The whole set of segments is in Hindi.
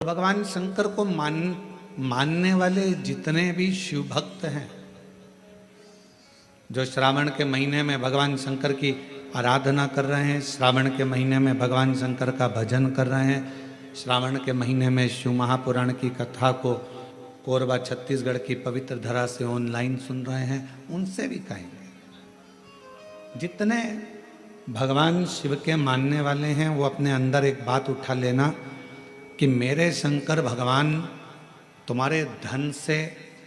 भगवान शंकर को मानने वाले जितने भी शिव भक्त हैं, जो श्रावण के महीने में भगवान शंकर की आराधना कर रहे हैं, श्रावण के महीने में भगवान शंकर का भजन कर रहे हैं, श्रावण के महीने में शिव महापुराण की कथा को कोरबा छत्तीसगढ़ की पवित्र धरा से ऑनलाइन सुन रहे हैं, उनसे भी कहेंगे, जितने भगवान शिव के मानने वाले हैं वो अपने अंदर एक बात उठा लेना कि मेरे शंकर भगवान तुम्हारे धन से,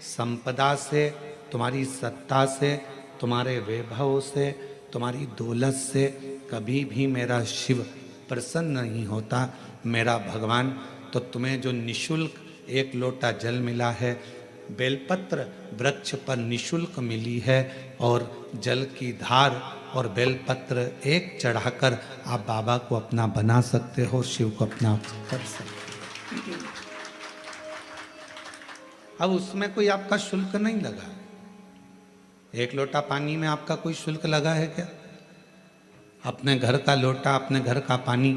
संपदा से, तुम्हारी सत्ता से, तुम्हारे वैभव से, तुम्हारी दौलत से कभी भी मेरा शिव प्रसन्न नहीं होता। मेरा भगवान तो तुम्हें जो निशुल्क एक लोटा जल मिला है, बेलपत्र वृक्ष पर निशुल्क मिली है, और जल की धार और बेलपत्र एक चढ़ाकर आप बाबा को अपना बना सकते हो, शिव को अपना कर सकते हो। अब उसमें कोई आपका शुल्क नहीं लगा। एक लोटा पानी में आपका कोई शुल्क लगा है क्या? अपने घर का लोटा, अपने घर का पानी,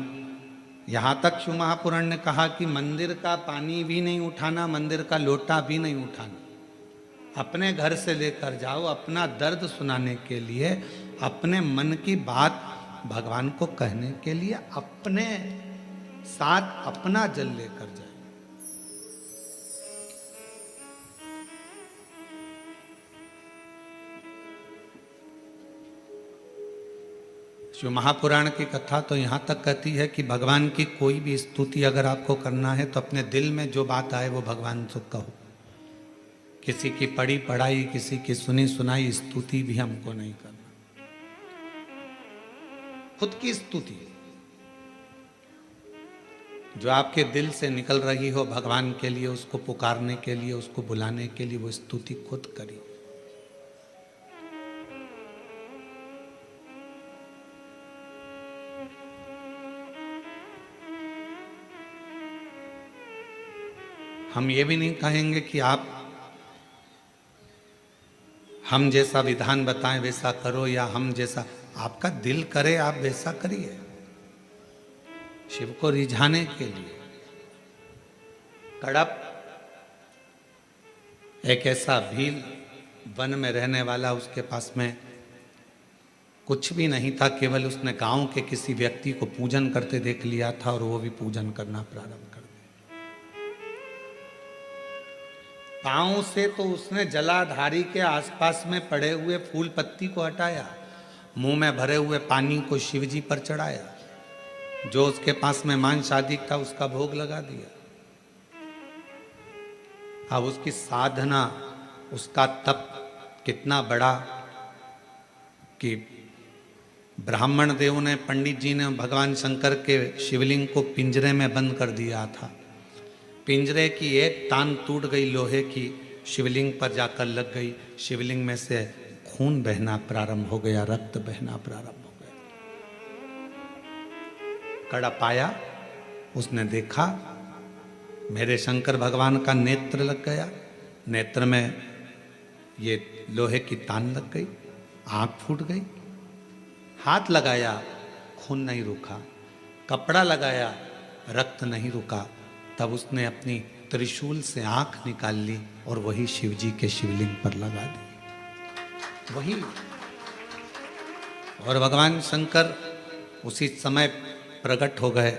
यहाँ तक शिव महापुराण ने कहा कि मंदिर का पानी भी नहीं उठाना, मंदिर का लोटा भी नहीं उठाना, अपने घर से लेकर जाओ, अपना दर्द सुनाने के लिए, अपने मन की बात भगवान को कहने के लिए अपने साथ अपना जल लेकर जाए। शिव महापुराण की कथा तो यहाँ तक कहती है कि भगवान की कोई भी स्तुति अगर आपको करना है तो अपने दिल में जो बात आए वो भगवान से कहो। किसी की पढ़ी पढ़ाई, किसी की सुनी सुनाई स्तुति भी हमको नहीं करना, खुद की स्तुति जो आपके दिल से निकल रही हो भगवान के लिए, उसको पुकारने के लिए, उसको बुलाने के लिए, वो स्तुति खुद करिए। हम ये भी नहीं कहेंगे कि आप हम जैसा विधान बताएं वैसा करो, या हम जैसा आपका दिल करे आप वैसा करिए। शिव को रिझाने के लिए कड़प एक ऐसा भील वन में रहने वाला, उसके पास में कुछ भी नहीं था, केवल उसने गांव के किसी व्यक्ति को पूजन करते देख लिया था और वो भी पूजन करना प्रारंभ कर दिया। पांव से तो उसने जलाधारी के आसपास में पड़े हुए फूल पत्ती को हटाया, मुंह में भरे हुए पानी को शिवजी पर चढ़ाया, जो उसके पास में मांस आदि था उसका भोग लगा दिया। अब उसकी साधना, उसका तप कितना बड़ा कि ब्राह्मण देव ने, पंडित जी ने भगवान शंकर के शिवलिंग को पिंजरे में बंद कर दिया था। पिंजरे की एक तान टूट गई लोहे की, शिवलिंग पर जाकर लग गई, शिवलिंग में से खून बहना प्रारंभ हो गया, रक्त बहना प्रारंभ हो गया। कड़प आया, उसने देखा मेरे शंकर भगवान का नेत्र लग गया, नेत्र में ये लोहे की तान लग गई, आंख फूट गई। हाथ लगाया, खून नहीं रुका, कपड़ा लगाया, रक्त नहीं रुका। तब उसने अपनी त्रिशूल से आंख निकाल ली और वही शिवजी के शिवलिंग पर लगा दी, वही। और भगवान शंकर उसी समय प्रकट हो गए।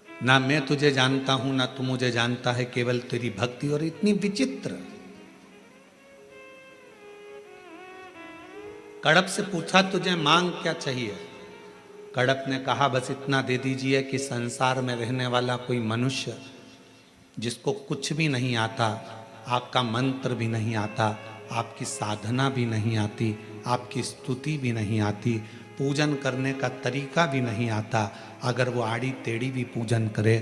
ना मैं तुझे जानता हूं, ना तू मुझे जानता है, केवल तेरी भक्ति। और इतनी विचित्र, कड़प से पूछा तुझे मांग क्या चाहिए? कड़प ने कहा बस इतना दे दीजिए कि संसार में रहने वाला कोई मनुष्य जिसको कुछ भी नहीं आता, आपका मंत्र भी नहीं आता, आपकी साधना भी नहीं आती, आपकी स्तुति भी नहीं आती, पूजन करने का तरीका भी नहीं आता, अगर वो आड़ी टेढ़ी भी पूजन करे,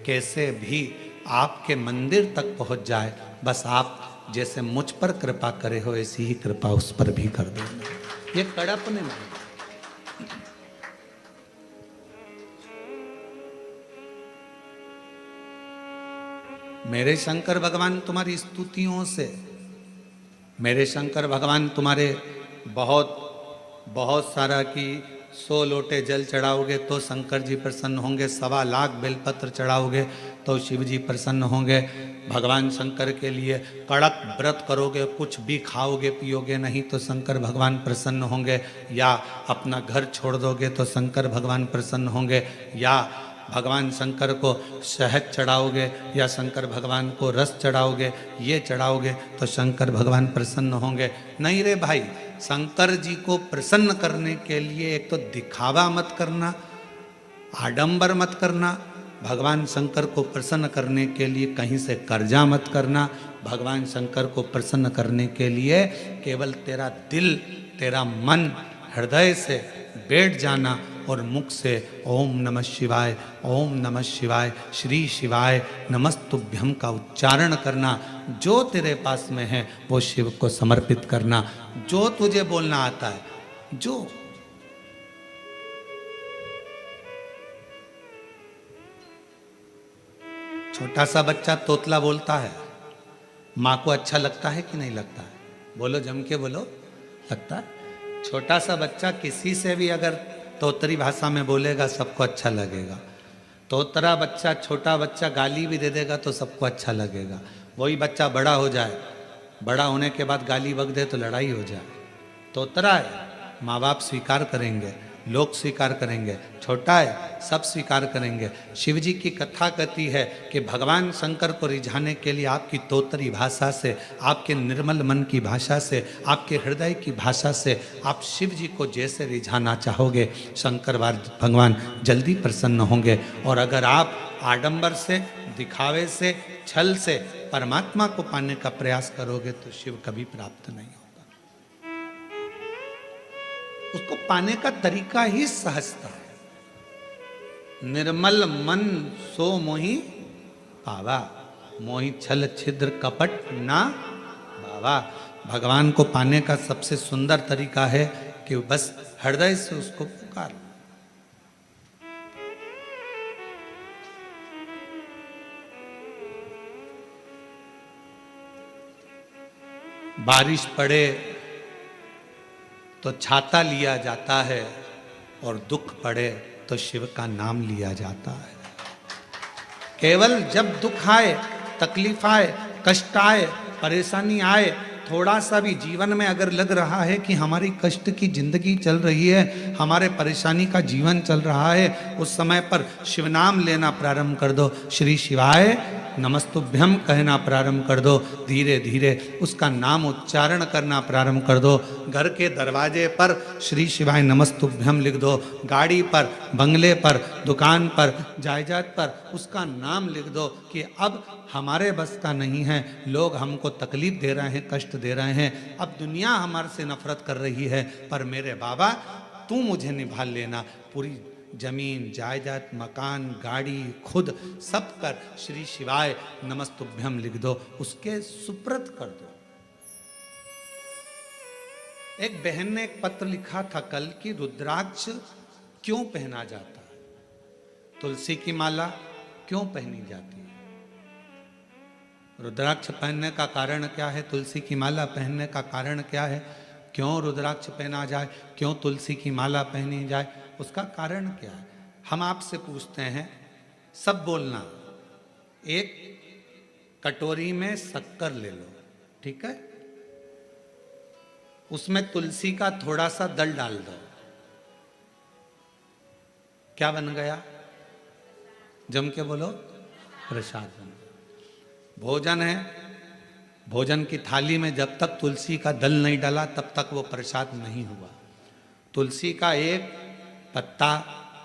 कैसे भी आपके मंदिर तक पहुंच जाए, बस आप जैसे मुझ पर कृपा करे हो ऐसी ही कृपा उस पर भी कर देना। ये कड़प ने मांगा। मेरे शंकर भगवान तुम्हारी स्तुतियों से, मेरे शंकर भगवान तुम्हारे बहुत बहुत सारा की 100 लोटे जल चढ़ाओगे तो शंकर जी प्रसन्न होंगे, 1.25 लाख बेलपत्र चढ़ाओगे तो शिव जी प्रसन्न होंगे। भगवान शंकर के लिए कड़क व्रत करोगे, कुछ भी खाओगे पियोगे नहीं तो शंकर भगवान प्रसन्न होंगे। या अपना घर छोड़ दोगे तो शंकर भगवान प्रसन्न होंगे। या भगवान शंकर को शहद चढ़ाओगे या शंकर भगवान को रस चढ़ाओगे, ये चढ़ाओगे तो शंकर भगवान प्रसन्न होंगे। नहीं रे भाई, शंकर जी को प्रसन्न करने के लिए एक तो दिखावा मत करना, आडंबर मत करना। भगवान शंकर को प्रसन्न करने के लिए कहीं से कर्जा मत करना। भगवान शंकर को प्रसन्न करने के लिए केवल तेरा दिल, तेरा मन हृदय से बैठ जाना और मुख से ओम नमः शिवाय, ओम नमः शिवाय, श्री शिवाय नमस्तुभ्यम का उच्चारण करना। जो तेरे पास में है वो शिव को समर्पित करना। जो तुझे बोलना आता है, जो छोटा सा बच्चा तोतला बोलता है, माँ को अच्छा लगता है कि नहीं लगता है? बोलो, जम के बोलो, लगता है। छोटा सा बच्चा किसी से भी अगर तोतरी भाषा में बोलेगा सबको अच्छा लगेगा। तोतरा बच्चा, छोटा बच्चा गाली भी दे देगा तो सबको अच्छा लगेगा। वही बच्चा बड़ा हो जाए, बड़ा होने के बाद गाली बक दे तो लड़ाई हो जाए। तोतरा है, माँ बाप स्वीकार करेंगे, लोग स्वीकार करेंगे। छोटा है, सब स्वीकार करेंगे। शिव जी की कथा कहती है कि भगवान शंकर को रिझाने के लिए आपकी तोतरी भाषा से, आपके निर्मल मन की भाषा से, आपके हृदय की भाषा से आप शिव जी को जैसे रिझाना चाहोगे, शंकर भगवान जल्दी प्रसन्न होंगे। और अगर आप आडंबर से, दिखावे से, छल से परमात्मा को पाने का प्रयास करोगे तो शिव कभी प्राप्त नहीं होगा। उसको पाने का तरीका ही सहजता है। निर्मल मन सो मोहि पावा, मोहि छल छिद्र कपट ना बावा। भगवान को पाने का सबसे सुंदर तरीका है कि बस हृदय से उसको पुकार। बारिश पड़े तो छाता लिया जाता है और दुख पड़े तो शिव का नाम लिया जाता है। केवल जब दुख आए, तकलीफ आए, कष्ट आए, परेशानी आए, थोड़ा सा भी जीवन में अगर लग रहा है कि हमारी कष्ट की जिंदगी चल रही है, हमारे परेशानी का जीवन चल रहा है, उस समय पर शिव नाम लेना प्रारंभ कर दो। श्री शिवाय नमस्तुभ्यम कहना प्रारंभ कर दो। धीरे धीरे उसका नाम उच्चारण करना प्रारंभ कर दो। घर के दरवाजे पर श्री शिवाय नमस्तुभ्यम लिख दो। गाड़ी पर, बंगले पर, दुकान पर, जायदाद पर उसका नाम लिख दो कि अब हमारे बस का नहीं है, लोग हमको तकलीफ दे रहे हैं, कष्ट दे रहे हैं, अब दुनिया हमारे से नफरत कर रही है, पर मेरे बाबा तू मुझे निभा लेना। पूरी जमीन, जायदाद, मकान, गाड़ी, खुद सब कर श्री शिवाय नमस्तुभ्यम लिख दो, उसके सुप्रत कर दो। एक बहन ने एक पत्र लिखा था कल कि रुद्राक्ष क्यों पहना जाता है, तुलसी की माला क्यों पहनी जाती है। रुद्राक्ष पहनने का कारण क्या है, तुलसी की माला पहनने का कारण क्या है, क्यों रुद्राक्ष पहना जाए, क्यों तुलसी की माला पहनी जाए, उसका कारण क्या है। हम आपसे पूछते हैं, सब बोलना। एक कटोरी में शक्कर ले लो, ठीक है, उसमें तुलसी का थोड़ा सा दल डाल दो, क्या बन गया? जम के बोलो, प्रसाद बन गया। भोजन है, भोजन की थाली में जब तक तुलसी का दल नहीं डाला तब तक वो प्रसाद नहीं हुआ। तुलसी का एक पत्ता,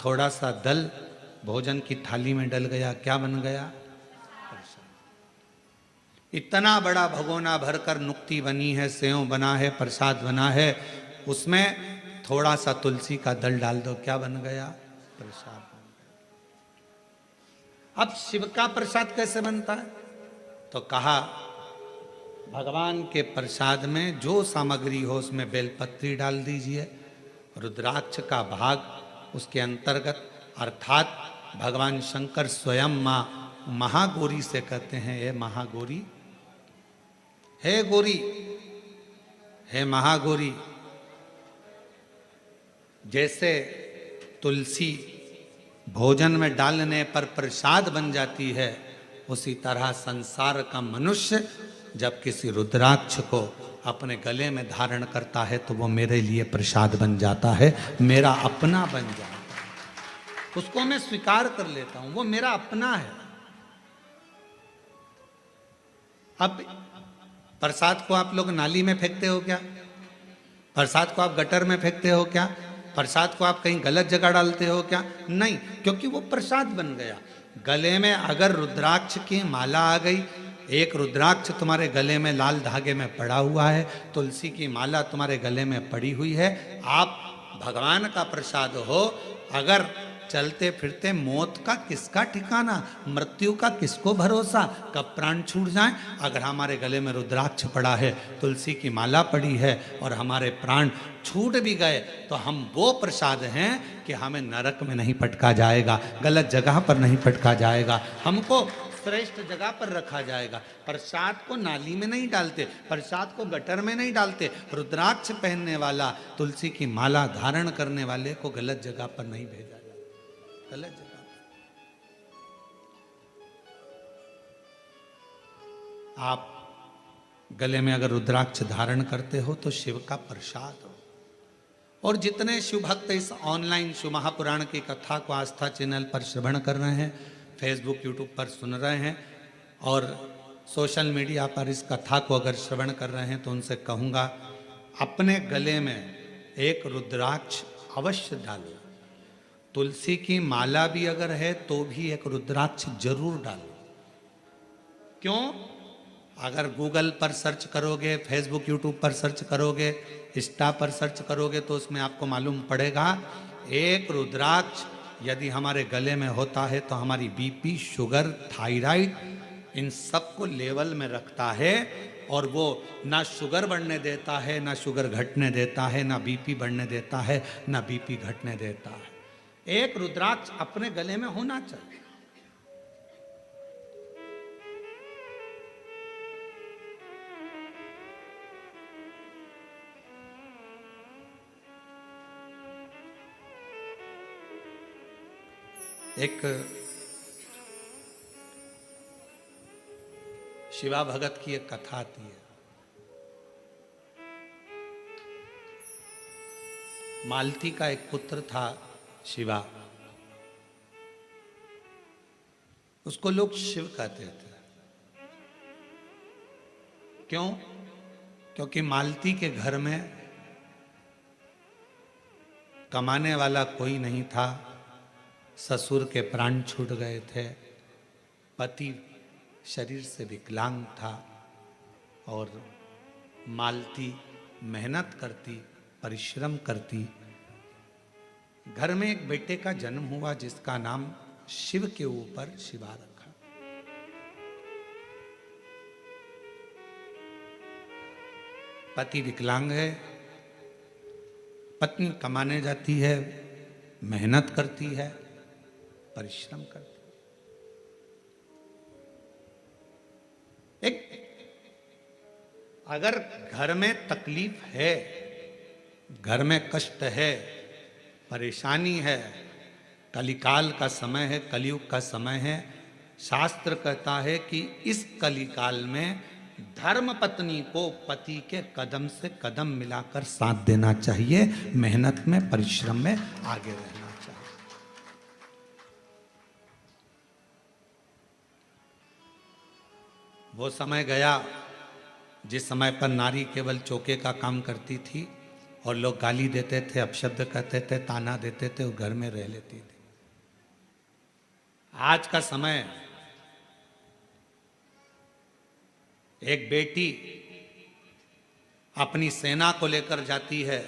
थोड़ा सा दल भोजन की थाली में डल गया, क्या बन गया? प्रसाद। इतना बड़ा भगोना भरकर नुक्ति बनी है, सेव बना है, प्रसाद बना है, उसमें थोड़ा सा तुलसी का दल डाल दो, क्या बन गया? प्रसाद बन गया। अब शिव का प्रसाद कैसे बनता है? तो कहा भगवान के प्रसाद में जो सामग्री हो उसमें बेलपत्री डाल दीजिए, रुद्राक्ष का भाग उसके अंतर्गत, अर्थात भगवान शंकर स्वयं मां महागौरी से कहते हैं, हे महागौरी, हे गौरी, हे महागौरी। जैसे तुलसी भोजन में डालने पर प्रसाद बन जाती है, उसी तरह संसार का मनुष्य जब किसी रुद्राक्ष को अपने गले में धारण करता है तो वो मेरे लिए प्रसाद बन जाता है, मेरा अपना बन जाता है। उसको मैं स्वीकार कर लेता हूं, वो मेरा अपना है। अब प्रसाद को आप लोग नाली में फेंकते हो क्या? प्रसाद को आप गटर में फेंकते हो क्या? प्रसाद को आप कहीं गलत जगह डालते हो क्या? नहीं, क्योंकि वो प्रसाद बन गया। गले में अगर रुद्राक्ष की माला आ गई, एक रुद्राक्ष तुम्हारे गले में लाल धागे में पड़ा हुआ है, तुलसी की माला तुम्हारे गले में पड़ी हुई है, आप भगवान का प्रसाद हो। अगर चलते फिरते मौत का किसका ठिकाना, मृत्यु का किसको भरोसा, कब प्राण छूट जाए। अगर हमारे गले में रुद्राक्ष पड़ा है, तुलसी की माला पड़ी है और हमारे प्राण छूट भी गए तो हम वो प्रसाद हैं कि हमें नरक में नहीं पटका जाएगा, गलत जगह पर नहीं पटका जाएगा, हमको श्रेष्ठ जगह पर रखा जाएगा। प्रसाद को नाली में नहीं डालते, प्रसाद को गटर में नहीं डालते। रुद्राक्ष पहनने वाला, तुलसी की माला धारण करने वाले को गलत जगह पर नहीं भेजा जाता, गलत जगह पर। आप गले में अगर रुद्राक्ष धारण करते हो तो शिव का प्रसाद हो। और जितने शिव भक्त इस ऑनलाइन शिव महापुराण की कथा को आस्था चैनल पर श्रवण कर रहे हैं, फेसबुक यूट्यूब पर सुन रहे हैं और सोशल मीडिया पर इस कथा को अगर श्रवण कर रहे हैं, तो उनसे कहूँगा अपने गले में एक रुद्राक्ष अवश्य डालो। तुलसी की माला भी अगर है तो भी एक रुद्राक्ष जरूर डालो। क्यों? अगर गूगल पर सर्च करोगे, फेसबुक यूट्यूब पर सर्च करोगे, इंस्टा पर सर्च करोगे तो उसमें आपको मालूम पड़ेगा एक रुद्राक्ष यदि हमारे गले में होता है तो हमारी बीपी, शुगर, थायराइड, इन सब को लेवल में रखता है। और वो ना शुगर बढ़ने देता है, ना शुगर घटने देता है, ना बीपी बढ़ने देता है, ना बीपी घटने देता है। एक रुद्राक्ष अपने गले में होना चाहिए। एक शिवा भगत की एक कथा आती है। मालती का एक पुत्र था शिवा, उसको लोग शिव कहते थे। क्यों? क्योंकि मालती के घर में कमाने वाला कोई नहीं था, ससुर के प्राण छूट गए थे, पति शरीर से विकलांग था और मालती मेहनत करती, परिश्रम करती। घर में एक बेटे का जन्म हुआ जिसका नाम शिव के ऊपर शिवा रखा। पति विकलांग है, पत्नी कमाने जाती है, मेहनत करती है, परिश्रम करती। एक अगर घर में तकलीफ है, घर में कष्ट है, परेशानी है, कलिकाल का समय है, कलयुग का समय है, शास्त्र कहता है कि इस कलिकाल में धर्म पत्नी को पति के कदम से कदम मिलाकर साथ देना चाहिए, मेहनत में, परिश्रम में आगे रहना चाहिए। वो समय गया जिस समय पर नारी केवल चौके का काम करती थी और लोग गाली देते थे, अपशब्द कहते थे, ताना देते थे, वो घर में रह लेती थी। आज का समय एक बेटी अपनी सेना को लेकर जाती है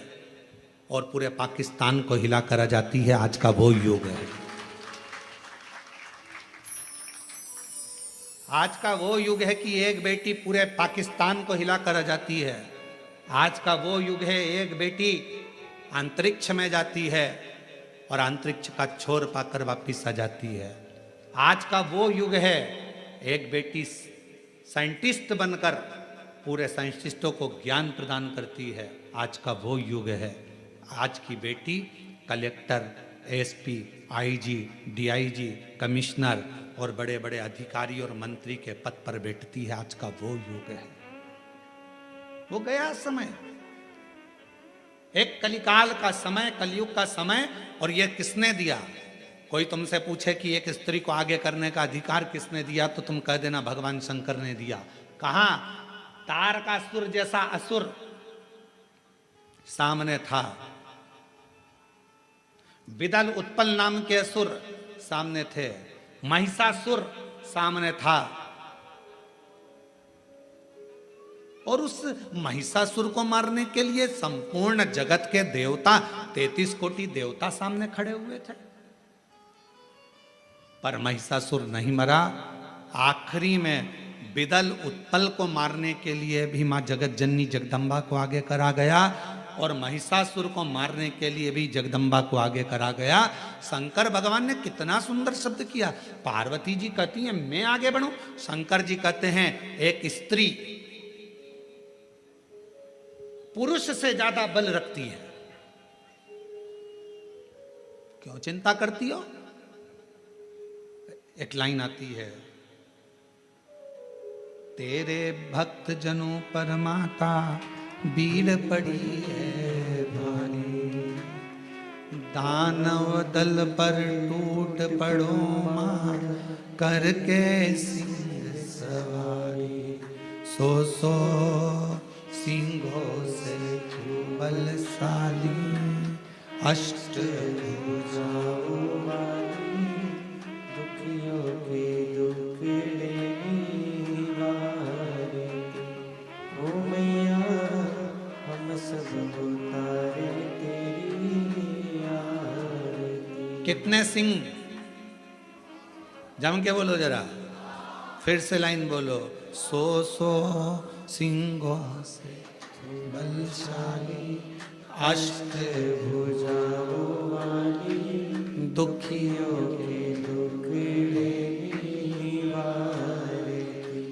और पूरे पाकिस्तान को हिला कर आ जाती है। आज का वो युग है। आज का वो युग है कि एक बेटी पूरे पाकिस्तान को हिला कर आ जाती है। आज का वो युग है एक बेटी अंतरिक्ष में जाती है और अंतरिक्ष का छोर पाकर वापिस आ जाती है। आज का वो युग है एक बेटी साइंटिस्ट बनकर पूरे साइंटिस्टों को ज्ञान प्रदान करती है। आज का वो युग है आज की बेटी collector, SP, IG, DIG, commissioner और बड़े बड़े अधिकारी और मंत्री के पद पर बैठती है। आज का वो युग है, वो गया समय, एक कलिकाल का समय, कलयुग का समय। और ये किसने दिया? कोई तुमसे पूछे कि एक स्त्री को आगे करने का अधिकार किसने दिया, तो तुम कह देना भगवान शंकर ने दिया। कहां? तारकासुर जैसा असुर सामने था, विदल उत्पल नाम के असुर सामने थे, महिषासुर सामने था। और उस महिषासुर को मारने के लिए संपूर्ण जगत के देवता, 33 कोटि देवता सामने खड़े हुए थे, पर महिषासुर नहीं मरा। आखिरी में विदल उत्पल को मारने के लिए भी मां जगत जननी जगदम्बा को आगे करा गया, और महिषासुर को मारने के लिए भी जगदम्बा को आगे करा गया। शंकर भगवान ने कितना सुंदर शब्द किया। पार्वती जी कहती हैं मैं आगे बढ़ूं, शंकर जी कहते हैं एक स्त्री पुरुष से ज्यादा बल रखती है, क्यों चिंता करती हो? एक लाइन आती है, तेरे भक्त जनों पर माता भीड़ पड़ी है भारी, दानव दल पर टूट पड़ो मां करके सिंह सवारी, सो सिंहों से बलशाली, अष्ट भुजाओं वाली, दुखियों के दुख लेने वाली, ओ मैया हम सब उतारे तेरी आरती। कितने सिंह? जम के बोलो जरा, फिर से लाइन बोलो, सो सिंहों से बलशाली, अष्ट भुजाओं वाली, दुखियों के दुख लेने वाली।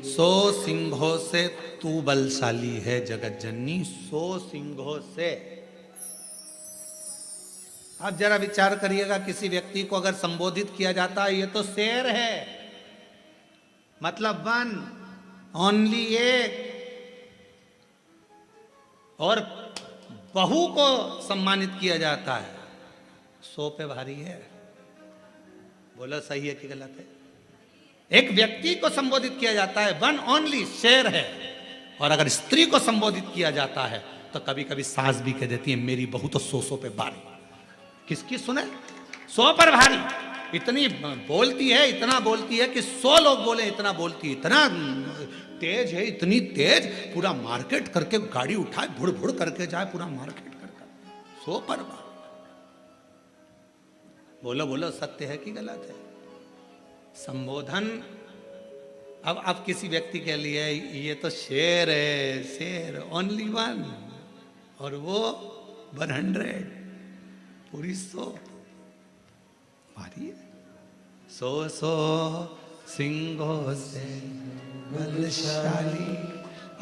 100 सिंहों से तू बलशाली है जगत जननी, 100 सिंहों से। आप जरा विचार करिएगा, किसी व्यक्ति को अगर संबोधित किया जाता है ये तो शेर है, मतलब वन ओनली एक, और बहू को सम्मानित किया जाता है 100 पे भारी है। बोलो सही है कि गलत है? एक व्यक्ति को संबोधित किया जाता है वन ओनली, शेर है, और अगर स्त्री को संबोधित किया जाता है तो कभी कभी सास भी कह देती है मेरी बहू तो 100 पे भारी। किसकी सुने? 100 पर भारी। इतनी बोलती है, इतना बोलती है कि 100 लोग बोले इतना बोलती है, इतना तेज है, इतनी तेज, पूरा मार्केट करके गाड़ी उठाए भुड़ भुड़ करके जाए, पूरा मार्केट करके 100 पर भारी। बोलो बोलो सत्य है कि गलत है? संबोधन अब किसी व्यक्ति के लिए ये तो शेर है, शेर ओनली वन, और वो 100 पूरी 100 भारी है। 100 सिंहों से बलशाली,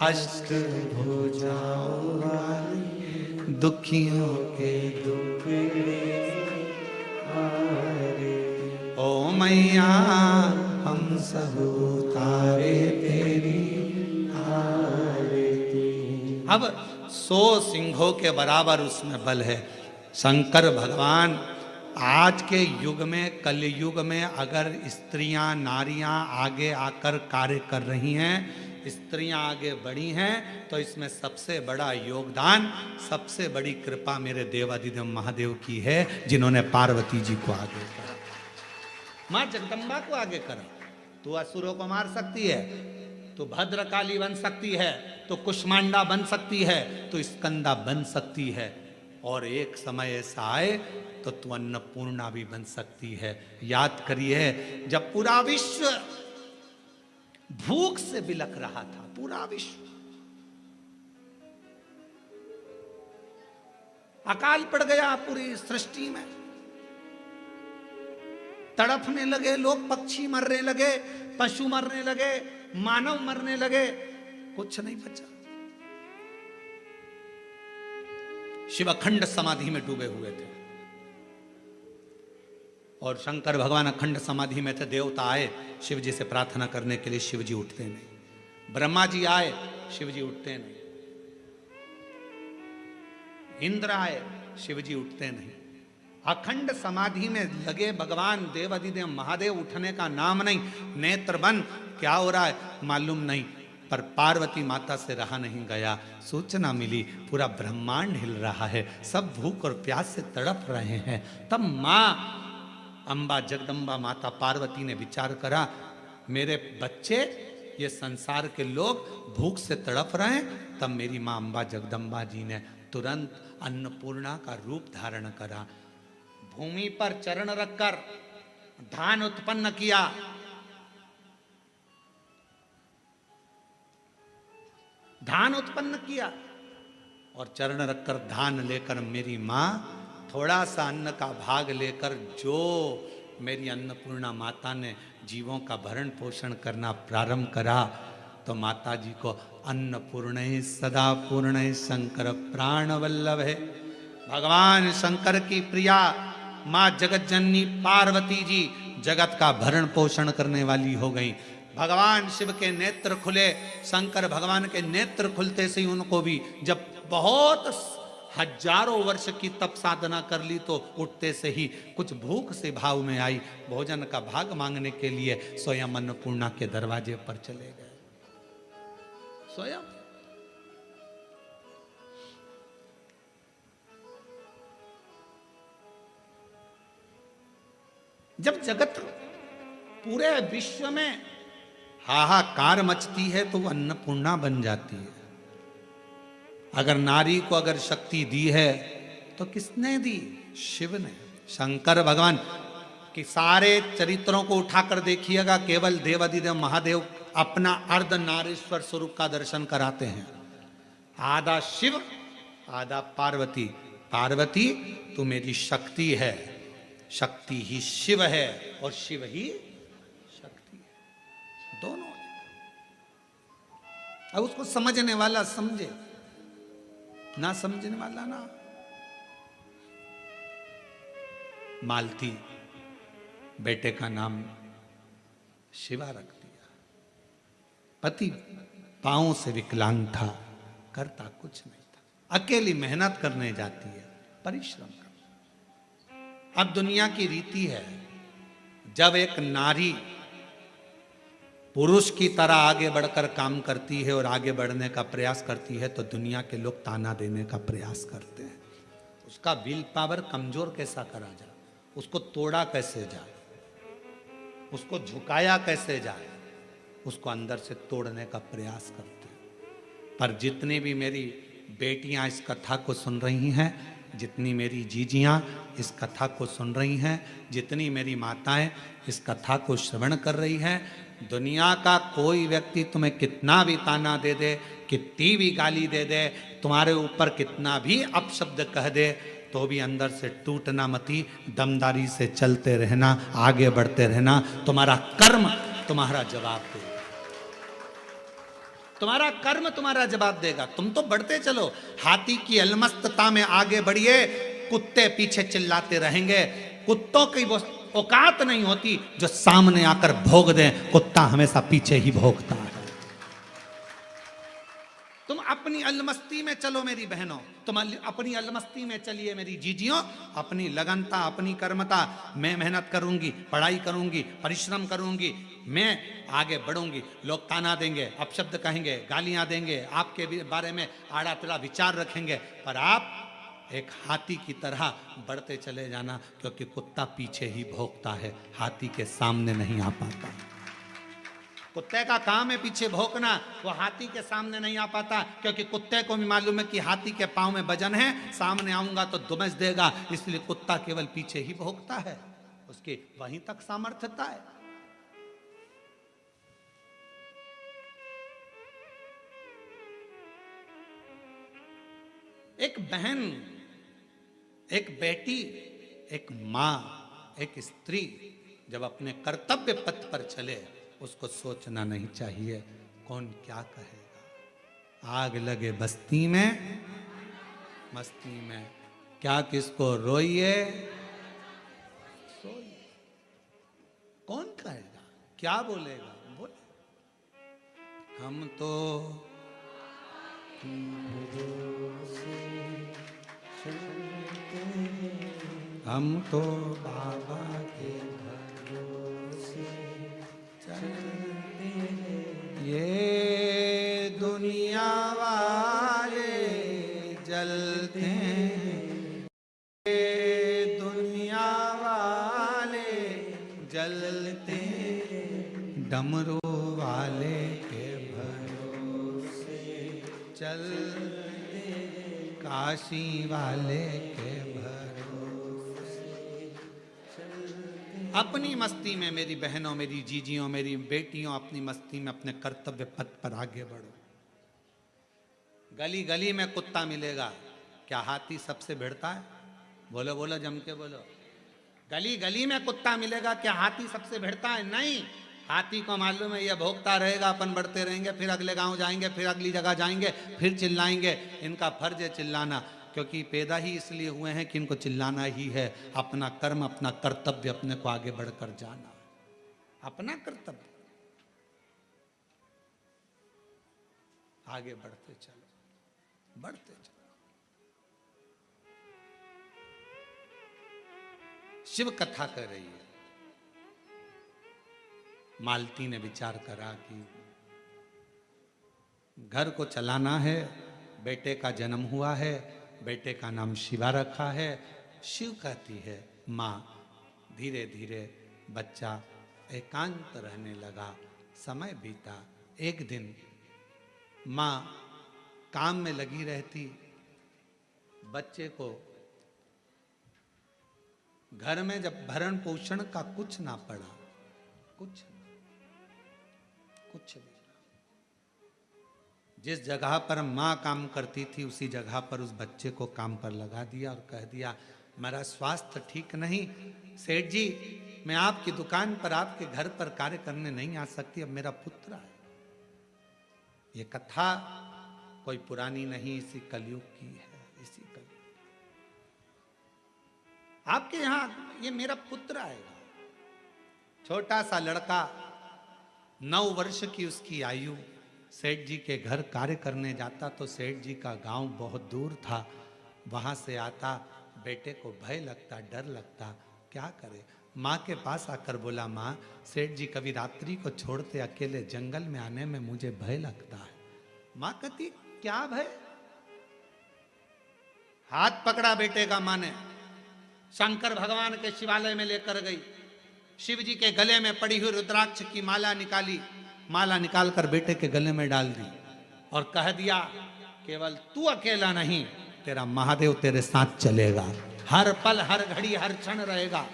अष्ट भुजाओं वाली, दुखियों के दुख हारे, ओ मैया हम सब उतारे तेरी आरती। अब 100 सिंहों के बराबर उसमें बल है। शंकर भगवान आज के युग में, कलयुग में, अगर स्त्रियां नारियां आगे आकर कार्य कर रही हैं, स्त्रियां आगे बढ़ी हैं, तो इसमें सबसे बड़ा योगदान, सबसे बड़ी कृपा मेरे देवादिदेव महादेव की है, जिन्होंने पार्वती जी को आगे करा, मां जगदम्बा को आगे करा। तू असुरों को मार सकती है, तो भद्रकाली बन सकती है, तो कुष्मांडा बन सकती है, तो स्कंदा बन सकती है, और एक समय ऐसा आए तो तू अन्नपूर्णा भी बन सकती है। याद करिए, जब पूरा विश्व भूख से बिलख रहा था, पूरा विश्व, अकाल पड़ गया पूरी सृष्टि में, तड़पने लगे लोग, पक्षी मरने लगे, पशु मरने लगे, मानव मरने लगे, कुछ नहीं बचा। शिव अखंड समाधि में डूबे हुए थे। और शंकर भगवान अखंड समाधि में थे, देवता आए शिव जी से प्रार्थना करने के लिए, शिव जी उठते नहीं। ब्रह्मा जी आए, शिव जी उठते नहीं। इंद्र आए, शिव जी उठते नहीं। अखंड समाधि में लगे भगवान देवाधिदेव महादेव, उठने का नाम नहीं। नेत्र बंद, क्या हो रहा है मालूम नहीं, पर पार्वती माता से रहा नहीं गया। सूचना मिली पूरा ब्रह्मांड हिल रहा है, सब भूख और प्यास से तड़प रहे हैं। तब माँ अम्बा जगदम्बा माता पार्वती ने विचार करा, मेरे बच्चे ये संसार के लोग भूख से तड़प रहे हैं। तब मेरी माँ अम्बा जगदम्बा जी ने तुरंत अन्नपूर्णा का रूप धारण करा, भूमि पर चरण रखकर धान उत्पन्न किया। धान उत्पन्न किया और चरण रखकर धान लेकर मेरी मां थोड़ा सा अन्न का भाग लेकर, जो मेरी अन्नपूर्णा माता ने जीवों का भरण पोषण करना प्रारंभ करा, तो माता जी को अन्नपूर्ण सदा पूर्ण शंकर प्राण वल्लभ है। भगवान शंकर की प्रिया माँ जगत जननी पार्वती जी जगत का भरण पोषण करने वाली हो गई। भगवान शिव के नेत्र खुले, शंकर भगवान के नेत्र खुलते से ही उनको भी, जब बहुत हजारों वर्ष की तप साधना कर ली, तो उठते से ही कुछ भूख से भाव में आई, भोजन का भाग मांगने के लिए स्वयं अन्नपूर्णा के दरवाजे पर चले गए। स्वयं जब जगत पूरे विश्व में हाहाकार मचती है तो वो अन्नपूर्णा बन जाती है। अगर नारी को अगर शक्ति दी है तो किसने दी? शिव ने। शंकर भगवान कि सारे चरित्रों को उठाकर देखिएगा, केवल देवाधिदेव महादेव अपना अर्ध नारीश्वर स्वरूप का दर्शन कराते हैं। आधा शिव आधा पार्वती। पार्वती तू मेरी शक्ति है, शक्ति ही शिव है और शिव ही शक्ति है, दोनों है। अब उसको समझने वाला समझे, ना समझने वाला ना। मालती बेटे का नाम शिवा रख दिया। पति पांव से विकलांग था, करता कुछ नहीं था, अकेली मेहनत करने जाती है, परिश्रम कर। अब दुनिया की रीति है, जब एक नारी पुरुष की तरह आगे बढ़कर काम करती है और आगे बढ़ने का प्रयास करती है, तो दुनिया के लोग ताना देने का प्रयास करते हैं। उसका विल पावर कमजोर कैसा करा जाए, उसको तोड़ा कैसे जाए, उसको झुकाया कैसे जाए, उसको अंदर से तोड़ने का प्रयास करते हैं। पर जितनी भी मेरी बेटियां इस कथा को सुन रही हैं, जितनी मेरी जीजियां इस कथा को सुन रही हैं, जितनी मेरी माताएं इस कथा को श्रवण कर रही हैं, दुनिया का कोई व्यक्ति तुम्हें कितना भी ताना दे दे, कितनी भी गाली दे दे, तुम्हारे ऊपर कितना भी अपशब्द कह दे, तो भी अंदर से टूटना मती, दमदारी से चलते रहना, आगे बढ़ते रहना। तुम्हारा कर्म तुम्हारा जवाब देगा, तुम्हारा कर्म तुम्हारा जवाब देगा। तुम तो बढ़ते चलो, हाथी की अलमस्तता में आगे बढ़िए, कुत्ते पीछे चिल्लाते रहेंगे। कुत्तों की वो औकात नहीं होती जो सामने आकर भोग दें, कुत्ता हमेशा पीछे ही भोगता है। तुम अपनी अलमस्ती में चलो मेरी बहनों, तुम अपनी अलमस्ती में चलिए मेरी जीजियों, अपनी लगनता, अपनी कर्मता। मैं मेहनत करूंगी, पढ़ाई करूंगी, परिश्रम करूंगी, मैं आगे बढ़ूंगी। लोग ताना देंगे, अपशब्द कहेंगे, गालियां देंगे, आपके बारे में आड़ा टेढ़ा विचार रखेंगे, पर आप एक हाथी की तरह बढ़ते चले जाना, क्योंकि कुत्ता पीछे ही भौंकता है, हाथी के सामने नहीं आ पाता। कुत्ते का काम है पीछे भौंकना, वो हाथी के सामने नहीं आ पाता, क्योंकि कुत्ते को भी मालूम है कि हाथी के पांव में वजन है, सामने आऊंगा तो दुमस देगा, इसलिए कुत्ता केवल पीछे ही भौंकता है, उसके वहीं तक सामर्थ्यता है। एक बहन, एक बेटी, एक मां, एक स्त्री जब अपने कर्तव्य पथ पर चले, उसको सोचना नहीं चाहिए कौन क्या कहेगा। आग लगे बस्ती में, मस्ती में, क्या किसको रोइए सोइए। कौन कहेगा, क्या बोलेगा? बोले हम तो बाबा के भरोसे चलते हैं। ये दुनिया वाले जलते हैं, ये दुनिया वाले जलते हैं, डमरू वाले के भरोसे चलते हैं, काशी वाले के अपनी मस्ती में। मेरी बहनों, मेरी जीजियों, मेरी बेटियों, अपनी मस्ती में अपने कर्तव्य पथ पर आगे बढ़ो। गली गली में कुत्ता मिलेगा, क्या हाथी सबसे भिड़ता है? बोलो बोलो, जम के बोलो। गली गली में कुत्ता मिलेगा, क्या हाथी सबसे भिड़ता है? नहीं। हाथी को मालूम है, यह भोगता रहेगा, अपन बढ़ते रहेंगे, फिर अगले गांव जाएंगे, फिर अगली जगह जाएंगे, फिर चिल्लाएंगे। इनका फर्ज है चिल्लाना, क्योंकि पैदा ही इसलिए हुए हैं कि इनको चिल्लाना ही है। अपना कर्म, अपना कर्तव्य, अपने को आगे बढ़कर जाना, अपना कर्तव्य, आगे बढ़ते चलो, बढ़ते चलो। शिव कथा कर रही है। मालती ने विचार करा कि घर को चलाना है, बेटे का जन्म हुआ है, बेटे का नाम शिवा रखा है। शिव कहती है माँ। धीरे धीरे बच्चा एकांत रहने लगा, समय बीता। एक दिन माँ काम में लगी रहती, बच्चे को घर में जब भरण पोषण का कुछ ना पड़ा, कुछ भी, जिस जगह पर माँ काम करती थी उसी जगह पर उस बच्चे को काम पर लगा दिया और कह दिया मेरा स्वास्थ्य ठीक नहीं, सेठ जी मैं आपकी दुकान पर, आपके घर पर कार्य करने नहीं आ सकती, अब मेरा पुत्र है। ये कथा कोई पुरानी नहीं, इसी कलयुग की है, इसी कलयुग। आपके यहां ये मेरा पुत्र आएगा। छोटा सा लड़का, 9 वर्ष की उसकी आयु, सेठ जी के घर कार्य करने जाता तो सेठ जी का गांव बहुत दूर था। वहां से आता, बेटे को भय लगता, डर लगता, क्या करे। माँ के पास आकर बोला माँ, सेठ जी कभी रात्रि को छोड़ते अकेले जंगल में आने में मुझे भय लगता है। माँ कहती क्या भय? हाथ पकड़ा बेटे का माँ ने, शंकर भगवान के शिवालय में लेकर गई। शिव जी के गले में पड़ी हुई रुद्राक्ष की माला निकाली, माला निकालकर बेटे के गले में डाल दी और कह दिया केवल तू अकेला नहीं, तेरा महादेव तेरे साथ चलेगा, हर पल हर घड़ी हर क्षण रहेगा।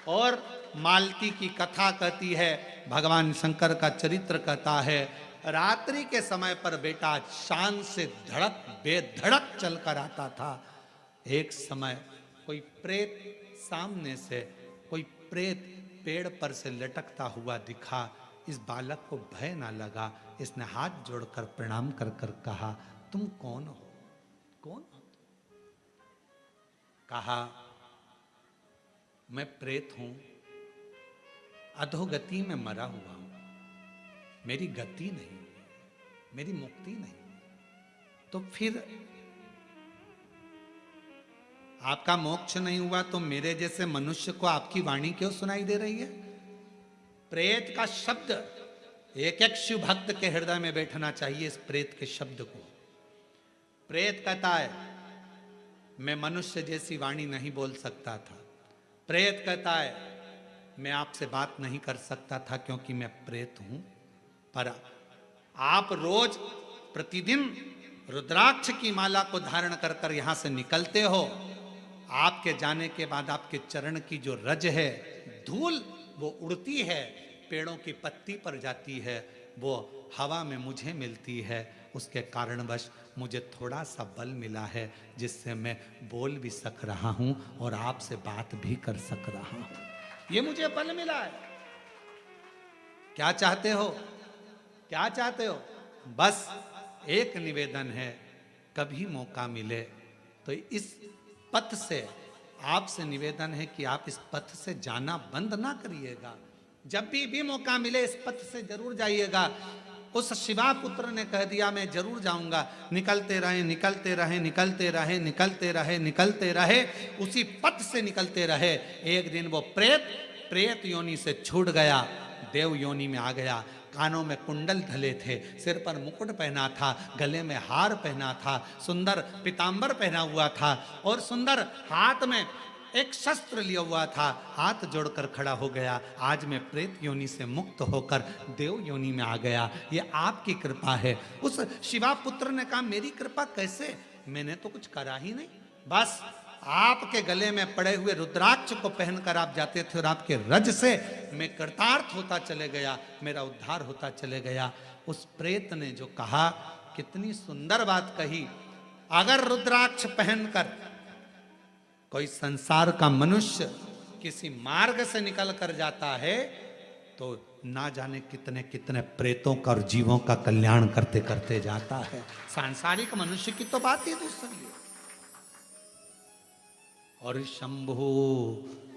और मालती की कथा कहती है, भगवान शंकर का चरित्र कहता है, रात्रि के समय पर बेटा शान से धड़क बेधड़क चलकर आता था। एक समय कोई प्रेत सामने से, कोई प्रेत पेड़ पर से लटकता हुआ दिखा। इस बालक को भय ना लगा, इसने हाथ जोड़कर प्रणाम कर कर कहा तुम कौन हो? कौन हो? कहा मैं प्रेत हूं, अधोगति में मरा हुआ हूं, मेरी गति नहीं, मेरी मुक्ति नहीं। तो फिर आपका मोक्ष नहीं हुआ तो मेरे जैसे मनुष्य को आपकी वाणी क्यों सुनाई दे रही है? प्रेत का शब्द एक एक शिव भक्त के हृदय में बैठना चाहिए। इस प्रेत के शब्द को, प्रेत कहता है मैं मनुष्य जैसी वाणी नहीं बोल सकता था। प्रेत कहता है मैं आपसे बात नहीं कर सकता था क्योंकि मैं प्रेत हूं, पर आप रोज प्रतिदिन रुद्राक्ष की माला को धारण कर कर यहां से निकलते हो। आपके जाने के बाद आपके चरण की जो रज है, धूल, वो उड़ती है, पेड़ों की पत्ती पर जाती है, वो हवा में मुझे मिलती है। उसके कारणवश मुझे थोड़ा सा बल मिला है, जिससे मैं बोल भी सक रहा हूं और आपसे बात भी कर सक रहा हूं। ये मुझे बल मिला है। क्या चाहते हो? क्या चाहते हो? बस एक निवेदन है, कभी मौका मिले तो इस पथ से आपसे निवेदन है कि आप इस पथ से जाना बंद ना करिएगा। जब भी मौका मिले इस पथ से जरूर जाइएगा। उस शिवा पुत्र ने कह दिया मैं जरूर जाऊंगा। निकलते रहे निकलते रहे निकलते रहे निकलते रहे निकलते रहे, उसी पथ से निकलते रहे। एक दिन वो प्रेत योनि से छूट गया, देव योनि में आ गया। कानों में कुंडल धले थे, सिर पर मुकुट पहना था, गले में हार पहना था, सुंदर पीतांबर पहना हुआ था और सुंदर हाथ में एक शस्त्र लिया हुआ था। हाथ जोड़कर खड़ा हो गया, आज मैं प्रेत योनि से मुक्त होकर देव योनि में आ गया, ये आपकी कृपा है। उस शिवा पुत्र ने कहा मेरी कृपा कैसे, मैंने तो कुछ करा ही नहीं, बस आपके गले में पड़े हुए रुद्राक्ष को पहनकर आप जाते थे और आपके रज से मैं कृतार्थ होता चले गया, मेरा उद्धार होता चले गया। उस प्रेत ने जो कहा, कितनी सुंदर बात कही। अगर रुद्राक्ष पहनकर कोई संसार का मनुष्य किसी मार्ग से निकल कर जाता है तो ना जाने कितने कितने प्रेतों का और जीवों का कल्याण करते करते जाता है। सांसारिक मनुष्य की तो बात ही दूसरी है। और शंभु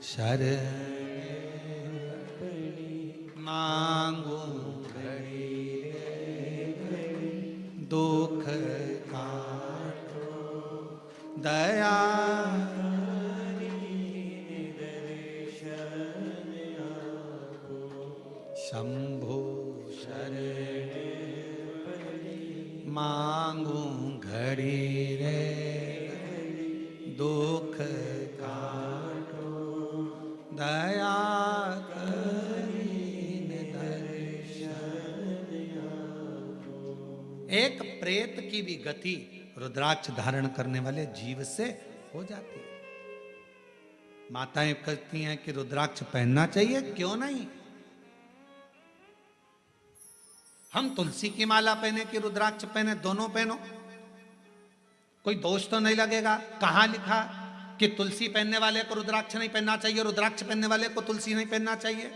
शरण मांगू दुख काटो दया, शंभु शरण मांगू घड़ी रे दुख काटो दया करीन दर्शन। एक प्रेत की भी गति रुद्राक्ष धारण करने वाले जीव से हो जाती है। माताएं कहती हैं कि रुद्राक्ष पहनना चाहिए, क्यों नहीं। हम तुलसी की माला पहने कि रुद्राक्ष पहने, दोनों पहनो, कोई दोष तो नहीं लगेगा। कहां लिखा कि तुलसी पहनने वाले को रुद्राक्ष नहीं पहनना चाहिए, रुद्राक्ष पहनने वाले को तुलसी नहीं पहनना चाहिए।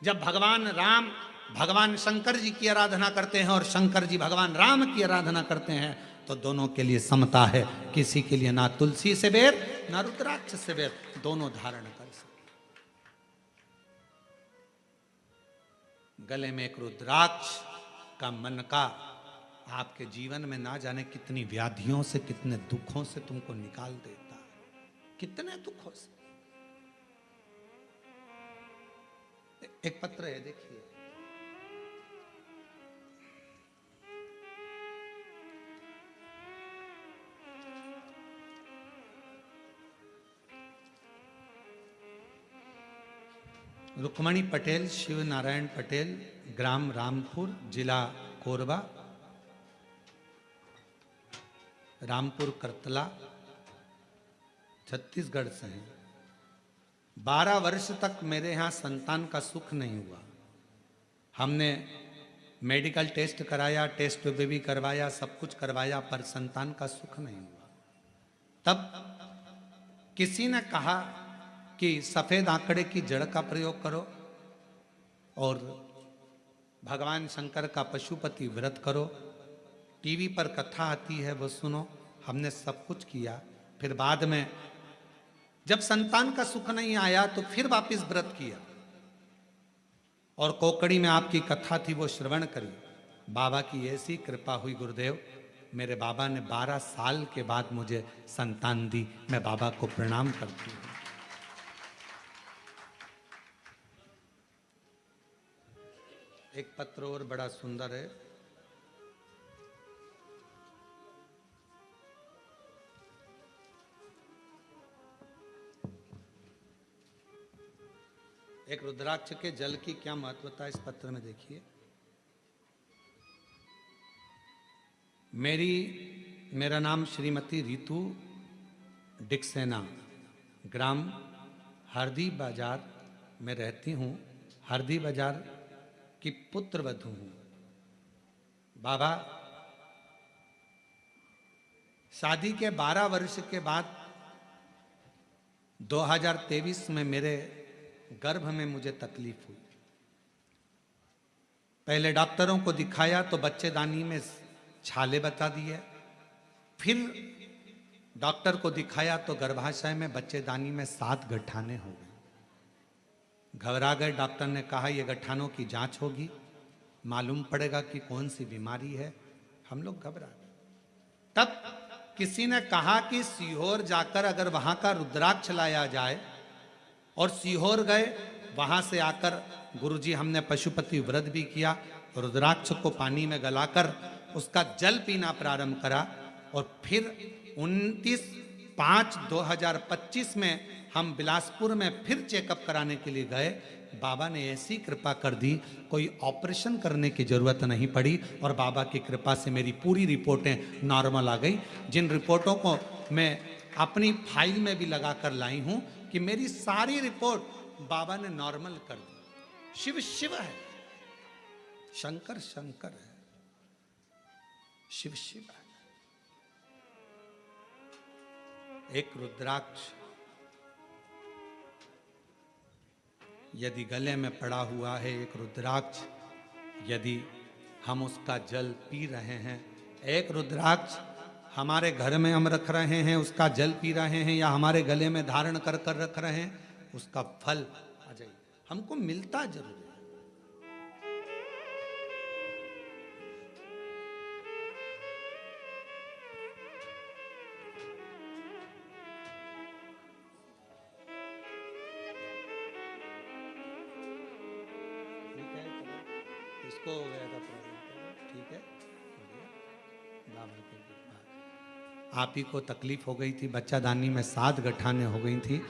जब भगवान राम भगवान शंकर जी की आराधना करते हैं और शंकर जी भगवान राम की आराधना करते हैं तो दोनों के लिए समता है, किसी के लिए ना तुलसी से बैर ना रुद्राक्ष से बैर, दोनों धारण कर सके। गले में एक रुद्राक्ष का मन का आपके जीवन में ना जाने कितनी व्याधियों से, कितने दुखों से तुमको निकाल देता है, कितने दुखों से। एक पत्र है, देखिए। रुक्मणी पटेल, शिव नारायण पटेल, ग्राम रामपुर, जिला कोरबा, रामपुर करतला, छत्तीसगढ़ से हैं। 12 वर्ष तक मेरे यहाँ संतान का सुख नहीं हुआ। हमने मेडिकल टेस्ट कराया, टेस्ट बेबी करवाया, सब कुछ करवाया, पर संतान का सुख नहीं हुआ। तब किसी ने कहा कि सफेद आंकड़े की जड़ का प्रयोग करो और भगवान शंकर का पशुपति व्रत करो, टीवी पर कथा आती है वो सुनो। हमने सब कुछ किया, फिर बाद में जब संतान का सुख नहीं आया तो फिर वापस व्रत किया और कोकड़ी में आपकी कथा थी वो श्रवण करी। बाबा की ऐसी कृपा हुई गुरुदेव, मेरे बाबा ने 12 साल के बाद मुझे संतान दी। मैं बाबा को प्रणाम करती हूँ। एक पत्र और बड़ा सुंदर है। एक रुद्राक्ष के जल की क्या महत्वता है इस पत्र में देखिए। मेरा नाम श्रीमती रितु डिक्सेना, ग्राम हरदी बाजार में रहती हूँ। हरदी बाजार की पुत्र वधू हूँ। बाबा, शादी के 12 वर्ष के बाद 2023 में मेरे गर्भ में मुझे तकलीफ हुई। पहले डॉक्टरों को दिखाया तो बच्चेदानी में छाले बता दिए, फिर डॉक्टर को दिखाया तो गर्भाशय में बच्चेदानी में 7 गठाने हो गए। घबरा गए। डॉक्टर ने कहा ये गठानों की जांच होगी, मालूम पड़ेगा कि कौन सी बीमारी है। हम लोग घबरा गए। तब किसी ने कहा कि सीहोर जाकर अगर वहां का रुद्राक्ष लाया जाए, और सीहोर गए। वहां से आकर गुरुजी हमने पशुपति व्रत भी किया, रुद्राक्ष को पानी में गलाकर उसका जल पीना प्रारंभ करा। और फिर 29/5/2025 में हम बिलासपुर में फिर चेकअप कराने के लिए गए। बाबा ने ऐसी कृपा कर दी, कोई ऑपरेशन करने की जरूरत नहीं पड़ी, और बाबा की कृपा से मेरी पूरी रिपोर्टें नॉर्मल आ गई। जिन रिपोर्टों को मैं अपनी फाइल में भी लगा कर लाई हूं कि मेरी सारी रिपोर्ट बाबा ने नॉर्मल कर दी। शिव शिव है, शंकर शंकर है, शिव शिव है। एक रुद्राक्ष यदि गले में पड़ा हुआ है, एक रुद्राक्ष यदि हम उसका जल पी रहे हैं, एक रुद्राक्ष हमारे घर में हम रख रहे हैं, उसका जल पी रहे हैं, या हमारे गले में धारण कर कर रख रहे हैं, उसका फल आ जाए हमको मिलता जरूर है। इसको हो गया था प्रॉब्लम, ठीक है, बाबा की कृपा। आप ही को तकलीफ हो गई थी, बच्चादानी में 7 गठाने हो गई थी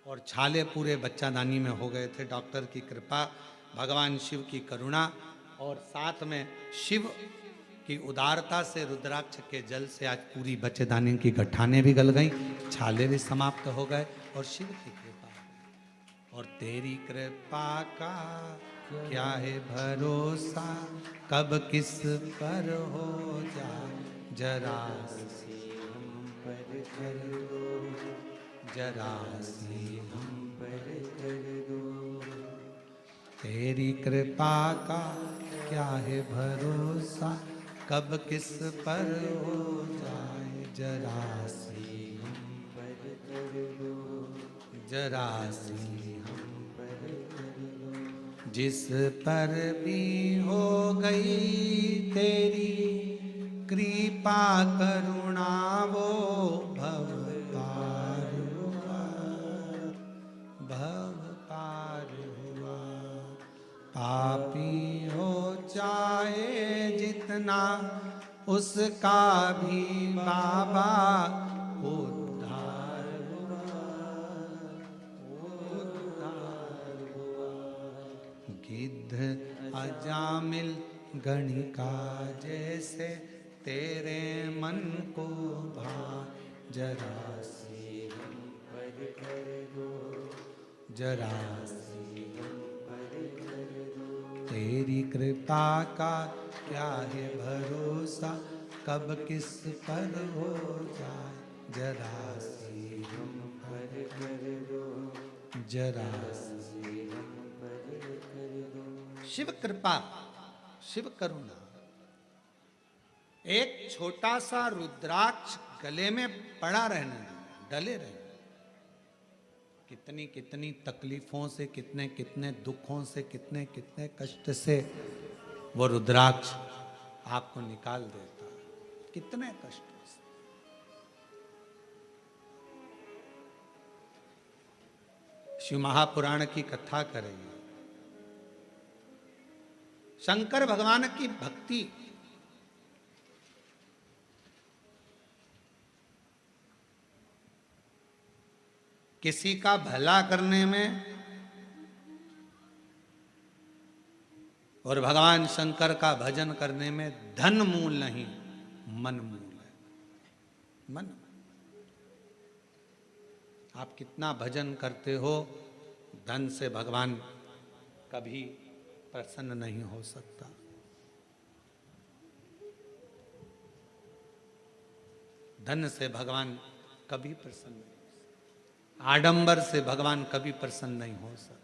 और छाले पूरे बच्चादानी में हो गए थे। डॉक्टर की कृपा, भगवान शिव की करुणा और साथ में शिव की उदारता से रुद्राक्ष के जल से आज पूरी बच्चेदानी की गठाने भी गल गई, छाले भी समाप्त हो गए, और शिव की कृपा। और तेरी कृपा का क्या है भरोसा, कब किस पर हो जाए, जरा सी हम पर कर दो, जरा सी हम पर कर दो। तेरी कृपा का क्या है भरोसा, कब किस पर हो जाए, जरा सी हम पर कर दो, जरा सी हम पर कर दो। जिस पर भी हो गई तेरी कृपा करुणा, वो भव पार हुआ, भव पार हुआ। पापी हो चाहे जितना, उसका भी बाबा उद्धार हुआ, उद्धार हुआ। गिद्ध अजामिल गणिका जैसे तेरे मन को भा, जरा सी हम पर कर दो, जरा सी हम पर कर दो। तेरी कृपा का क्या है भरोसा, कब किस पर हो जाए, जरा सी हम पर कर दो, जरा सी हम पर कर दो। शिव कृपा, शिव करुणा। एक छोटा सा रुद्राक्ष गले में पड़ा रहने, डले रहे, कितनी कितनी तकलीफों से, कितने कितने दुखों से, कितने कितने कष्ट से वो रुद्राक्ष आपको निकाल देता, कितने कष्टों से। शिव महापुराण की कथा करेंगे। शंकर भगवान की भक्ति किसी का भला करने में और भगवान शंकर का भजन करने में धन मूल नहीं, मन मूल है। मन, आप कितना भजन करते हो, धन से भगवान कभी प्रसन्न नहीं हो सकता। धन से भगवान कभी प्रसन्न नहीं, आडंबर से भगवान कभी प्रसन्न नहीं हो सकता।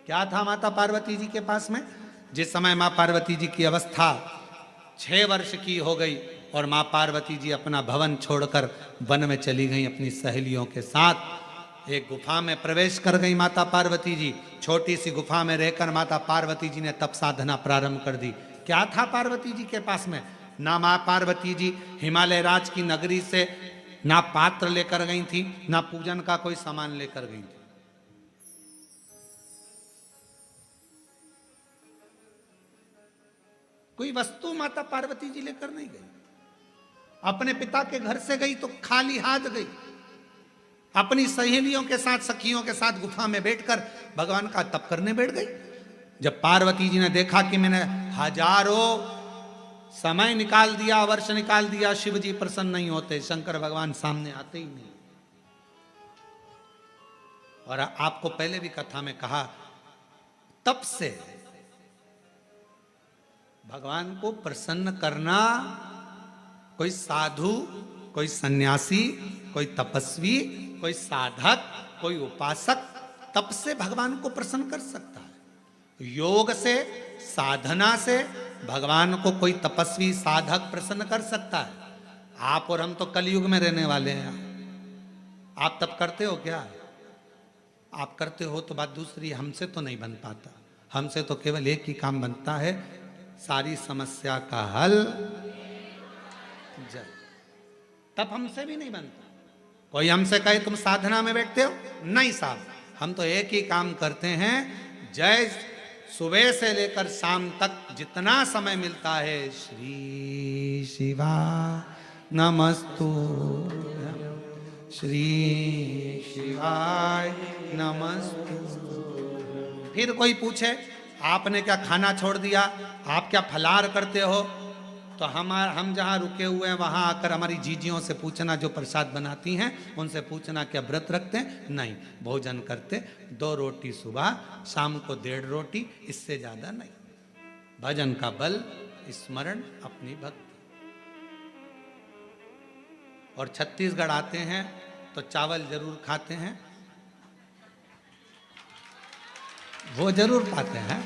क्या था माता पार्वती जी के पास में? जिस समय मां पार्वती जी की अवस्था 6 वर्ष की हो गई और मां पार्वती जी अपना भवन छोड़कर वन में चली गई अपनी सहेलियों के साथ, एक गुफा में प्रवेश कर गई माता पार्वती जी। छोटी सी गुफा में रहकर माता पार्वती जी ने तप साधना प्रारंभ कर दी। क्या था पार्वती जी के पास में? ना माँ पार्वती जी हिमालय राज की नगरी से ना पात्र लेकर गई थी, ना पूजन का कोई सामान लेकर गई थी। कोई वस्तु माता पार्वती जी लेकर नहीं गई। अपने पिता के घर से गई तो खाली हाथ गई। अपनी सहेलियों के साथ, सखियों के साथ गुफा में बैठकर भगवान का तप करने बैठ गई। जब पार्वती जी ने देखा कि मैंने हजारों समय निकाल दिया, वर्ष निकाल दिया, शिव जी प्रसन्न नहीं होते, शंकर भगवान सामने आते ही नहीं। और आपको पहले भी कथा में कहा, तप से भगवान को प्रसन्न करना कोई साधु, कोई सन्यासी, कोई तपस्वी, कोई साधक, कोई उपासक तप से भगवान को प्रसन्न कर सकता है। योग से, साधना से भगवान को कोई तपस्वी, साधक प्रसन्न कर सकता है। आप और हम तो कलयुग में रहने वाले हैं। आप तप करते हो क्या? आप करते हो तो बात दूसरी, हमसे तो नहीं बन पाता। हमसे तो केवल एक ही काम बनता है, सारी समस्या का हल जल। तब हमसे भी नहीं बनता। कोई हमसे कहे तुम साधना में बैठते हो, नहीं साहब, हम तो एक ही काम करते हैं, जय सुबह से लेकर शाम तक जितना समय मिलता है, श्री शिवा नमस्तु, श्री शिवाय नमस्तु। फिर कोई पूछे आपने क्या खाना छोड़ दिया, आप क्या फलाहार करते हो, तो हम जहाँ रुके हुए हैं वहाँ आकर हमारी जीजियों से पूछना, जो प्रसाद बनाती हैं उनसे पूछना क्या व्रत रखते हैं? नहीं, भोजन करते, 2 रोटी सुबह, शाम को 1.5 रोटी, इससे ज़्यादा नहीं। भजन का बल, स्मरण, अपनी भक्ति। और छत्तीसगढ़ आते हैं तो चावल जरूर खाते हैं, वो जरूर पाते हैं।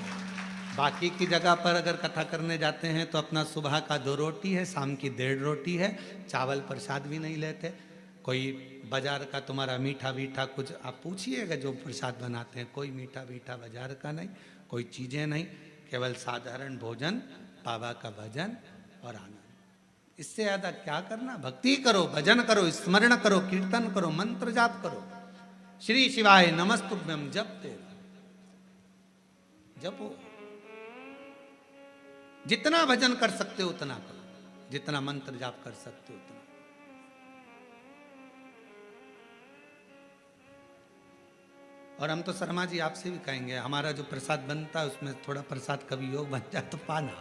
बाकी की जगह पर अगर कथा करने जाते हैं तो अपना सुबह का 2 रोटी है, शाम की 1.5 रोटी है, चावल प्रसाद भी नहीं लेते। कोई बाजार का तुम्हारा मीठा वीठा कुछ आप पूछिएगा, जो प्रसाद बनाते हैं, कोई मीठा वीठा बाजार का नहीं, कोई चीज़ें नहीं, केवल साधारण भोजन, बाबा का भजन और आनंद। इससे ज़्यादा क्या करना? भक्ति करो, भजन करो, स्मरण करो, कीर्तन करो, मंत्र जाप करो, श्री शिवाय नमस्तुभ्यम जपते जपो। जितना भजन कर सकते हो उतना करो, जितना मंत्र जाप कर सकते हो उतना। और हम तो शर्मा जी आपसे भी कहेंगे, हमारा जो प्रसाद बनता है उसमें थोड़ा प्रसाद कभी योग बन जाए तो पाना,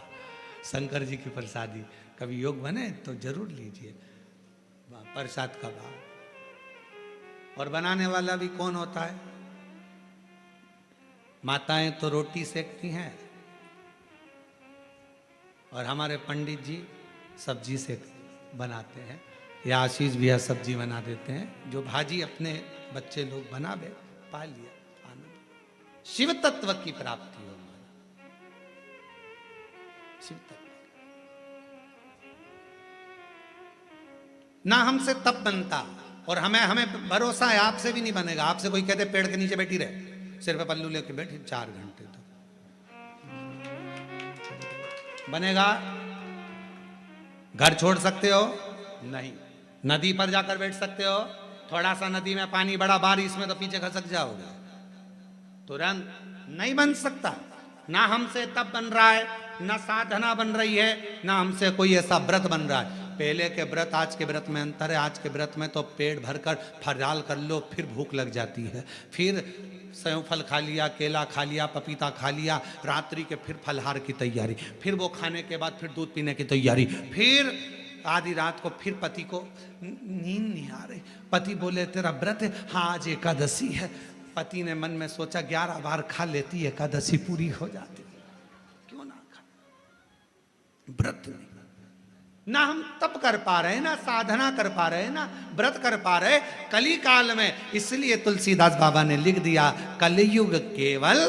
शंकर जी की प्रसादी कभी योग बने तो जरूर लीजिए प्रसाद का भाव। और बनाने वाला भी कौन होता है? माताएं तो रोटी सेकती हैं और हमारे पंडित जी सब्जी से बनाते हैं, या आशीष भैया सब्जी बना देते हैं। जो भाजी अपने बच्चे लोग बनावे, पा लिया आनंद। शिव तत्व की प्राप्ति हो, शिव तत्व। ना हमसे तप बनता, और हमें भरोसा है आपसे भी नहीं बनेगा। आपसे कोई कहते पेड़ के नीचे बैठी रहे, सिर पे पल्लू लेके बैठी 4 घंटे तो बनेगा? घर छोड़ सकते हो? नहीं। नदी पर जाकर बैठ सकते हो? थोड़ा सा नदी में पानी बड़ा, बारिश में तो पीछे खसक जाओगे, तुरंत नहीं बन सकता। ना हमसे तप बन रहा है, ना साधना बन रही है, ना हमसे कोई ऐसा व्रत बन रहा है। पहले के व्रत आज के व्रत में अंतर है। आज के व्रत में तो पेट भरकर फलाहार कर लो, फिर भूख लग जाती है, फिर सेव फल खा लिया, केला खा लिया, पपीता खा लिया, रात्रि के फिर फलाहार की तैयारी, फिर वो खाने के बाद फिर दूध पीने की तैयारी, फिर आधी रात को फिर पति को नींद नहीं आ रही, पति बोले तेरा व्रत है, हाँ आज एकादशी है। पति ने मन में सोचा 11 बार खा लेती, एकादशी पूरी हो जाती, क्यों ना खा। व्रत नहीं, ना हम तप कर पा रहे, ना साधना कर पा रहे, ना व्रत कर पा रहे कली काल में। इसलिए तुलसीदास बाबा ने लिख दिया, कलयुग केवल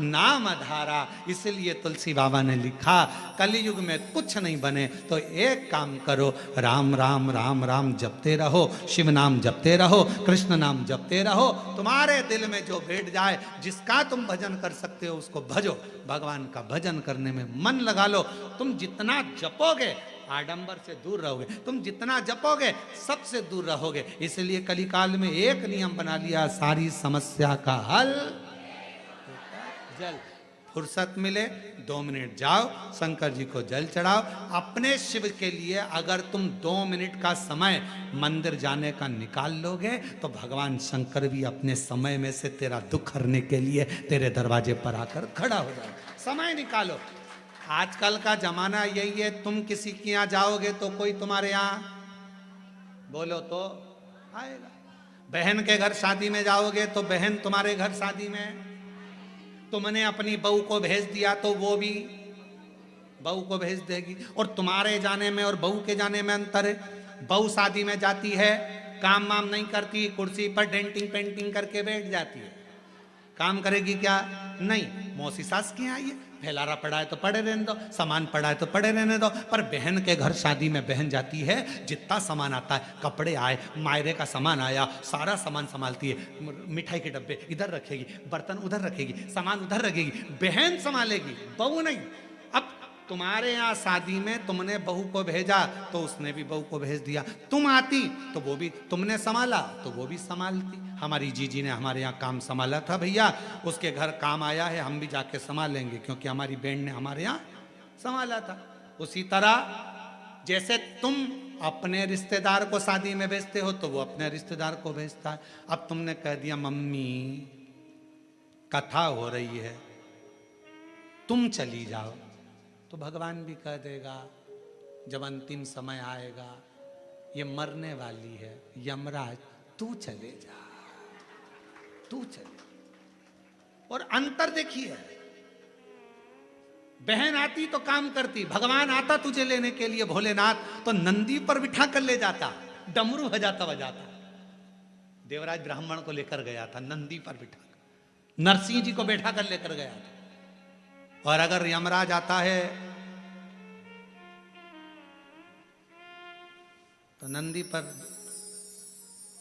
नाम धारा। इसलिए तुलसी बाबा ने लिखा कलयुग में कुछ नहीं बने तो एक काम करो, राम राम राम राम जपते रहो, शिव नाम जपते रहो, कृष्ण नाम जपते रहो। तुम्हारे दिल में जो बैठ जाए, जिसका तुम भजन कर सकते हो उसको भजो। भगवान का भजन करने में मन लगा लो। तुम जितना जपोगे आडंबर से दूर रहोगे, तुम जितना जपोगे सबसे दूर रहोगे। इसलिए कलिकाल में एक नियम बना लिया, सारी समस्या का हल जल। फुर्सत मिले 2 मिनट जाओ शंकर जी को जल चढ़ाओ। अपने शिव के लिए अगर तुम 2 मिनट का समय मंदिर जाने का निकाल लोगे तो भगवान शंकर भी अपने समय में से तेरा दुख हरने के लिए तेरे दरवाजे पर आकर खड़ा हो जाए। समय निकालो। आजकल का जमाना यही है, तुम किसी के यहाँ जाओगे तो कोई तुम्हारे यहाँ बोलो तो आएगा। बहन के घर शादी में जाओगे तो बहन तुम्हारे घर शादी में, तुमने अपनी बहू को भेज दिया तो वो भी बहू को भेज देगी। और तुम्हारे जाने में और बहू के जाने में अंतर है। बहू शादी में जाती है, काम वाम नहीं करती, कुर्सी पर डेंटिंग पेंटिंग करके बैठ जाती है। काम करेगी क्या? नहीं। मौसी सास की आई है, फैलारा पड़ा है तो पड़े रहने दो, सामान पड़ा है तो पड़े रहने दो। पर बहन के घर शादी में बहन जाती है, जितना सामान आता है, कपड़े आए, मायरे का सामान आया, सारा सामान संभालती है। मिठाई के डब्बे इधर रखेगी, बर्तन उधर रखेगी, सामान उधर रखेगी, बहन संभालेगी, बहू नहीं। अब तुम्हारे यहाँ शादी में तुमने बहू को भेजा तो उसने भी बहू को भेज दिया। तुम आती तो वो भी, तुमने संभाला तो वो भी संभालती। हमारी जीजी ने हमारे यहाँ काम संभाला था भैया, उसके घर काम आया है, हम भी जाके संभालेंगे क्योंकि हमारी बहन ने हमारे यहाँ संभाला था। उसी तरह जैसे तुम अपने रिश्तेदार को शादी में भेजते हो तो वो अपने रिश्तेदार को भेजता है। अब तुमने कह दिया मम्मी कथा हो रही है तुम चली जाओ, तो भगवान भी कह देगा जब अंतिम समय आएगा, ये मरने वाली है, यमराज तू चले जा, तू चले। और अंतर देखिए, बहन आती तो काम करती, भगवान आता तुझे लेने के लिए भोलेनाथ तो नंदी पर बिठा कर ले जाता, डमरू बजाता बजाता। देवराज ब्राह्मण को लेकर गया था नंदी पर बिठा कर, नरसिंह जी को बैठा कर लेकर गया था। और अगर यमराज आता है तो नंदी पर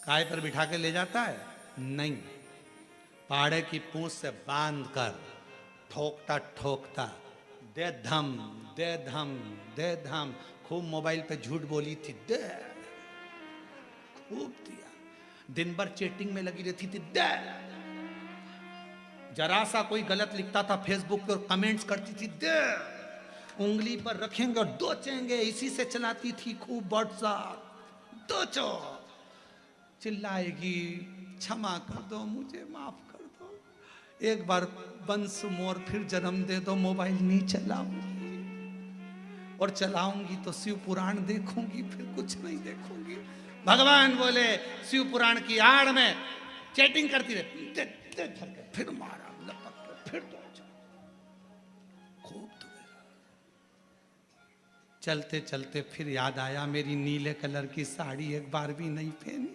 काय पर बिठा के ले जाता है? नहीं, पाड़े की पूंछ से बांध कर ठोकता ठोकता, दे धम दे धम दे धम। खूब मोबाइल पे झूठ बोली थी, दे, खूब दिया। दिन भर चैटिंग में लगी रहती थी, दे। जरा सा कोई गलत लिखता था फेसबुक पे और कमेंट्स करती थी, दे। उंगली पर रखेंगे और दोचेंगे, इसी से चलाती थी खूब व्हाट्सएप, दोचो। चिल्लाएगी, क्षमा कर दो, मुझे माफ कर दो, एक बार वंस मोर फिर जन्म दे दो, मोबाइल नहीं चलाऊंगी, और चलाऊंगी तो शिव पुराण देखूंगी, फिर कुछ नहीं देखूंगी। भगवान बोले शिव पुराण की आड़ में चैटिंग करती रहती, दे, दे, दे, फिर मारा लपक, फिर दो, खूब दुआ। चलते चलते फिर याद आया मेरी नीले कलर की साड़ी एक बार भी नहीं पहनी।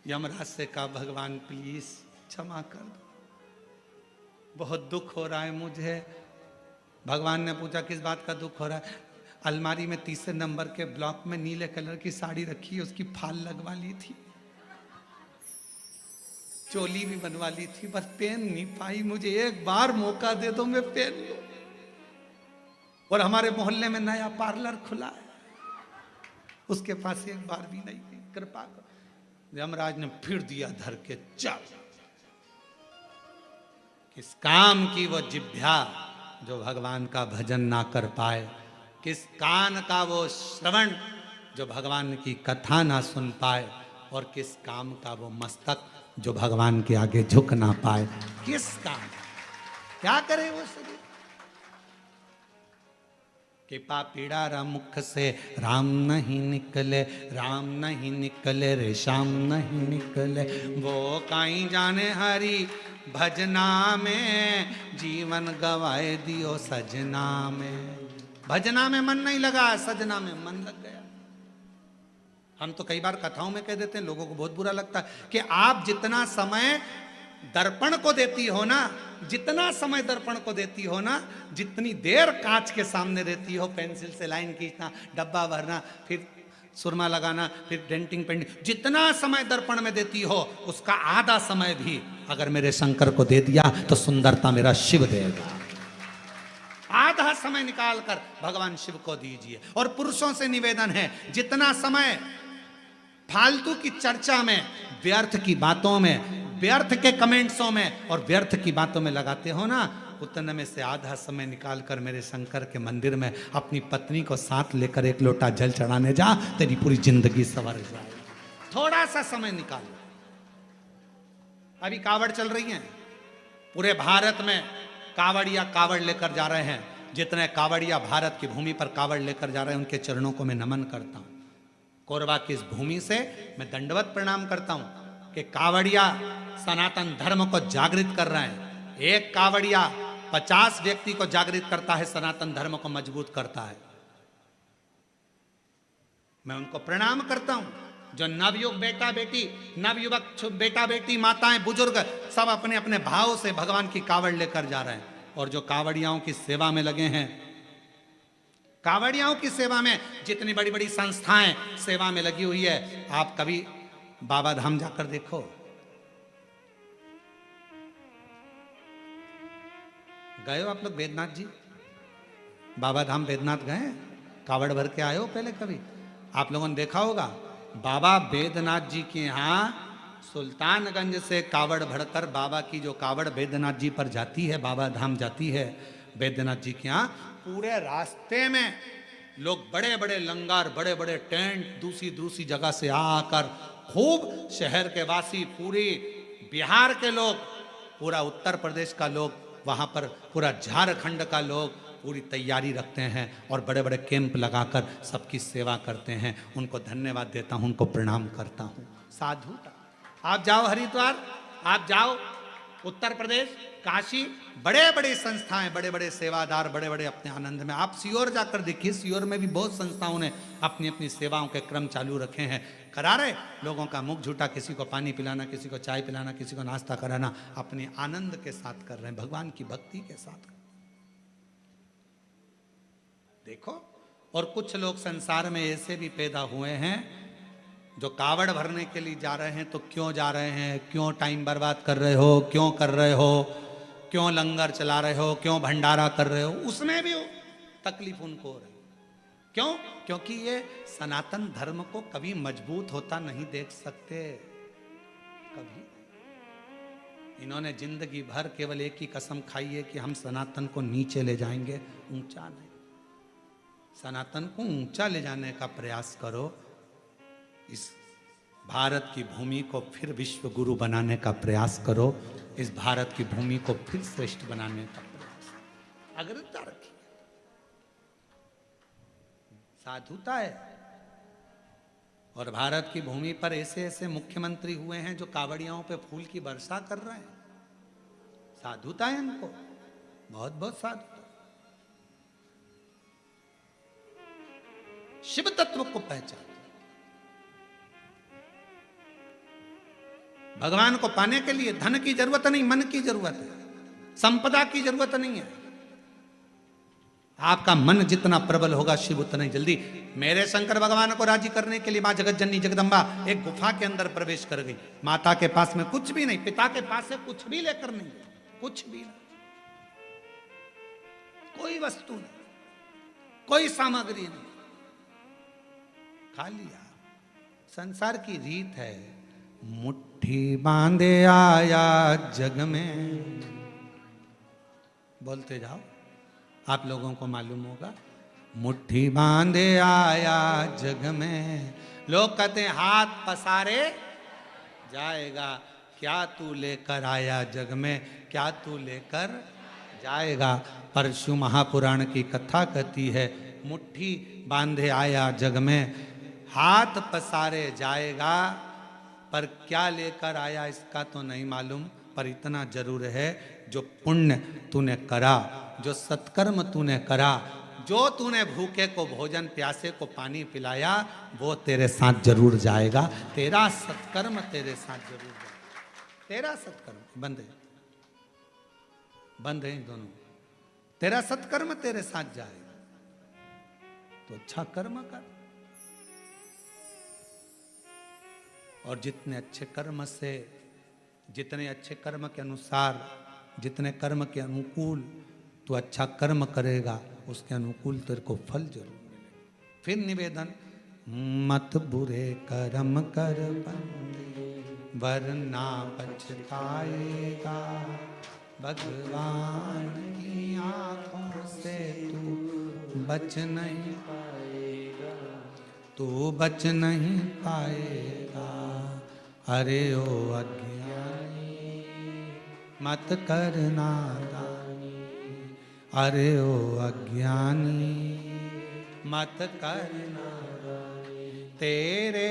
यमराज से कहा भगवान प्लीज क्षमा कर दो, बहुत दुख हो रहा है मुझे। भगवान ने पूछा किस बात का दुख हो रहा है? अलमारी में 3 नंबर के ब्लॉक में नीले कलर की साड़ी रखी है, उसकी फाल लगवा ली थी, चोली भी बनवा ली थी, बस पहन नहीं पाई, मुझे एक बार मौका दे दो मैं पहन लूं। और हमारे मोहल्ले में नया पार्लर खुला है, उसके पास एक बार भी नहीं थी, कृपा करो। यमराज ने फिर दिया धर के, चल। किस काम की वो जिह्वा जो भगवान का भजन ना कर पाए, किस कान का वो श्रवण जो भगवान की कथा ना सुन पाए, और किस काम का वो मस्तक जो भगवान के आगे झुक ना पाए। किस काम, क्या करे वो शरीर? कृपा पीड़ा मुख से राम नहीं निकले, राम नहीं निकले रे श्याम नहीं निकले, वो काई जाने हरि भजना में, जीवन गवाए दियो सजना में। भजना में मन नहीं लगा, सजना में मन लग गया। हम तो कई बार कथाओं में कह देते हैं, लोगों को बहुत बुरा लगता है कि आप जितना समय दर्पण को देती हो ना, जितना समय दर्पण को देती हो ना, जितनी देर कांच के सामने रहती हो, पेंसिल से लाइन खींचना, डब्बा भरना, फिर सुरमा लगाना, फिर डेंटिंग पेंटिंग, जितना समय दर्पण में देती हो उसका आधा समय भी अगर मेरे शंकर को दे दिया तो सुंदरता मेरा शिव देगा। आधा समय निकालकर भगवान शिव को दीजिए। और पुरुषों से निवेदन है, जितना समय फालतू की चर्चा में, व्यर्थ की बातों में, व्यर्थ के कमेंट्सों में और व्यर्थ की बातों में लगाते हो ना, उतने में से आधा समय निकालकर मेरे शंकर के मंदिर में अपनी पत्नी को साथ लेकर एक लोटा जल चढ़ाने जा, तेरी पूरी जिंदगी संवर जाएगी। थोड़ा सा समय निकाल। अभी कावड़ चल रही है, पूरे भारत में कावड़िया कावड़ लेकर जा रहे हैं। जितने कावड़िया भारत की भूमि पर कावड़ लेकर जा रहे हैं, उनके चरणों को मैं नमन करता हूं। कोरबा की इस भूमि से मैं दंडवत प्रणाम करता हूं कि कावड़िया सनातन धर्म को जागृत कर रहे हैं। एक कावड़िया 50 व्यक्ति को जागृत करता है, सनातन धर्म को मजबूत करता है। मैं उनको प्रणाम करता हूं। जो नवयुग बेटा बेटी, नवयुवक बेटा बेटी, माताएं, बुजुर्ग सब अपने अपने भाव से भगवान की कावड़ लेकर जा रहे हैं। और जो कावड़ियाओं की सेवा में लगे हैं, कावड़ियाओं की सेवा में जितनी बड़ी बड़ी संस्थाएं सेवा में लगी हुई है, आप कभी बाबा धाम जाकर देखो। गए हो आप लोग बैद्यनाथ जी? बाबा धाम बैद्यनाथ गए? कावड़ भर के आए हो पहले कभी? आप लोगों ने देखा होगा, बाबा बैद्यनाथ जी के यहाँ सुल्तानगंज से कावड़ भरकर बाबा की जो कावड़ बैद्यनाथ जी पर जाती है, बाबा धाम जाती है बैद्यनाथ जी के यहाँ, पूरे रास्ते में लोग बड़े बड़े लंगर, बड़े बड़े टेंट दूसरी दूसरी जगह से आकर खूब शहर के वासी, पूरी बिहार के लोग, पूरा उत्तर प्रदेश का लोग, वहाँ पर पूरा झारखंड का लोग पूरी तैयारी रखते हैं और बड़े बड़े कैंप लगाकर सबकी सेवा करते हैं। उनको धन्यवाद देता हूँ, उनको प्रणाम करता हूँ। साधुता। आप जाओ हरिद्वार, आप जाओ उत्तर प्रदेश, काशी, बड़े बड़े संस्थाएं, बड़े बड़े सेवादार, बड़े बड़े अपने आनंद में। आप सीहोर जाकर देखिए, सीहोर में भी बहुत संस्थाओं ने अपनी अपनी सेवाओं के क्रम चालू रखे हैं। करा रहे लोगों का मुख झूठा, किसी को पानी पिलाना, किसी को चाय पिलाना, किसी को नाश्ता कराना, अपने आनंद के साथ कर रहे हैं, भगवान की भक्ति के साथ। देखो, और कुछ लोग संसार में ऐसे भी पैदा हुए हैं जो कावड़ भरने के लिए जा रहे हैं। तो क्यों जा रहे हैं, क्यों टाइम बर्बाद कर रहे हो, क्यों कर रहे हो, क्यों लंगर चला रहे हो, क्यों भंडारा कर रहे हो, उसमें भी तकलीफ उनको हो रही। क्यों? क्योंकि ये सनातन धर्म को कभी मजबूत होता नहीं देख सकते, कभी। इन्होंने जिंदगी भर केवल एक ही कसम खाई है कि हम सनातन को नीचे ले जाएंगे, ऊंचा नहीं। सनातन को ऊंचा ले जाने का प्रयास करो। इस भारत की भूमि को फिर विश्व गुरु बनाने का प्रयास करो। इस भारत की भूमि को फिर श्रेष्ठ बनाने का प्रयास, अग्रता रखिए। साधुता है। और भारत की भूमि पर ऐसे ऐसे मुख्यमंत्री हुए हैं जो कावड़ियाओं पे फूल की वर्षा कर रहे हैं। साधुता है इनको, बहुत बहुत साधुता। शिव तत्व को पहचान। भगवान को पाने के लिए धन की जरूरत नहीं, मन की जरूरत है, संपदा की जरूरत नहीं है। आपका मन जितना प्रबल होगा, शिव उतना ही जल्दी। मेरे शंकर भगवान को राजी करने के लिए मां जगत जननी जगदम्बा एक गुफा के अंदर प्रवेश कर गई। माता के पास में कुछ भी नहीं, पिता के पास से कुछ भी लेकर नहीं, कुछ भी नहीं, कोई वस्तु नहीं, कोई सामग्री नहीं, खा लिया। संसार की रीत है, मुट्ठी बांधे आया जग में। बोलते जाओ, आप लोगों को मालूम होगा। मुट्ठी बांधे आया जग में, लोग कहते हैं हाथ पसारे जाएगा। क्या तू लेकर आया जग में, क्या तू लेकर जाएगा। परशु महापुराण की कथा कहती है, मुट्ठी बांधे आया जग में, हाथ पसारे जाएगा, पर क्या लेकर आया इसका तो नहीं मालूम। पर इतना जरूर है, जो पुण्य तूने करा, जो सत्कर्म तूने करा, जो तूने भूखे को भोजन, प्यासे को पानी पिलाया, वो तेरे साथ जरूर जाएगा। तेरा सत्कर्म तेरे साथ जरूर जाएगा। तेरा सत्कर्म बंदे बंद है दोनों। तेरा सत्कर्म तेरे साथ जाएगा, तो अच्छा कर्म कर। और जितने अच्छे कर्म से, जितने अच्छे कर्म के अनुसार, जितने कर्म के अनुकूल तू अच्छा कर्म करेगा, उसके अनुकूल तेरे को फल जरूर मिलेगा। फिर निवेदन, मत बुरे कर्म कर बंदे, वरना पछताएगा। भगवान की आंखों से तू बच नहीं पाएगा, तू बच नहीं पाएगा। अरे ओ अज्ञानी मत करना दानी, अरे ओ अज्ञानी मत करना दानी। तेरे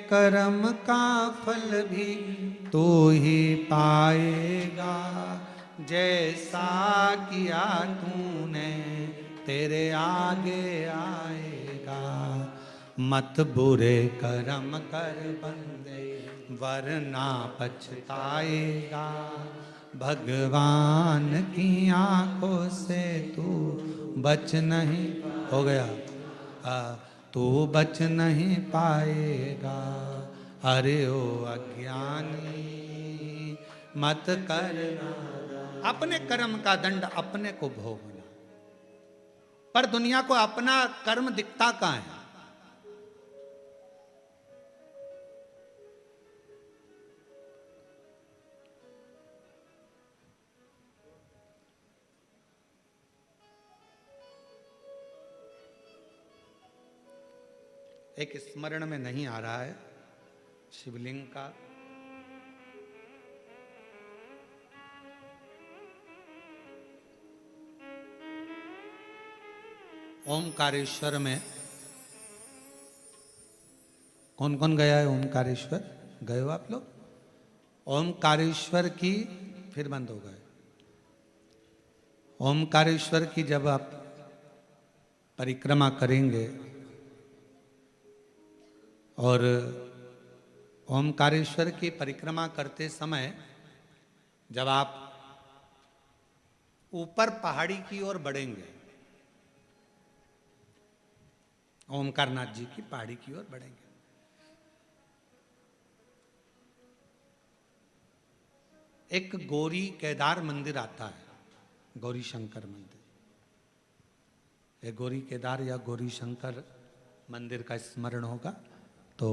कर्म का फल भी तू ही पाएगा, जैसा किया तूने तेरे आगे आएगा। मत बुरे कर्म कर बंदे, वरना पछताएगा। भगवान की आंखों से तू बच नहीं, हो गया, तू बच नहीं पाएगा। अरे ओ अज्ञानी मत करना, अपने कर्म का दंड अपने को भोगना। पर दुनिया को अपना कर्म दिखता कहाँ है? एक स्मरण में नहीं आ रहा है शिवलिंग का, ओमकारेश्वर में कौन कौन गया है? ओमकारेश्वर गए हो आप लोग? ओमकारेश्वर की, फिर बंद हो गए। ओमकारेश्वर की जब आप परिक्रमा करेंगे और ओमकारेश्वर की परिक्रमा करते समय जब आप ऊपर पहाड़ी की ओर बढ़ेंगे, ओमकारनाथ जी की पहाड़ी की ओर बढ़ेंगे, एक गौरी केदार मंदिर आता है, गौरी शंकर मंदिर। एक गौरी केदार या गौरी शंकर मंदिर का स्मरण होगा तो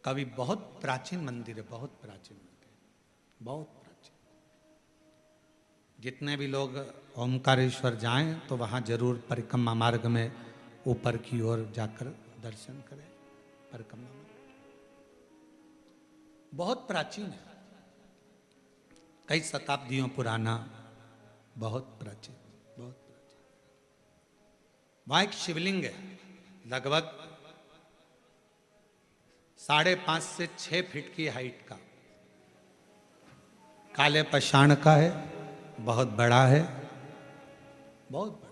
कभी, बहुत प्राचीन मंदिर है, बहुत प्राचीन मंदिर, बहुत प्राचीन। जितने भी लोग ओमकारेश्वर जाएं तो वहाँ जरूर परिक्रमा मार्ग में ऊपर की ओर जाकर दर्शन करें। परिक्रमा मार्ग बहुत प्राचीन है, कई शताब्दियों पुराना, बहुत प्राचीन, बहुत प्राचीन। वहाँ एक शिवलिंग है, लगभग 5.5 से 6 फीट की हाइट का, काले पाषाण का है, बहुत बड़ा है, बहुत बड़ा।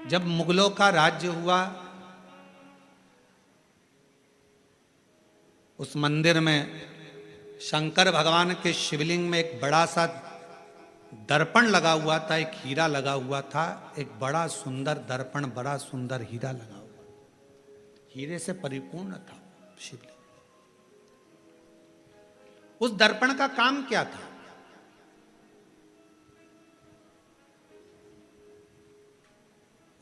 जब मुगलों का राज्य हुआ, उस मंदिर में शंकर भगवान के शिवलिंग में एक बड़ा सा दर्पण लगा हुआ था, एक हीरा लगा हुआ था, एक बड़ा सुंदर दर्पण, बड़ा सुंदर हीरा लगा हुआ, हीरे से परिपूर्ण था शिवलिंग। उस दर्पण का काम क्या था?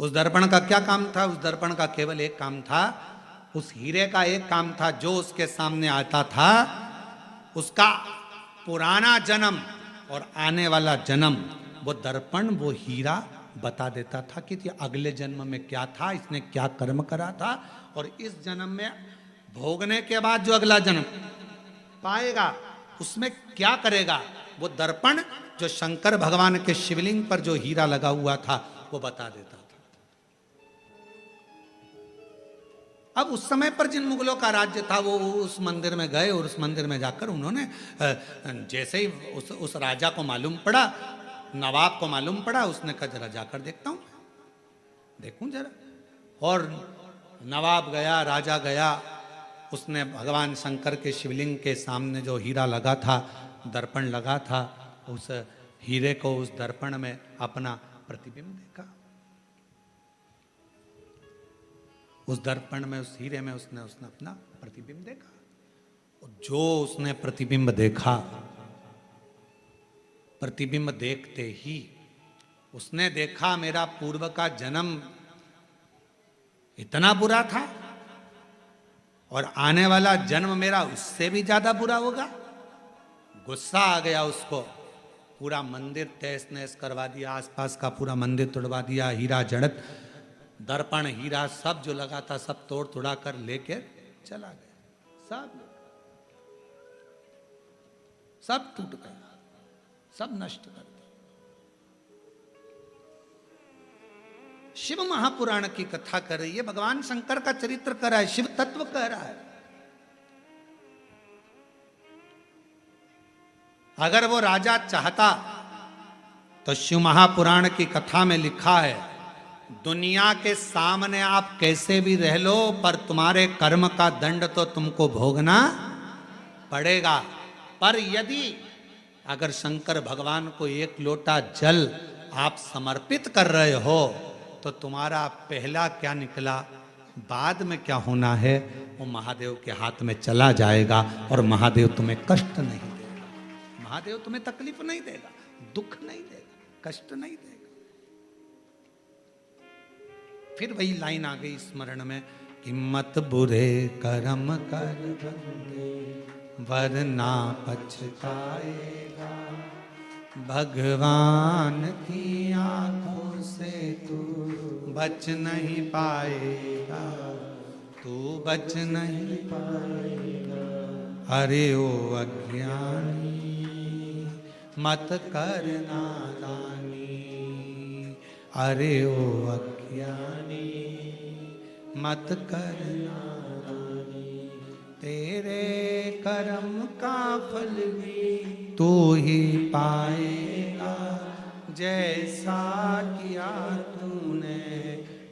उस दर्पण का क्या काम था? उस दर्पण का केवल एक काम था, उस हीरे का एक काम था, जो उसके सामने आता था उसका पुराना जन्म और आने वाला जन्म, वो दर्पण, वो हीरा बता देता था कि अगले जन्म में क्या था, इसने क्या कर्म करा था, और इस जन्म में भोगने के बाद जो अगला जन्म पाएगा उसमें क्या करेगा। वो दर्पण जो शंकर भगवान के शिवलिंग पर जो हीरा लगा हुआ था वो बता देता था। अब उस समय पर जिन मुगलों का राज्य था वो उस मंदिर में गए और उस मंदिर में जाकर उन्होंने जैसे ही उस राजा को मालूम पड़ा, नवाब को मालूम पड़ा, उसने कहा जरा जाकर देखता हूं, देखूं जरा। और नवाब गया, राजा गया, उसने भगवान शंकर के शिवलिंग के सामने जो हीरा लगा था, दर्पण लगा था, उस हीरे को उस दर्पण में अपना प्रतिबिंब देखा। उस दर्पण में, उस हीरे में उसने अपना प्रतिबिंब देखा। जो उसने प्रतिबिंब देखा, प्रतिबिंब देखते ही उसने देखा मेरा पूर्व का जन्म इतना बुरा था और आने वाला जन्म मेरा उससे भी ज्यादा बुरा होगा। गुस्सा आ गया उसको, पूरा मंदिर तहस नहस करवा दिया, आसपास का पूरा मंदिर तोड़वा दिया, हीरा जड़त, दर्पण हीरा सब जो लगा था सब तोड़ तोड़ा कर लेके चला गया। सब टूट गया, सब नष्ट कर दिया। शिव महापुराण की कथा कर रही है, भगवान शंकर का चरित्र कर रहा है, शिव तत्व कह रहा है। अगर वो राजा चाहता तो शिव महापुराण की कथा में लिखा है, दुनिया के सामने आप कैसे भी रह लो पर तुम्हारे कर्म का दंड तो तुमको भोगना पड़ेगा। पर यदि अगर शंकर भगवान को एक लोटा जल आप समर्पित कर रहे हो तो तुम्हारा पहला क्या निकला, बाद में क्या होना है, वो महादेव के हाथ में चला जाएगा और महादेव तुम्हें कष्ट नहीं देगा, महादेव तुम्हें तकलीफ नहीं देगा, दुख नहीं देगा, कष्ट नहीं देगा। फिर वही लाइन आ गई स्मरण में कि मत बुरे कर्म कर बंदे वरना पछताएगा, भगवान की आंखों से तू बच नहीं पाएगा, तू बच नहीं पाएगा। अरे ओ अज्ञानी मत कर नादानी, अरे ओ अज्ञानी मत कर नादानी, तेरे कर्म का फल भी तू ही पाएगा, जैसा किया तूने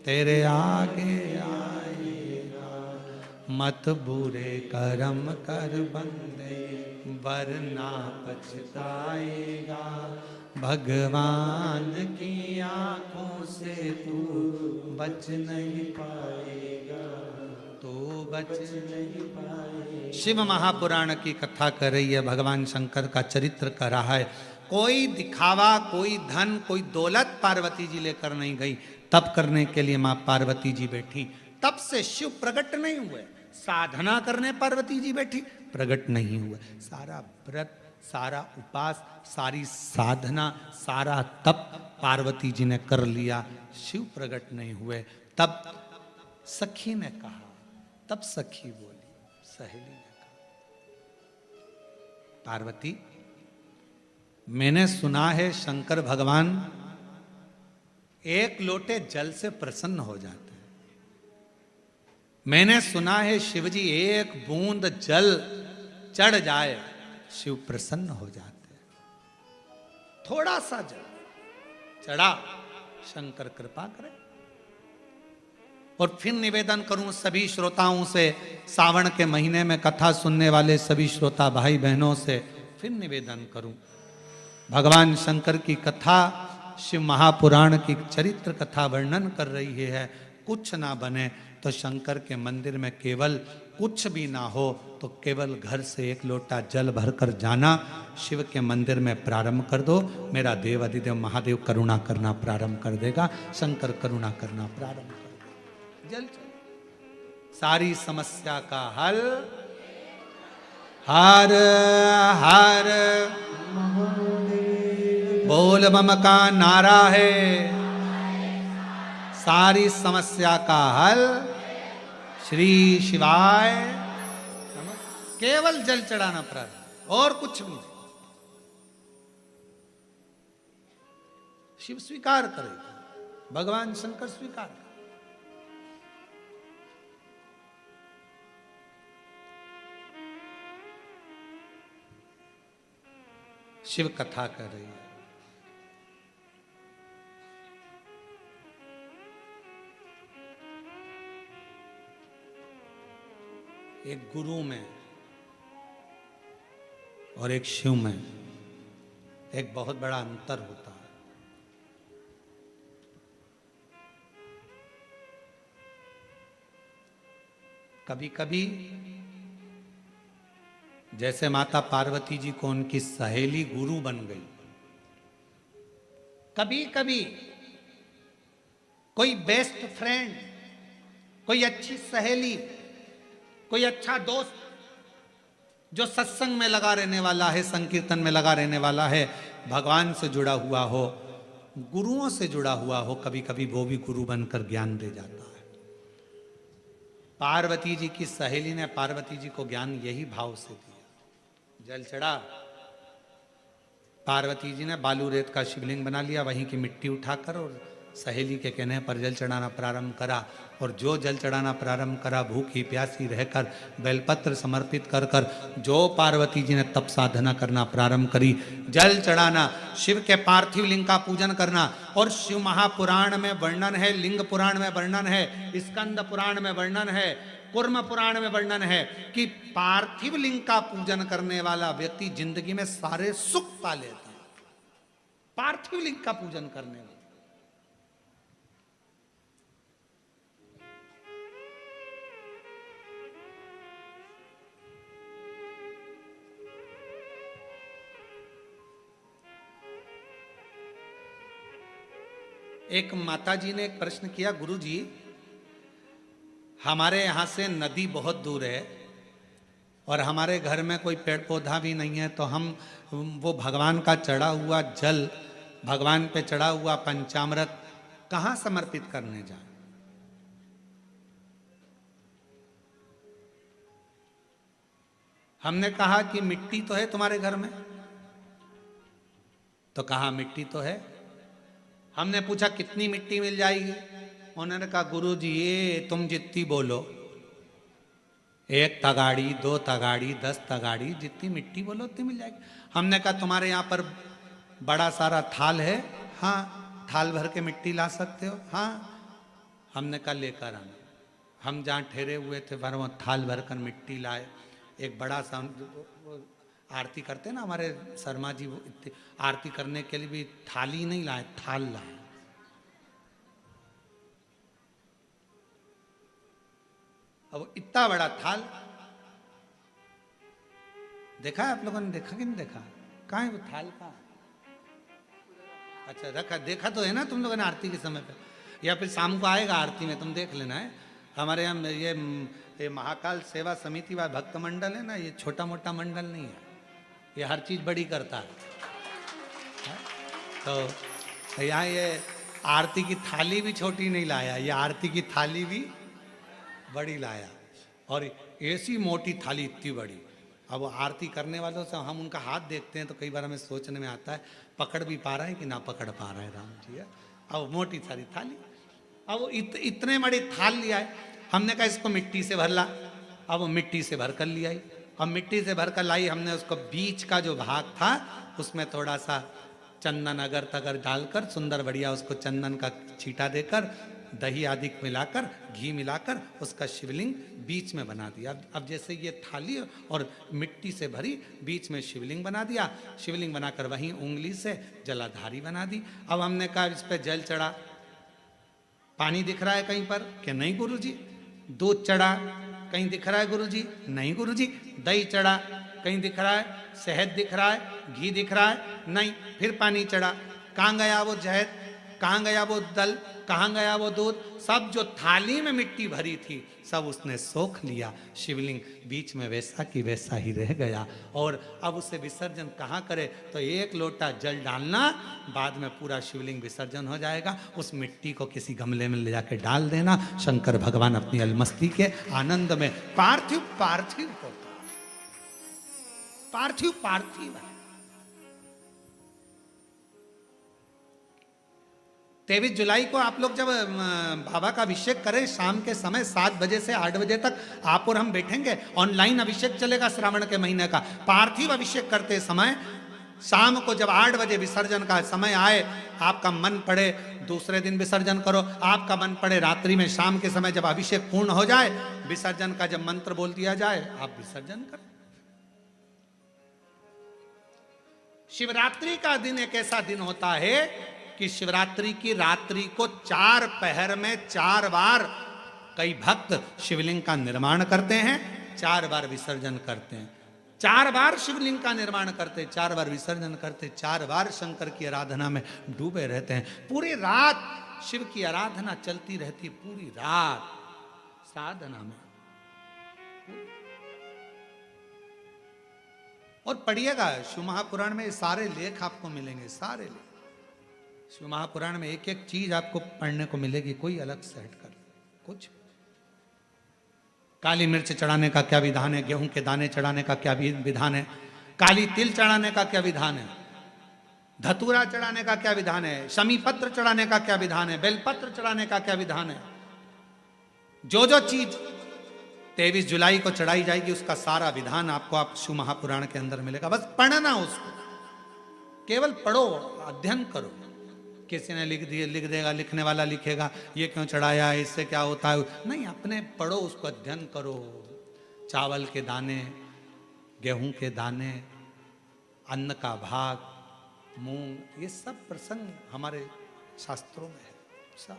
तेरे आगे आएगा। मत बुरे कर्म कर बंदे वरना पछताएगा, भगवान की आंखों से तू बच नहीं पाएगा, तो बच नहीं पाएगा। शिव महापुराण की कथा कर रही है, भगवान शंकर का चरित्र कर रहा है। कोई दिखावा, कोई धन, कोई दौलत पार्वती जी लेकर नहीं गई। तप करने के लिए मां पार्वती जी बैठी, तब से शिव प्रकट नहीं हुए। साधना करने पार्वती जी बैठी, प्रकट नहीं हुए। सारा व्रत, सारा उपास, सारी साधना, सारा तप पार्वती जी ने कर लिया, शिव प्रकट नहीं हुए। तब सखी ने कहा, तब सखी बोली, सहेली ने कहा, पार्वती मैंने सुना है शंकर भगवान एक लोटे जल से प्रसन्न हो जाते हैं। मैंने सुना है शिवजी एक बूंद जल चढ़ जाए शिव प्रसन्न हो जाते हैं। थोड़ा सा जल चढ़ा, शंकर कृपा करें। और फिर निवेदन करूं सभी श्रोताओं से, सावन के महीने में कथा सुनने वाले सभी श्रोता भाई बहनों से फिर निवेदन करूं, भगवान शंकर की कथा, शिव महापुराण की चरित्र कथा वर्णन कर रही है। कुछ ना बने तो शंकर के मंदिर में केवल कुछ भी ना हो तो केवल घर से एक लोटा जल भरकर जाना, शिव के मंदिर में प्रारंभ कर दो। मेरा देव अधिदेव महादेव करुणा करना प्रारंभ कर देगा, शंकर करुणा करना प्रारंभ कर देगा। जल चलो, सारी समस्या का हल हर हर बोल बम का नारा है, सारी समस्या का हल श्री शिवाय। केवल जल चढ़ाना प्रारंभ, और कुछ भी नहीं। शिव स्वीकार करेगा, भगवान शंकर स्वीकार करेगा। शिव कथा कर रही है। एक गुरु में और एक शिव में एक बहुत बड़ा अंतर होता है। कभी कभी जैसे माता पार्वती जी को उनकी सहेली गुरु बन गई, कभी कभी कोई बेस्ट फ्रेंड, कोई अच्छी सहेली, कोई अच्छा दोस्त जो सत्संग में लगा रहने वाला है, संकीर्तन में लगा रहने वाला है, भगवान से जुड़ा हुआ हो, गुरुओं से जुड़ा हुआ हो, कभी कभी वो भी गुरु बनकर ज्ञान दे जाता है। पार्वती जी की सहेली ने पार्वती जी को ज्ञान यही भाव से दिया। जल चढ़ा, पार्वती जी ने बालू रेत का शिवलिंग बना लिया, वहीं की मिट्टी उठाकर और सहेली के कहने पर जल चढ़ाना प्रारंभ करा। और जो जल चढ़ाना प्रारंभ करा, भूखी प्यासी रहकर बेलपत्र समर्पित कर कर जो पार्वती जी ने तप साधना करना प्रारंभ करी, जल चढ़ाना, शिव के पार्थिव लिंग का पूजन करना। और शिव महापुराण में वर्णन है, लिंग पुराण में वर्णन है, स्कंद पुराण में वर्णन है, कुर्म पुराण में वर्णन है कि पार्थिव लिंग का पूजन करने वाला व्यक्ति जिंदगी में सारे सुख पा लेता है। पार्थिव लिंग का पूजन करने वाला। एक माता जी ने एक प्रश्न किया, गुरु जी हमारे यहाँ से नदी बहुत दूर है और हमारे घर में कोई पेड़ पौधा भी नहीं है, तो हम वो भगवान का चढ़ा हुआ जल, भगवान पे चढ़ा हुआ पंचामृत कहाँ समर्पित करने जाए? हमने कहा कि मिट्टी तो है तुम्हारे घर में, तो कहा मिट्टी तो है। हमने पूछा कितनी मिट्टी मिल जाएगी? उन्होंने कहा गुरु जी ये तुम जितनी बोलो, 1 तगाड़ी 2 तगाड़ी 10 तगाड़ी, जितनी मिट्टी बोलो उतनी मिल जाएगी। हमने कहा तुम्हारे यहाँ पर बड़ा सारा थाल है? हाँ। थाल भर के मिट्टी ला सकते हो? हाँ। हमने कहा लेकर आना। हम जहाँ ठहरे हुए थे वह थाल भर कर मिट्टी लाए। एक बड़ा सा आरती करते ना हमारे शर्मा जी, वो आरती करने के लिए भी थाली नहीं लाए, थाल लाए। अब इतना बड़ा थाल, देखा है आप लोगों ने? देखा कि नहीं देखा? कहाँ है वो थाल? कहाँ? अच्छा रखा, देखा तो है ना तुम लोगों ने आरती के समय पे, या फिर शाम को आएगा आरती में, तुम देख लेना है। हमारे यहाँ ये महाकाल सेवा समिति व भक्त मंडल है ना, ये छोटा मोटा मंडल नहीं है, ये हर चीज बड़ी करता है। तो यहाँ ये आरती की थाली भी छोटी नहीं लाया, ये आरती की थाली भी बड़ी लाया, और ऐसी मोटी थाली इतनी बड़ी। अब आरती करने वालों से हम उनका हाथ देखते हैं तो कई बार हमें सोचने में आता है पकड़ भी पा रहा है कि ना पकड़ पा रहा है राम जी। अब मोटी सारी थाली, अब इतने बड़ी थाल लिया है। हमने कहा इसको मिट्टी से भर ला। अब मिट्टी से भर कर लिया। अब मिट्टी से भर कर लाई, हमने उसको बीच का जो भाग था उसमें थोड़ा सा चंदन अगर तगर डालकर, सुंदर बढ़िया उसको चंदन का छींटा देकर, दही आदि मिलाकर, घी मिलाकर उसका शिवलिंग बीच में बना दिया। अब जैसे ये थाली और मिट्टी से भरी, बीच में शिवलिंग बना दिया। शिवलिंग बनाकर वहीं उंगली से जलाधारी बना दी। अब हमने कहा इस पर जल चढ़ा, पानी दिख रहा है कहीं पर? कि नहीं गुरुजी। दूध चढ़ा, कहीं दिख रहा है गुरुजी? नहीं गुरुजी। दही चढ़ा, कहीं दिख रहा है? शहद दिख रहा है? घी दिख रहा है? नहीं। फिर पानी चढ़ा, कहाँ गया वो शहद? कहाँ गया वो दल? कहाँ गया वो दूध? सब जो थाली में मिट्टी भरी थी सब उसने सोख लिया। शिवलिंग बीच में वैसा की वैसा ही रह गया। और अब उसे विसर्जन कहाँ करे? तो 1 लोटा जल डालना, बाद में पूरा शिवलिंग विसर्जन हो जाएगा। उस मिट्टी को किसी गमले में ले जाके डाल देना। शंकर भगवान अपनी अलमस्ती के आनंद में, पार्थिव पार्थिव होता, पार्थिव पार्थिव है। 23 जुलाई को आप लोग जब बाबा का अभिषेक करें, शाम के समय 7 बजे से 8 बजे तक आप और हम बैठेंगे। ऑनलाइन अभिषेक चलेगा श्रावण के महीने का। पार्थिव अभिषेक करते समय शाम को जब 8 बजे विसर्जन का समय आए, आपका मन पड़े दूसरे दिन विसर्जन करो, आपका मन पड़े रात्रि में, शाम के समय जब अभिषेक पूर्ण हो जाए, विसर्जन का जब मंत्र बोल दिया जाए, आप विसर्जन करें। शिवरात्रि का दिन एक ऐसा दिन होता है कि शिवरात्रि की रात्रि को 4 पहर में 4 बार कई भक्त शिवलिंग का निर्माण करते हैं, 4 बार विसर्जन करते हैं। 4 बार शिवलिंग का निर्माण करते, 4 बार विसर्जन करते, 4 बार शंकर की आराधना में डूबे रहते हैं। पूरी रात शिव की आराधना चलती रहती, पूरी रात साधना में। और पढ़िएगा शिव महापुराण में सारे लेख आपको मिलेंगे, सारे लेख शिव महापुराण में एक एक चीज आपको पढ़ने को मिलेगी, कोई अलग से हटकर कुछ। काली मिर्च चढ़ाने का क्या विधान है, गेहूं के दाने चढ़ाने का क्या विधान है, काली तिल चढ़ाने का क्या विधान है, धतूरा चढ़ाने का क्या विधान है, शमी पत्र चढ़ाने का क्या विधान है, बेलपत्र चढ़ाने का क्या विधान है। जो जो चीज 23 जुलाई को चढ़ाई जाएगी उसका सारा विधान आपको आप शिव महापुराण के अंदर मिलेगा। बस पढ़ना उसको, केवल पढ़ो, अध्ययन करो। किसी ने लिख देगा, लिखने वाला लिखेगा ये क्यों चढ़ाया, इससे क्या होता है, नहीं, अपने पढ़ो, उसको अध्ययन करो। चावल के दाने, गेहूं के दाने, अन्न का भाग, मूंग, ये सब प्रसंग हमारे शास्त्रों में है सब।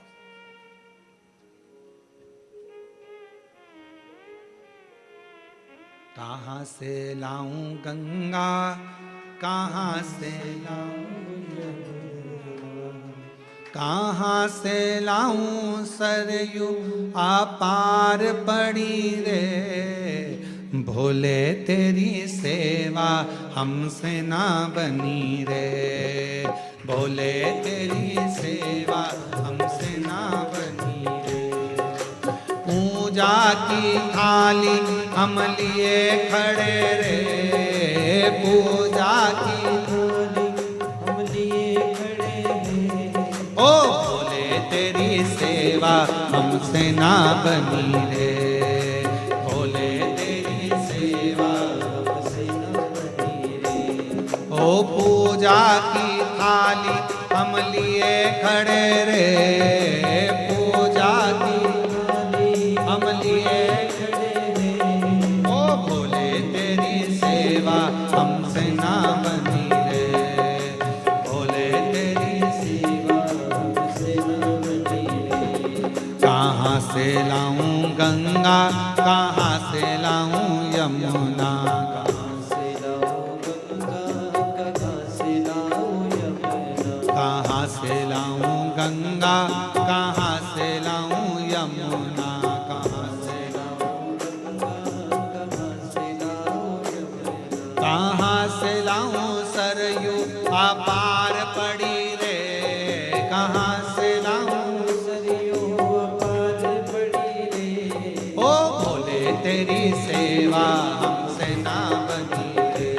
कहाँ से लाऊं गंगा, कहाँ से लाऊं, कहाँ से लाऊं सरयू अपार पड़ी रे, भोले तेरी सेवा हमसे ना बनी रे, भोले तेरी सेवा हमसे ना बनी रे। पूजा की थाली हम लिए खड़े रे, पूजा की थाली हम लिए खड़े रे, ओ भोले तेरी सेवा हमसे ना बनी रे, भोले तेरी सेवा हमसे ना बनी रे। ओ पूजा की थाली हम लिए खड़े रे, पूजा की थाली हम लिए खड़े रे, ओ भोले तेरी सेवा हमसे ना बनी रे, भोले तेरी सेवा हमसे ना बनी रे। कहाँ से लाऊं गंगा, कहाँ से लाऊं यमुना, कहाँ से लाऊं गंगा, कहाँ से लाऊं यमुना, कहाँ से लाऊं गंगा, कहाँ से लाऊं यमुना, कहाँ से लाऊं गंगा, कहाँ से लाऊं यमुना, कहाँ से लाऊं सरयू अपार पड़ी रे, कहाँ से लाऊं सरयू अपार पड़ी रे, ओ भोले तेरी सेवा हमसे ना बनी रे,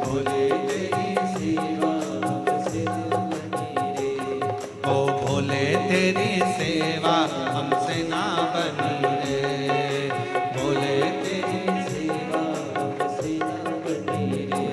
भोले तेरी सेवा हमसे ना बनी रे, ओ भोले तेरी सेवा हमसे ना बनी रे, भोले तेरी सेवा हमसे ना बनी रे।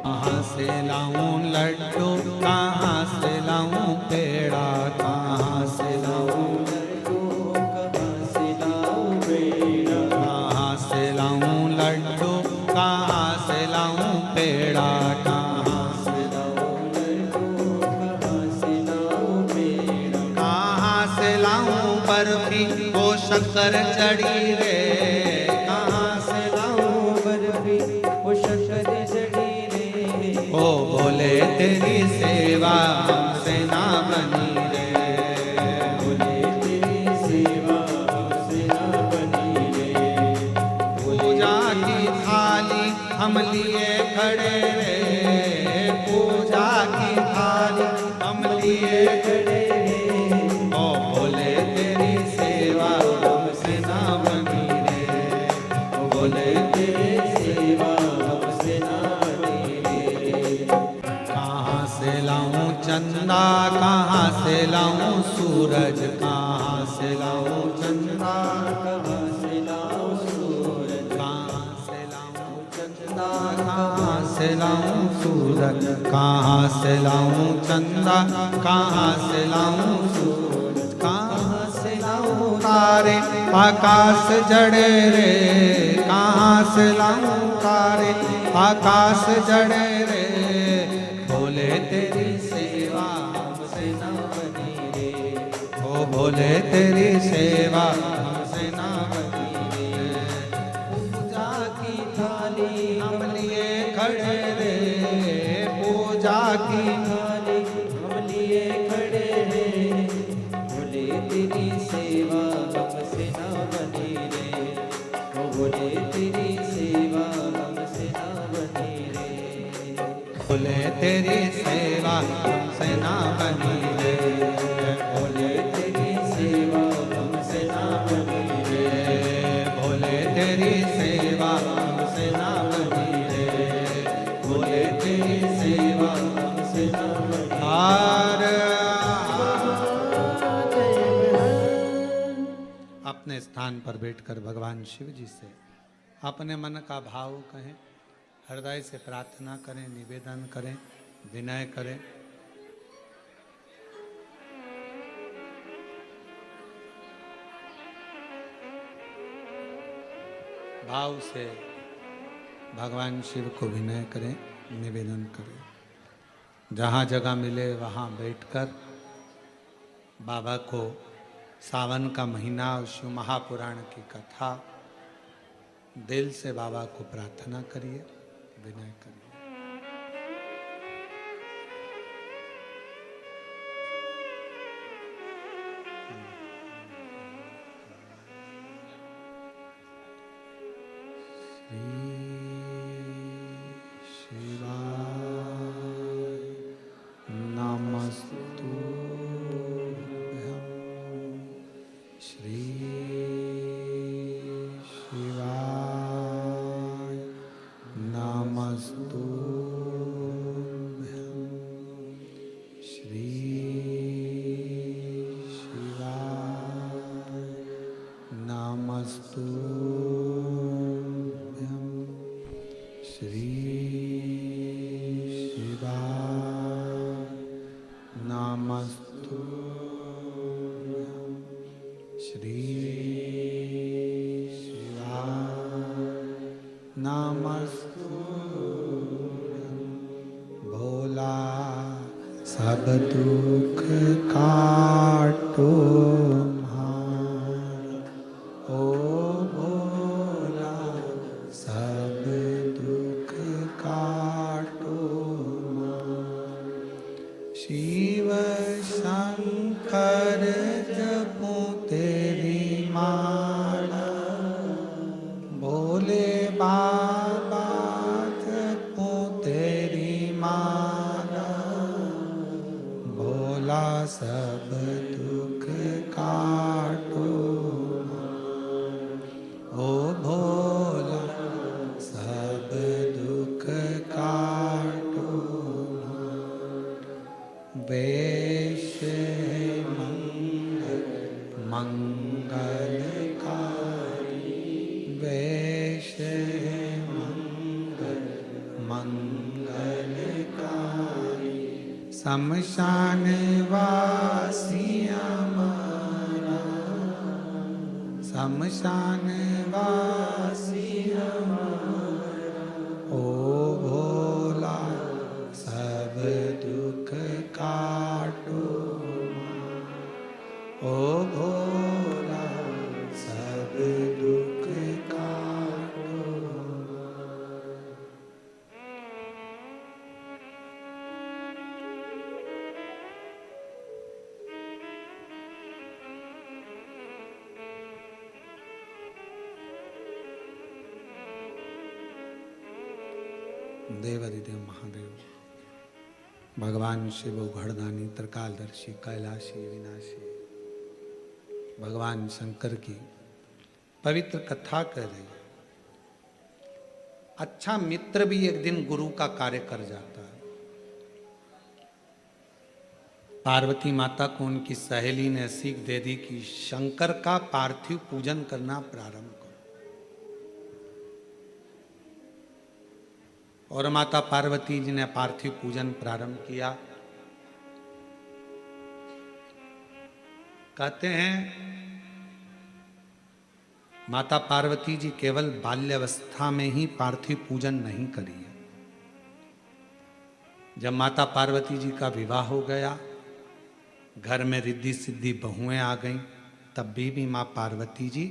कहाँ से लाऊं लड्डू, कहाँ से लाऊं पेड़ा, कहाँ से लाऊं लड्डू, कहाँ से लाऊं पेड़ा, कहाँ से लाऊं लड्डू, कहाँ से लाऊं पेड़ा, कहाँ से लाऊं लड्डू, कहाँ से लाऊं पेड़ा, कहाँ से लाऊं बर्फी वो शक्कर चढ़ी रे, कहाँ से लाऊं बर्फी वो शक्कर चढ़ी रे, ओ भोले तेरी सेवा हमसे ना बनी रे, भोले तेरी सेवा हमसे ना बनी रे। पूजा की थाली हम लिए खड़े रे, पूजा की थाली हम लिए खड़े रे, ओ भोले तेरी सेवा हमसे ना बनी रे, भोले तेरी सेवा हमसे ना बनी रे। कहाँ से लाऊं चंदा, कहाँ से लाऊं सूरज, कहाँ से लाऊं चंदा, कहाँ से लाऊं सूरज, कहाँ से लाऊं चंदा, कहाँ से से लाऊं सूरज, कहाँ से लाऊं चंदा, कहाँ से लाऊं सूरज, कहाँ से लाऊं तारे, आकाश जड़े रे, कहाँ से लाऊं तारे, आकाश जड़े रे, भोले तेरी सेवा हमसे ना बनी रे, ओ भोले तेरी सेवा हमसे ना बनी रे, पूजा की थाली हम लिए खड़े रे, पूजा की थाली हम लिए खड़े रे, भोले तेरी सेवा हमसे ना बनी रे, ओ भोले तेरी सेवा हमसे ना बनी रे, भोले तेरी सेवा हमसे ना बनी रे, भोले तेरी सेवा हमसे ना बनी रे, भोले तेरी सेवा हमसे ना बनी रे, भोले तेरी सेवा हमसे ना बनी हार अपने स्थान पर बैठकर भगवान शिव जी से अपने मन का भाव कहें, हृदय से प्रार्थना करें, निवेदन करें, विनय करें। भाव से भगवान शिव को विनय करें, निवेदन करें। जहाँ जगह मिले वहाँ बैठकर बाबा को सावन का महीना और शिव महापुराण की कथा दिल से बाबा को प्रार्थना करिए, विनय करिए। सब दुख काटो म्हारा, ओ भोला सब दुख काटो म्हारा। शिव शंकर जपूं तेरी माला, भोले बाबा जपूं तेरी माला, भोला सब दुख काटो, ओ भोला सब दुख काटो। वेश मंगल मंगलकारी, वेश मंगल मंगलकारी, शमशान वासी हमारा, शमशान वासी हमारा, ओ भोला सब दुख काटो, ओ भोला सब दुख काटो। देवादिदेव महादेव भगवान शिव घड़दानी त्रिकालदर्शी कैलाशी विनाशी भगवान शंकर की पवित्र कथा कर रही। अच्छा मित्र भी एक दिन गुरु का कार्य कर जाता है। पार्वती माता को उनकी सहेली ने सीख दे दी कि शंकर का पार्थिव पूजन करना प्रारंभ करो। और माता पार्वती जी ने पार्थिव पूजन प्रारंभ किया। कहते हैं माता पार्वती जी केवल बाल्यावस्था में ही पार्थिव पूजन नहीं करी है। जब माता पार्वती जी का विवाह हो गया, घर में रिद्धि सिद्धि बहुएं आ गईं, तब भी माँ पार्वती जी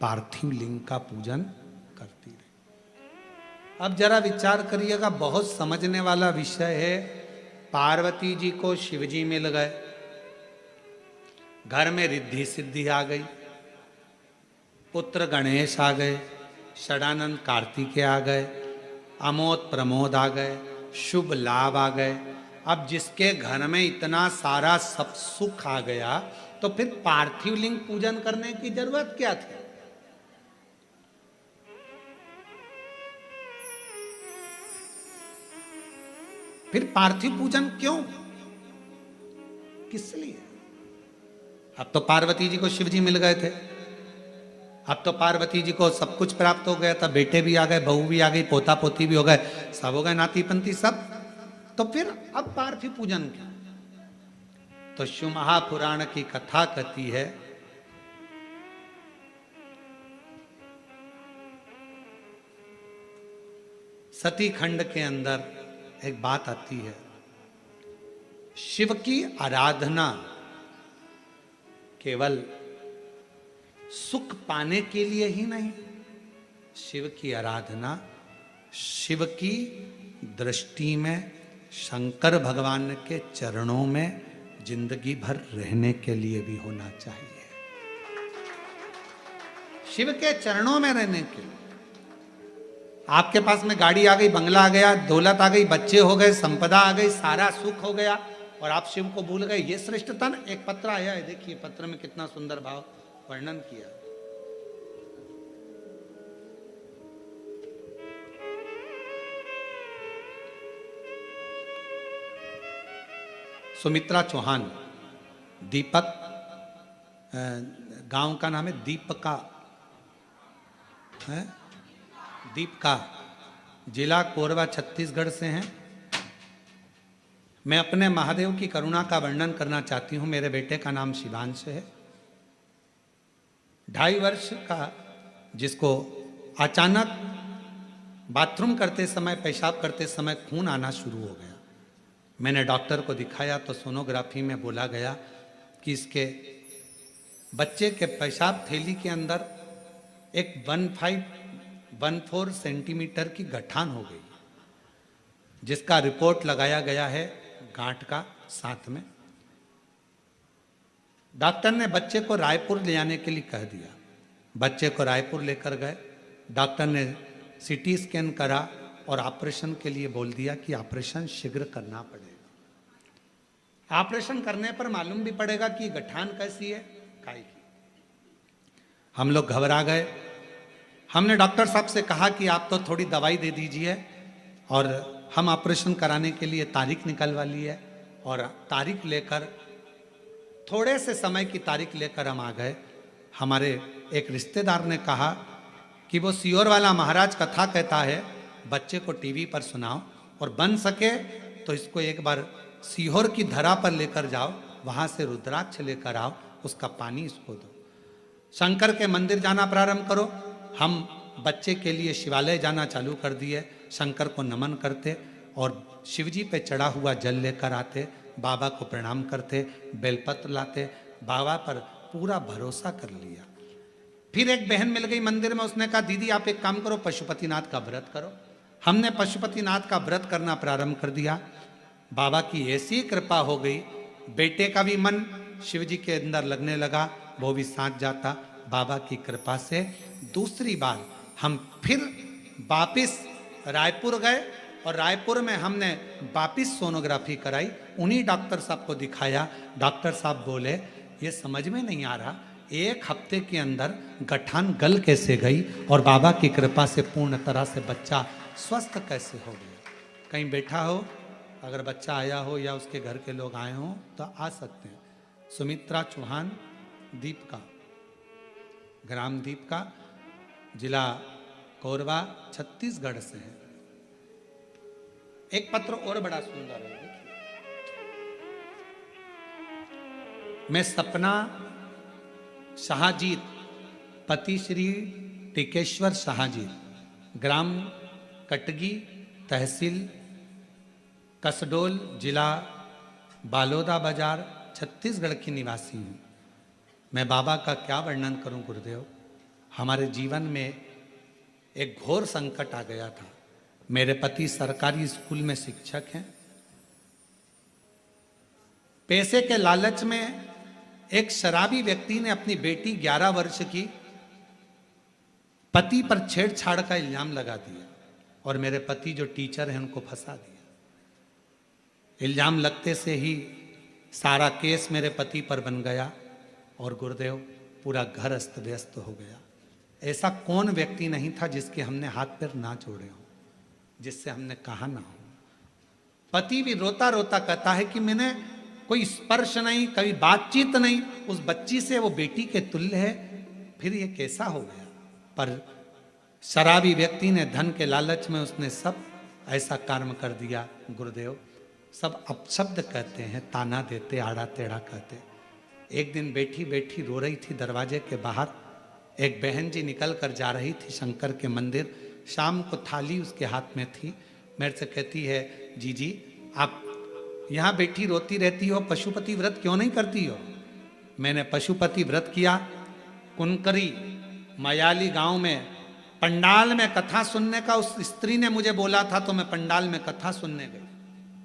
पार्थिव लिंग का पूजन करती रही। अब जरा विचार करिएगा, बहुत समझने वाला विषय है। पार्वती जी को शिव जी मिल गए, घर में रिद्धि सिद्धि आ गई, पुत्र गणेश आ गए, षडानंद कार्तिकेय आ गए, अमोद प्रमोद आ गए, शुभ लाभ आ गए। अब जिसके घर में इतना सारा सब सुख आ गया, तो फिर पार्थिव लिंग पूजन करने की जरूरत क्या थी? फिर पार्थिव पूजन क्यों, किस लिए? अब तो पार्वती जी को शिव जी मिल गए थे, अब तो पार्वती जी को सब कुछ प्राप्त हो गया था, बेटे भी आ गए, बहू भी आ गई, पोता पोती भी हो गए, सब हो गए, नाती पंती सब। तो फिर अब पार्थिव पूजन क्या? तो शिव महापुराण की कथा कहती है, सती खंड के अंदर एक बात आती है, शिव की आराधना केवल सुख पाने के लिए ही नहीं, शिव की आराधना शिव की दृष्टि में शंकर भगवान के चरणों में जिंदगी भर रहने के लिए भी होना चाहिए। शिव के चरणों में रहने के लिए। आपके पास में गाड़ी आ गई, बंगला आ गया, दौलत आ गई, बच्चे हो गए, संपदा आ गई, सारा सुख हो गया, और आप शिव को भूल गए, ये श्रेष्ठता न? एक पत्र आया है, देखिए पत्र में कितना सुंदर भाव वर्णन किया। सुमित्रा चौहान, दीपक, गांव का नाम है दीपका, है दीपका, जिला कोरबा, छत्तीसगढ़ से हैं। मैं अपने महादेव की करुणा का वर्णन करना चाहती हूँ। मेरे बेटे का नाम शिवांश है, 2.5 वर्ष का, जिसको अचानक बाथरूम करते समय, पेशाब करते समय खून आना शुरू हो गया। मैंने डॉक्टर को दिखाया तो सोनोग्राफी में बोला गया कि इसके बच्चे के पेशाब थैली के अंदर एक 1514 सेंटीमीटर की गठान हो गई, जिसका रिपोर्ट लगाया गया है गांठ का साथ में। डॉक्टर ने बच्चे को रायपुर ले जाने के लिए कह दिया। बच्चे को रायपुर लेकर गए, डॉक्टर ने सीटी स्कैन करा और ऑपरेशन के लिए बोल दिया कि ऑपरेशन शीघ्र करना पड़ेगा। ऑपरेशन करने पर मालूम भी पड़ेगा कि गठान कैसी है, काय की। हम लोग घबरा गए। हमने डॉक्टर साहब से कहा कि आप तो थोड़ी दवाई दे दीजिए, और हम ऑपरेशन कराने के लिए तारीख निकलवा ली है। और तारीख लेकर, थोड़े से समय की तारीख लेकर हम आ गए। हमारे एक रिश्तेदार ने कहा कि वो सीहोर वाला महाराज कथा कहता है, बच्चे को टीवी पर सुनाओ, और बन सके तो इसको एक बार सीहोर की धरा पर लेकर जाओ, वहाँ से रुद्राक्ष लेकर आओ, उसका पानी इसको दो, शंकर के मंदिर जाना प्रारंभ करो। हम बच्चे के लिए शिवालय जाना चालू कर दिए, शंकर को नमन करते और शिवजी पे चढ़ा हुआ जल लेकर आते, बाबा को प्रणाम करते, बेलपत्र लाते, बाबा पर पूरा भरोसा कर लिया। फिर एक बहन मिल गई मंदिर में, उसने कहा दीदी आप एक काम करो, पशुपतिनाथ का व्रत करो। हमने पशुपतिनाथ का व्रत करना प्रारंभ कर दिया। बाबा की ऐसी कृपा हो गई, बेटे का भी मन शिव जी के अंदर लगने लगा, वो भी साथ जाता। बाबा की कृपा से दूसरी बार हम फिर वापिस रायपुर गए, और रायपुर में हमने वापिस सोनोग्राफी कराई, उन्हीं डॉक्टर साहब को दिखाया। डॉक्टर साहब बोले ये समझ में नहीं आ रहा, 1 हफ्ते के अंदर गठान गल कैसे गई, और बाबा की कृपा से पूर्ण तरह से बच्चा स्वस्थ कैसे हो गया। कहीं बैठा हो, अगर बच्चा आया हो या उसके घर के लोग आए हों तो आ सकते हैं। सुमित्रा चौहान, दीपका, ग्राम दीपका, जिला कोरबा, छत्तीसगढ़ से है। एक पत्र और बड़ा सुंदर है, देखिए। मैं सपना शाहजीत, पति श्री टिकेश्वर शाहजीत, ग्राम कटगी, तहसील कसडोल, जिला बालोदा बाजार, छत्तीसगढ़ की निवासी हूँ। मैं बाबा का क्या वर्णन करूं गुरुदेव। हमारे जीवन में एक घोर संकट आ गया था। मेरे पति सरकारी स्कूल में शिक्षक हैं। पैसे के लालच में एक शराबी व्यक्ति ने अपनी बेटी 11 वर्ष की पति पर छेड़छाड़ का इल्जाम लगा दिया और मेरे पति जो टीचर हैं उनको फंसा दिया। इल्जाम लगते से ही सारा केस मेरे पति पर बन गया और गुरुदेव पूरा घर अस्त व्यस्त हो गया। ऐसा कौन व्यक्ति नहीं था जिसके हमने हाथ पैर ना जोड़े हो, जिससे हमने कहा ना हो। पति भी रोता रोता कहता है कि मैंने कोई स्पर्श नहीं, कभी बातचीत नहीं, उस बच्ची से वो बेटी के तुल्य है, फिर ये कैसा हो गया। पर शराबी व्यक्ति ने धन के लालच में उसने सब ऐसा कर्म कर दिया गुरुदेव। सब अपशब्द कहते हैं, ताना देते, आड़ा टेढ़ा कहते। एक दिन बैठी बैठी रो रही थी दरवाजे के बाहर। एक बहन जी निकल कर जा रही थी शंकर के मंदिर। शाम को थाली उसके हाथ में थी। मेरे से कहती है, जी आप यहाँ बैठी रोती रहती हो, पशुपति व्रत क्यों नहीं करती हो। मैंने पशुपति व्रत किया। कुनकरी मयाली गांव में पंडाल में कथा सुनने का उस स्त्री ने मुझे बोला था, तो मैं पंडाल में कथा सुनने गई।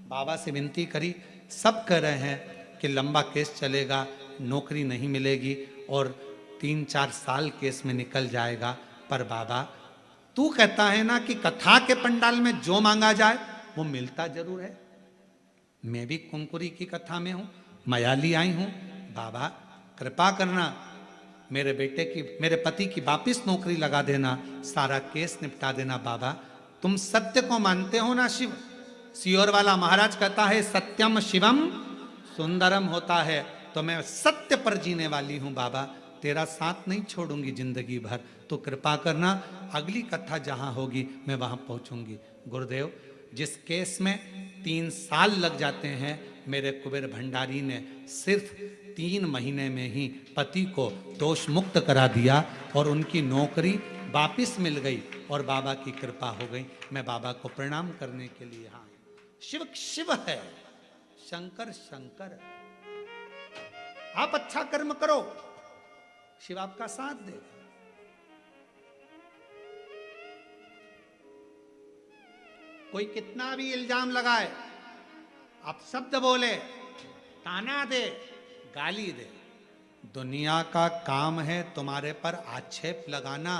बाबा से विनती करी। सब कह रहे हैं कि लंबा केस चलेगा, नौकरी नहीं मिलेगी और 3-4 साल केस में निकल जाएगा। पर बाबा तू कहता है ना कि कथा के पंडाल में जो मांगा जाए वो मिलता जरूर है। मैं भी कुंकुरी की कथा में हूं, मयाली आई हूं। बाबा कृपा करना, मेरे पति की वापिस नौकरी लगा देना, सारा केस निपटा देना। बाबा तुम सत्य को मानते हो ना शिव। सियोर वाला महाराज कहता है सत्यम शिवम सुंदरम होता है। तो मैं सत्य पर जीने वाली हूं बाबा, तेरा साथ नहीं छोड़ूंगी जिंदगी भर। तो कृपा करना, अगली कथा जहां होगी मैं वहां पहुंचूंगी। गुरुदेव जिस केस में 3 साल लग जाते हैं, मेरे कुबेर भंडारी ने सिर्फ 3 महीने में ही पति को दोष मुक्त करा दिया और उनकी नौकरी वापिस मिल गई और बाबा की कृपा हो गई। मैं बाबा को प्रणाम करने के लिए यहाँ। शिव शिव है, शंकर शंकर। आप अच्छा कर्म करो, शिव आपका साथ दे। कोई कितना भी इल्जाम लगाए, आप शब्द बोले, ताना दे, गाली दे, दुनिया का काम है तुम्हारे पर आक्षेप लगाना।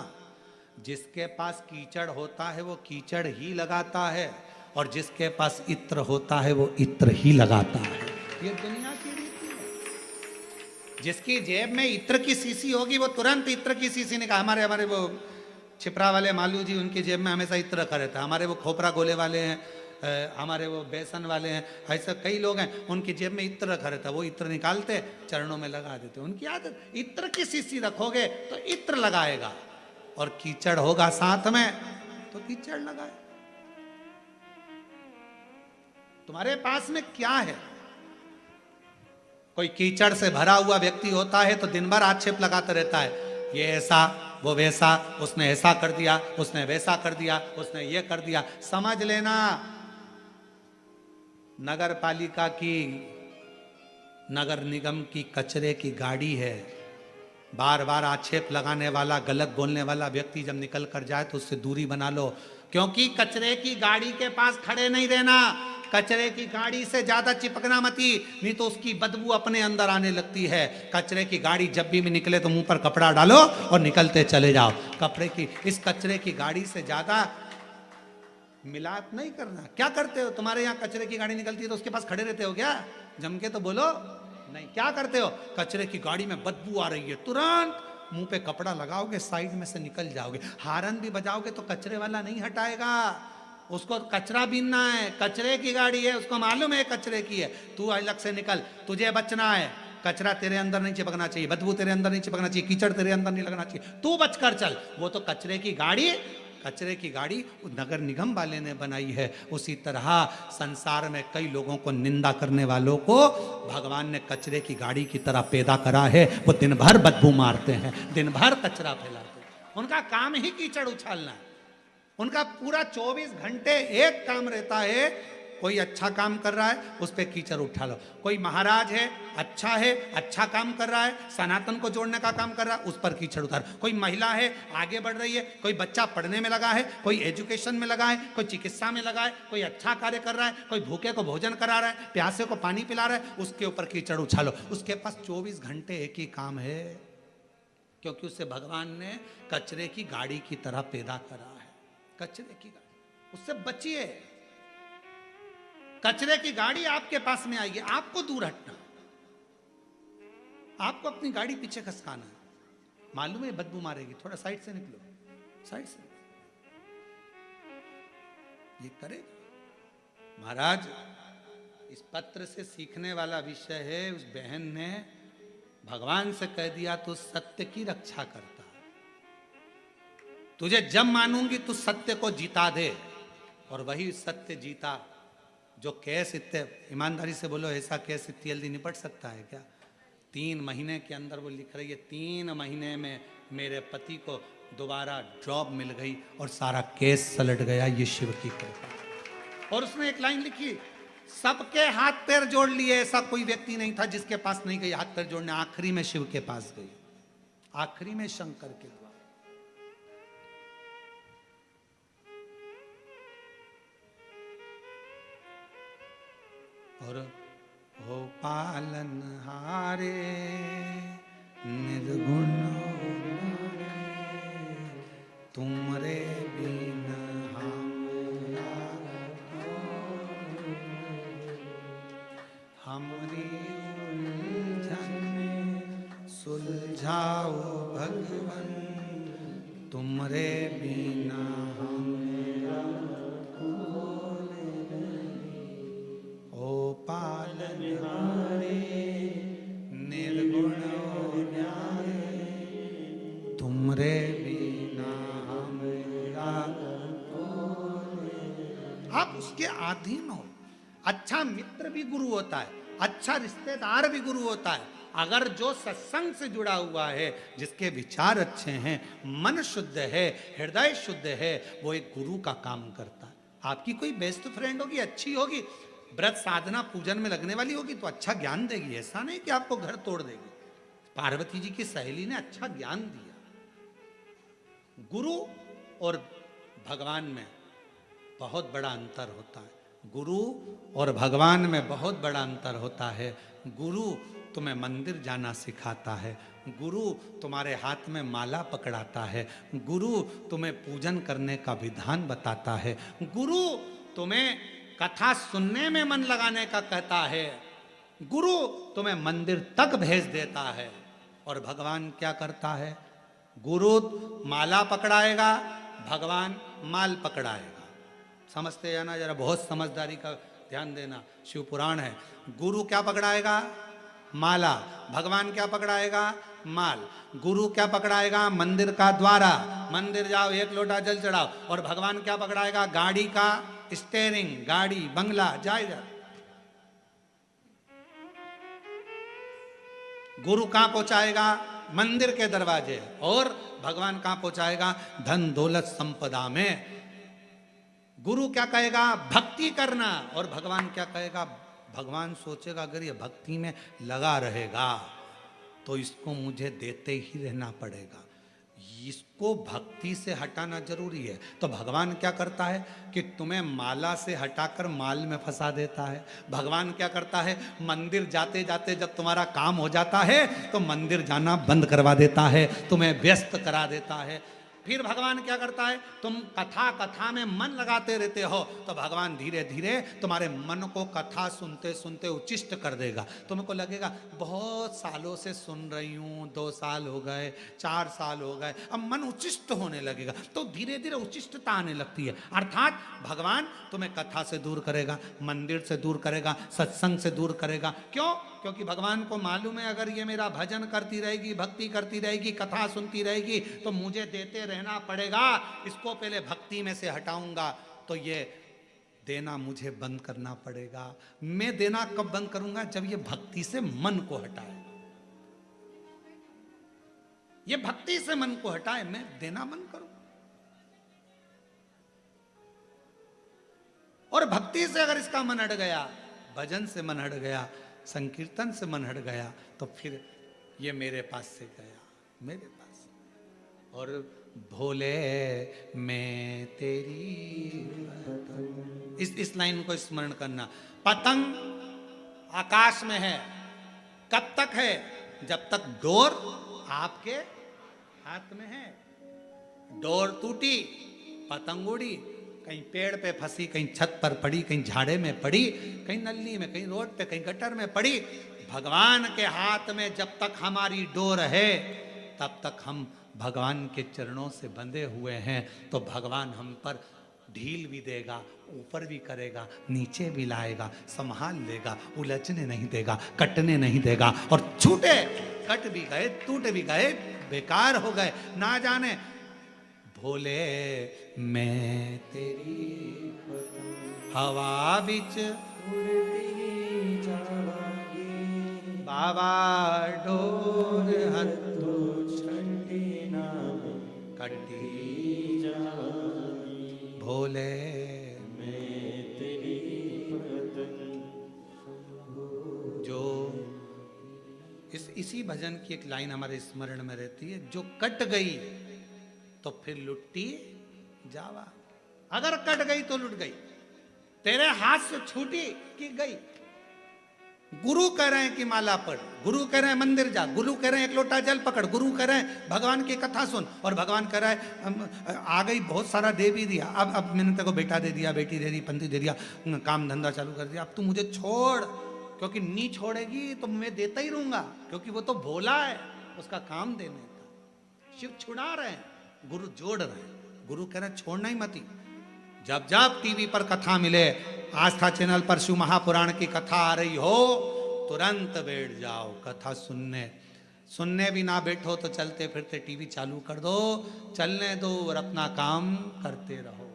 जिसके पास कीचड़ होता है वो कीचड़ ही लगाता है और जिसके पास इत्र होता है वो इत्र ही लगाता है। ये दुनिया की रीति है। जिसकी जेब में इत्र की शीशी होगी वो तुरंत इत्र की शीशी निकाल। हमारे वो छिपरा वाले मालू जी, उनकी जेब में हमेशा इत्र रखा रहता है। हमारे वो खोपरा गोले वाले हैं, हमारे वो बेसन वाले हैं, ऐसा कई लोग हैं, उनकी जेब में इत्र रखा रहता है। वो इत्र निकालते चरणों में लगा देते। उनकी आदत, इत्र की शीशी रखोगे तो इत्र लगाएगा और कीचड़ होगा साथ में तो कीचड़ लगाए। तुम्हारे पास में क्या है? कोई कीचड़ से भरा हुआ व्यक्ति होता है तो दिन भर आक्षेप लगाता रहता है, ये ऐसा वो वैसा, उसने ऐसा कर दिया, उसने वैसा कर दिया, उसने ये कर दिया। समझ लेना, नगर पालिका की, नगर निगम की कचरे की गाड़ी है। बार बार आक्षेप लगाने वाला, गलत बोलने वाला व्यक्ति जब निकल कर जाए तो उससे दूरी बना लो, क्योंकि कचरे की गाड़ी के पास खड़े नहीं रहना। कचरे की गाड़ी से ज्यादा चिपकना मती, नहीं तो उसकी बदबू अपने अंदर आने लगती है। कचरे की गाड़ी जब भी निकले तो मुंह पर कपड़ा डालो और निकलते चले जाओ। इस कचरे की गाड़ी से ज्यादा मिलाप नहीं करना। क्या करते हो? तुम्हारे यहाँ कचरे की गाड़ी निकलती है तो उसके पास खड़े रहते हो क्या? जम के तो बोलो नहीं। क्या करते हो? कचरे की गाड़ी में बदबू आ रही है, तुरंत मुंह पे कपड़ा लगाओगे, साइड में से निकल जाओगे। हारन भी बजाओगे तो कचरे वाला नहीं हटाएगा, उसको कचरा बीनना है। कचरे की गाड़ी है, उसको मालूम है कचरे की है। तू अलग से निकल, तुझे बचना है। कचरा तेरे अंदर नहीं चिपकना चाहिए, बदबू तेरे अंदर नहीं चिपकना चाहिए, कीचड़ तेरे अंदर नहीं लगना चाहिए। तू बचकर चल। वो तो कचरे की गाड़ी कचरे की गाड़ी नगर निगम वाले ने बनाई है, उसी तरह संसार में कई लोगों को निंदा करने वालों को भगवान ने कचरे की गाड़ी की तरह पैदा करा है। वो दिन भर बदबू मारते हैं, दिन भर कचरा फैलाते हैं, उनका काम ही कीचड़ उछालना है। उनका पूरा 24 घंटे एक काम रहता है, कोई अच्छा काम कर रहा है उस पर कीचड़ उठा लो, कोई महाराज है अच्छा काम कर रहा है, सनातन को जोड़ने का काम कर रहा है, उस पर कीचड़ उतार। कोई महिला है आगे बढ़ रही है, कोई बच्चा पढ़ने में लगा है, कोई एजुकेशन में लगा है, कोई चिकित्सा में लगा है, कोई अच्छा कार्य कर रहा है, कोई भूखे को भोजन करा रहा है, प्यासे को पानी पिला रहा है, उसके ऊपर कीचड़ उछालो। उसके पास 24 घंटे एक ही काम है, क्योंकि उसे भगवान ने कचरे की गाड़ी की तरह पैदा करा है। कचरे की गाड़ी, उससे बचिए। कचरे की गाड़ी आपके पास में आएगी, आपको दूर हटना, आपको अपनी गाड़ी पीछे खसकाना है। मालूम है बदबू मारेगी, थोड़ा साइड से निकलो, साइड से। ये करेगा। महाराज, इस पत्र से सीखने वाला विषय है, उस बहन ने भगवान से कह दिया तो सत्य की रक्षा करता, तुझे जब मानूंगी तू सत्य को जीता दे। और वही सत्य जीता। जो केस इतने, ईमानदारी से बोलो, ऐसा केस इतनी जल्दी निपट सकता है क्या? 3 महीने के अंदर वो लिख रही है, 3 महीने में मेरे पति को दोबारा जॉब मिल गई और सारा केस सलट गया, ये शिव की कृपा। और उसने एक लाइन लिखी, सबके हाथ पैर जोड़ लिए, ऐसा कोई व्यक्ति नहीं था जिसके पास नहीं गई हाथ पैर जोड़ने, आखिरी में शिव के पास गई, आखिरी में शंकर के द्वारा। और हो पालन हारे निर्गुण तुमरे बिन हमरी उलझन सुलझाओ भगवन, तुमरे बिना पालनहारे निर्गुण न्याय, तुमरे बिना हमरा। आप उसके अधीन हो। अच्छा मित्र भी गुरु होता है, अच्छा रिश्तेदार भी गुरु होता है। अगर जो सत्संग से जुड़ा हुआ है, जिसके विचार अच्छे हैं, मन शुद्ध है, हृदय शुद्ध है, वो एक गुरु का काम करता है। आपकी कोई बेस्ट फ्रेंड होगी, अच्छी होगी, व्रत साधना पूजन में लगने वाली होगी तो अच्छा ज्ञान देगी, ऐसा नहीं कि आपको घर तोड़ देगी। पार्वती जी की सहेली ने अच्छा ज्ञान दिया। गुरु और भगवान में बहुत बड़ा अंतर होता है। गुरु और भगवान में बहुत बड़ा अंतर होता है। गुरु तुम्हें मंदिर जाना सिखाता है, गुरु तुम्हारे हाथ में माला पकड़ाता है, गुरु तुम्हें पूजन करने का विधान बताता है, गुरु तुम्हें कथा सुनने में मन लगाने का कहता है, गुरु तुम्हें मंदिर तक भेज देता है। और भगवान क्या करता है? गुरु माला पकड़ाएगा, भगवान माल पकड़ाएगा। समझते हैं ना? जरा बहुत समझदारी का ध्यान देना। शिव पुराण है। गुरु क्या पकड़ाएगा? माला। भगवान क्या पकड़ाएगा? माल। गुरु क्या पकड़ाएगा? मंदिर का द्वारा। मंदिर जाओ, 1 लोटा जल चढ़ाओ। और भगवान क्या पकड़ाएगा? गाड़ी का स्टेयरिंग, गाड़ी, बंगला, जायदाद। गुरु कहां पहुंचाएगा? मंदिर के दरवाजे। और भगवान कहां पहुंचाएगा? धन दौलत संपदा में। गुरु क्या कहेगा? भक्ति करना। और भगवान क्या कहेगा? भगवान सोचेगा अगर ये भक्ति में लगा रहेगा तो इसको मुझे देते ही रहना पड़ेगा, इसको भक्ति से हटाना जरूरी है। तो भगवान क्या करता है कि तुम्हें माला से हटाकर माल में फंसा देता है। भगवान क्या करता है? मंदिर जाते जाते जब तुम्हारा काम हो जाता है तो मंदिर जाना बंद करवा देता है, तुम्हें व्यस्त करा देता है। फिर भगवान क्या करता है? तुम कथा में मन लगाते रहते हो तो भगवान धीरे धीरे तुम्हारे मन को कथा सुनते सुनते उच्चिष्ट कर देगा। तुमको लगेगा बहुत सालों से सुन रही हूँ, 2 साल हो गए, 4 साल हो गए, अब मन उच्चिष्ट होने लगेगा। तो धीरे धीरे उच्चिष्टता आने लगती है। अर्थात भगवान तुम्हें कथा से दूर करेगा, मंदिर से दूर करेगा, सत्संग से दूर करेगा। क्यों? क्योंकि भगवान को मालूम है अगर ये मेरा भजन करती रहेगी, भक्ति करती रहेगी, कथा सुनती रहेगी तो मुझे देते रहना पड़ेगा। इसको पहले भक्ति में से हटाऊंगा तो ये देना मुझे बंद करना पड़ेगा। मैं देना कब बंद करूंगा? जब ये भक्ति से मन को हटाए। ये भक्ति से मन को हटाए, मैं देना बंद करूं। और भक्ति से अगर इसका मन हट गया, भजन से मन हट गया, संकीर्तन से मन हट गया, तो फिर ये मेरे पास से गया, मेरे पास। और भोले मैं तेरी इस लाइन को स्मरण करना। पतंग आकाश में है, कब तक है? जब तक डोर आपके हाथ में है। डोर टूटी, पतंग उड़ी, कहीं पेड़ पे फंसी, कहीं छत पर पड़ी, कहीं झाड़े में पड़ी, कहीं नली में, कहीं रोड पे, कहीं गटर में पड़ी। भगवान के हाथ में जब तक हमारी डोर है तब तक हम भगवान के चरणों से बंधे हुए हैं। तो भगवान हम पर ढील भी देगा, ऊपर भी करेगा, नीचे भी लाएगा, संभाल लेगा, उलझने नहीं देगा, कटने नहीं देगा। और छूटे, कट भी गए, टूट भी गए, बेकार हो गए, ना जाने। भोले मैं तेरी हवा बिच उड़ती जावांगी, बाबा डोर हथो छंडी नाम कटी जावांगी। भोले मैं तेरी पतंग जो इसी भजन की एक लाइन हमारे स्मरण में रहती है, जो कट गई तो फिर लुट्टी जावा। अगर कट गई तो लुट गई, तेरे हाथ से छूटी कि गई। गुरु कह रहे हैं कि माला पढ़, गुरु कह रहे हैं मंदिर जा, गुरु कह रहे हैं एक लोटा जल पकड़, गुरु कह रहे हैं भगवान की कथा सुन, और भगवान कह रहा है आ गई बहुत सारा दे भी दिया, अब मैंने तेरे को बेटा दे दिया, बेटी दे दी, पंथी दे दिया, काम धंधा चालू कर दिया, अब तू मुझे छोड़, क्योंकि नहीं छोड़ेगी तो मैं देता ही रहूंगा, क्योंकि वो तो भोला है, उसका काम देने का। शिव छुड़ा रहे हैं, गुरु जोड़ रहे हैं। गुरु कह रहे हैं छोड़ना ही मती। जब जब टीवी पर कथा मिले, आस्था चैनल पर शिव महापुराण की कथा आ रही हो, तुरंत बैठ जाओ कथा सुनने। सुनने भी ना बैठो तो चलते फिरते टीवी चालू कर दो, चलने दो और अपना काम करते रहो,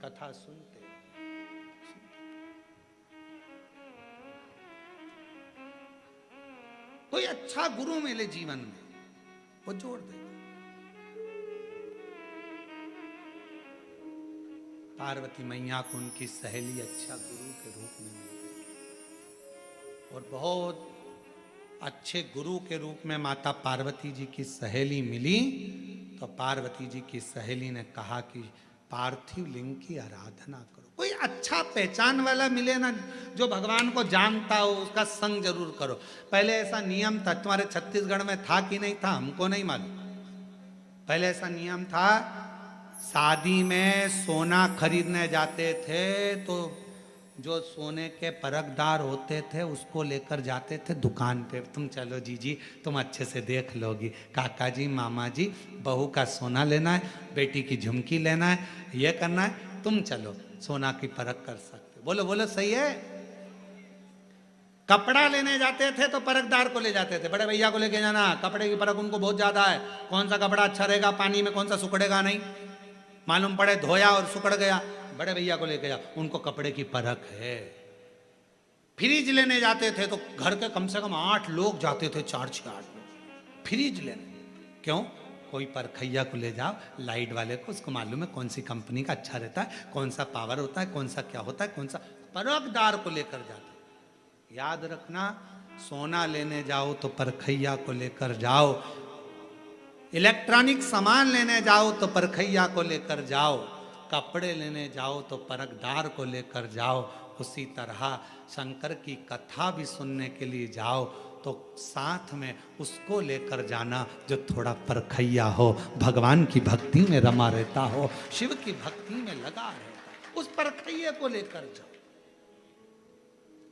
कथा सुनते। कोई अच्छा गुरु मिले जीवन में, वो जोड़ देगा। पार्वती मैया को उनकी सहेली अच्छा गुरु के रूप में मिल गई, और बहुत अच्छे गुरु के रूप में माता पार्वती जी की सहेली मिली। तो पार्वती जी की सहेली ने कहा कि पार्थिव लिंग की आराधना करो। कोई अच्छा पहचान वाला मिले ना, जो भगवान को जानता हो, उसका संग जरूर करो। पहले ऐसा नियम था, तुम्हारे छत्तीसगढ़ में था कि नहीं था हमको नहीं मालूम। पहले ऐसा नियम था, शादी में सोना खरीदने जाते थे तो जो सोने के परखदार होते थे उसको लेकर जाते थे दुकान पे। तुम चलो जीजी, तुम अच्छे से देख लोगी, काका जी, मामा जी, बहू का सोना लेना है, बेटी की झुमकी लेना है, ये करना है, तुम चलो सोना की परख कर सकते। बोलो बोलो सही है। कपड़ा लेने जाते थे तो परखदार को ले जाते थे, बड़े भैया को लेके जाना, कपड़े की परख उनको बहुत ज्यादा है, कौन सा कपड़ा अच्छा रहेगा पानी में, कौन सा सुखड़ेगा नहीं, मालूम पड़े धोया और सुकड़ गया, बड़े भैया को लेके जा, उनको कपड़े की परख है। फ्रिज लेने जाते थे तो घर के कम से कम 8 लोग जाते थे, 4-6 लोग फ्रिज लेने। क्यों? कोई परखैया को ले जाओ, लाइट वाले को, उसको मालूम है कौन सी कंपनी का अच्छा रहता है, कौन सा पावर होता है, कौन सा क्या होता है, कौन सा, परखदार को लेकर जाते। याद रखना, सोना लेने जाओ तो परखैया को लेकर जाओ, इलेक्ट्रॉनिक सामान लेने जाओ तो परखैया को लेकर जाओ, कपड़े लेने जाओ तो परखदार को लेकर जाओ। उसी तरह शंकर की कथा भी सुनने के लिए जाओ तो साथ में उसको लेकर जाना जो थोड़ा परखैया हो, भगवान की भक्ति में रमा रहता हो, शिव की भक्ति में लगा रहता, उस परखैये को लेकर जाओ।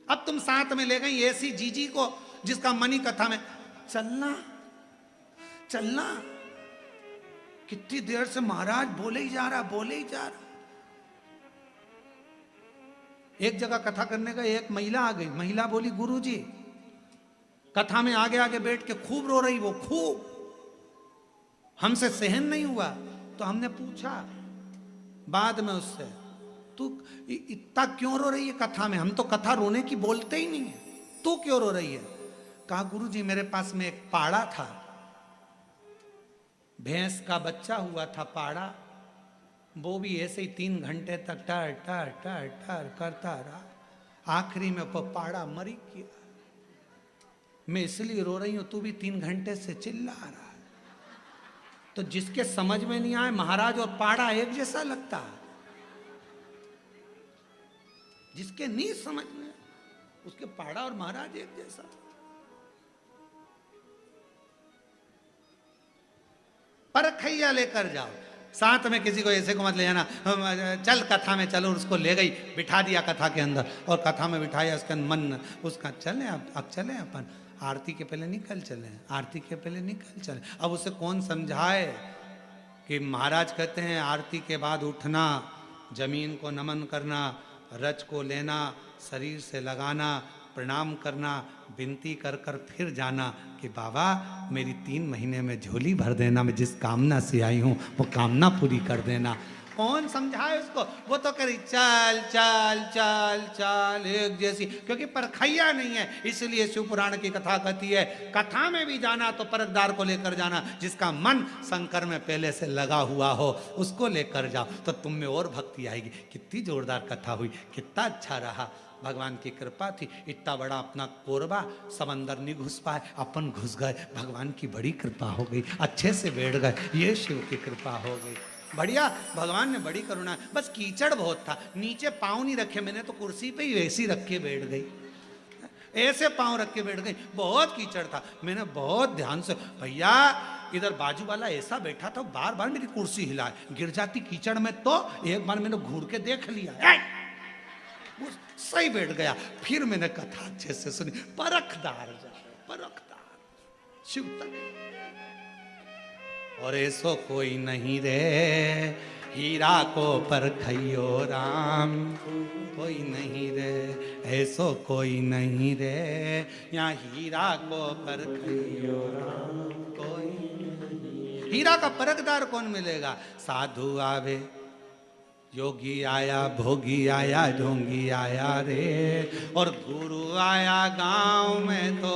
अब तुम साथ में ले गई ऐसी जीजी को जिसका मनी कथा में चलना चलना, कितनी देर से महाराज बोले ही जा रहा, बोले ही जा रहा। एक जगह कथा करने का एक महिला आ गई, महिला बोली गुरुजी कथा में आगे आगे बैठ के खूब रो रही वो, खूब। हमसे सहन नहीं हुआ तो हमने पूछा बाद में उससे, तू इतना क्यों रो रही है कथा में? हम तो कथा रोने की बोलते ही नहीं है, तू क्यों रो रही है? कहा गुरुजी मेरे पास में एक पाड़ा था, भैंस का बच्चा हुआ था पाड़ा, वो भी ऐसे ही 3 घंटे तक टर टर टर टर करता रहा, आखिरी में वो पाड़ा मरी गया। मैं इसलिए रो रही हूं, तू भी 3 घंटे से चिल्ला रहा है। तो जिसके समझ में नहीं आए, महाराज और पाड़ा एक जैसा लगता है, जिसके नहीं समझ में उसके पाड़ा और महाराज एक जैसा। परखैया लेकर जाओ, साथ में किसी को ऐसे को मत ले जाना, चल कथा में चलो, उसको ले गई बिठा दिया कथा के अंदर और कथा में बिठाया, उसका मन उसका चले अब चले अपन आरती के पहले निकल चले, आरती के पहले निकल चले। अब उसे कौन समझाए कि महाराज कहते हैं आरती के बाद उठना, जमीन को नमन करना, रज को लेना, शरीर से लगाना, प्रणाम करना, विनती कर कर फिर जाना कि बाबा मेरी 3 महीने में झोली भर देना, मैं जिस कामना से आई हूँ वो कामना पूरी कर देना। कौन समझाए उसको? वो तो करी चल चल चल चल एक जैसी, क्योंकि परखैया नहीं है। इसलिए शिव पुराण की कथा कहती है कथा में भी जाना तो परखदार को लेकर जाना, जिसका मन शंकर में पहले से लगा हुआ हो उसको लेकर जाओ, तो तुम में और भक्ति आएगी। कितनी जोरदार कथा हुई, कितना अच्छा रहा, भगवान की कृपा थी। इतना बड़ा अपना कोरबा, समंदर नहीं घुस पाए, अपन घुस गए, भगवान की बड़ी कृपा हो गई, अच्छे से बैठ गए, ये शिव की कृपा हो गई। बढ़िया, भगवान ने बड़ी करुणा। बस कीचड़ बहुत था, नीचे पाँव नहीं रखे मैंने, तो कुर्सी पे ही वैसी रख के बैठ गई, ऐसे पाँव रख के बैठ गई, बहुत कीचड़ था। मैंने बहुत ध्यान से, भैया इधर बाजू वाला ऐसा बैठा था, बार बार मेरी कुर्सी हिलाए, गिर जाती कीचड़ में, तो एक बार मैंने घूर के देख लिया, सही बैठ गया। फिर मैंने कथा अच्छे से सुनी, परखदार परखदार शिव तक। और ऐसो कोई नहीं रे हीरा को परखइयो राम, कोई नहीं रे ऐसो कोई नहीं रे, यहाँ हीरा को परखइयो राम कोई नहीं। हीरा का परखदार कौन मिलेगा? साधु आवे, योगी आया, भोगी आया, ढोंगी आया रे, और गुरु आया गांव में तो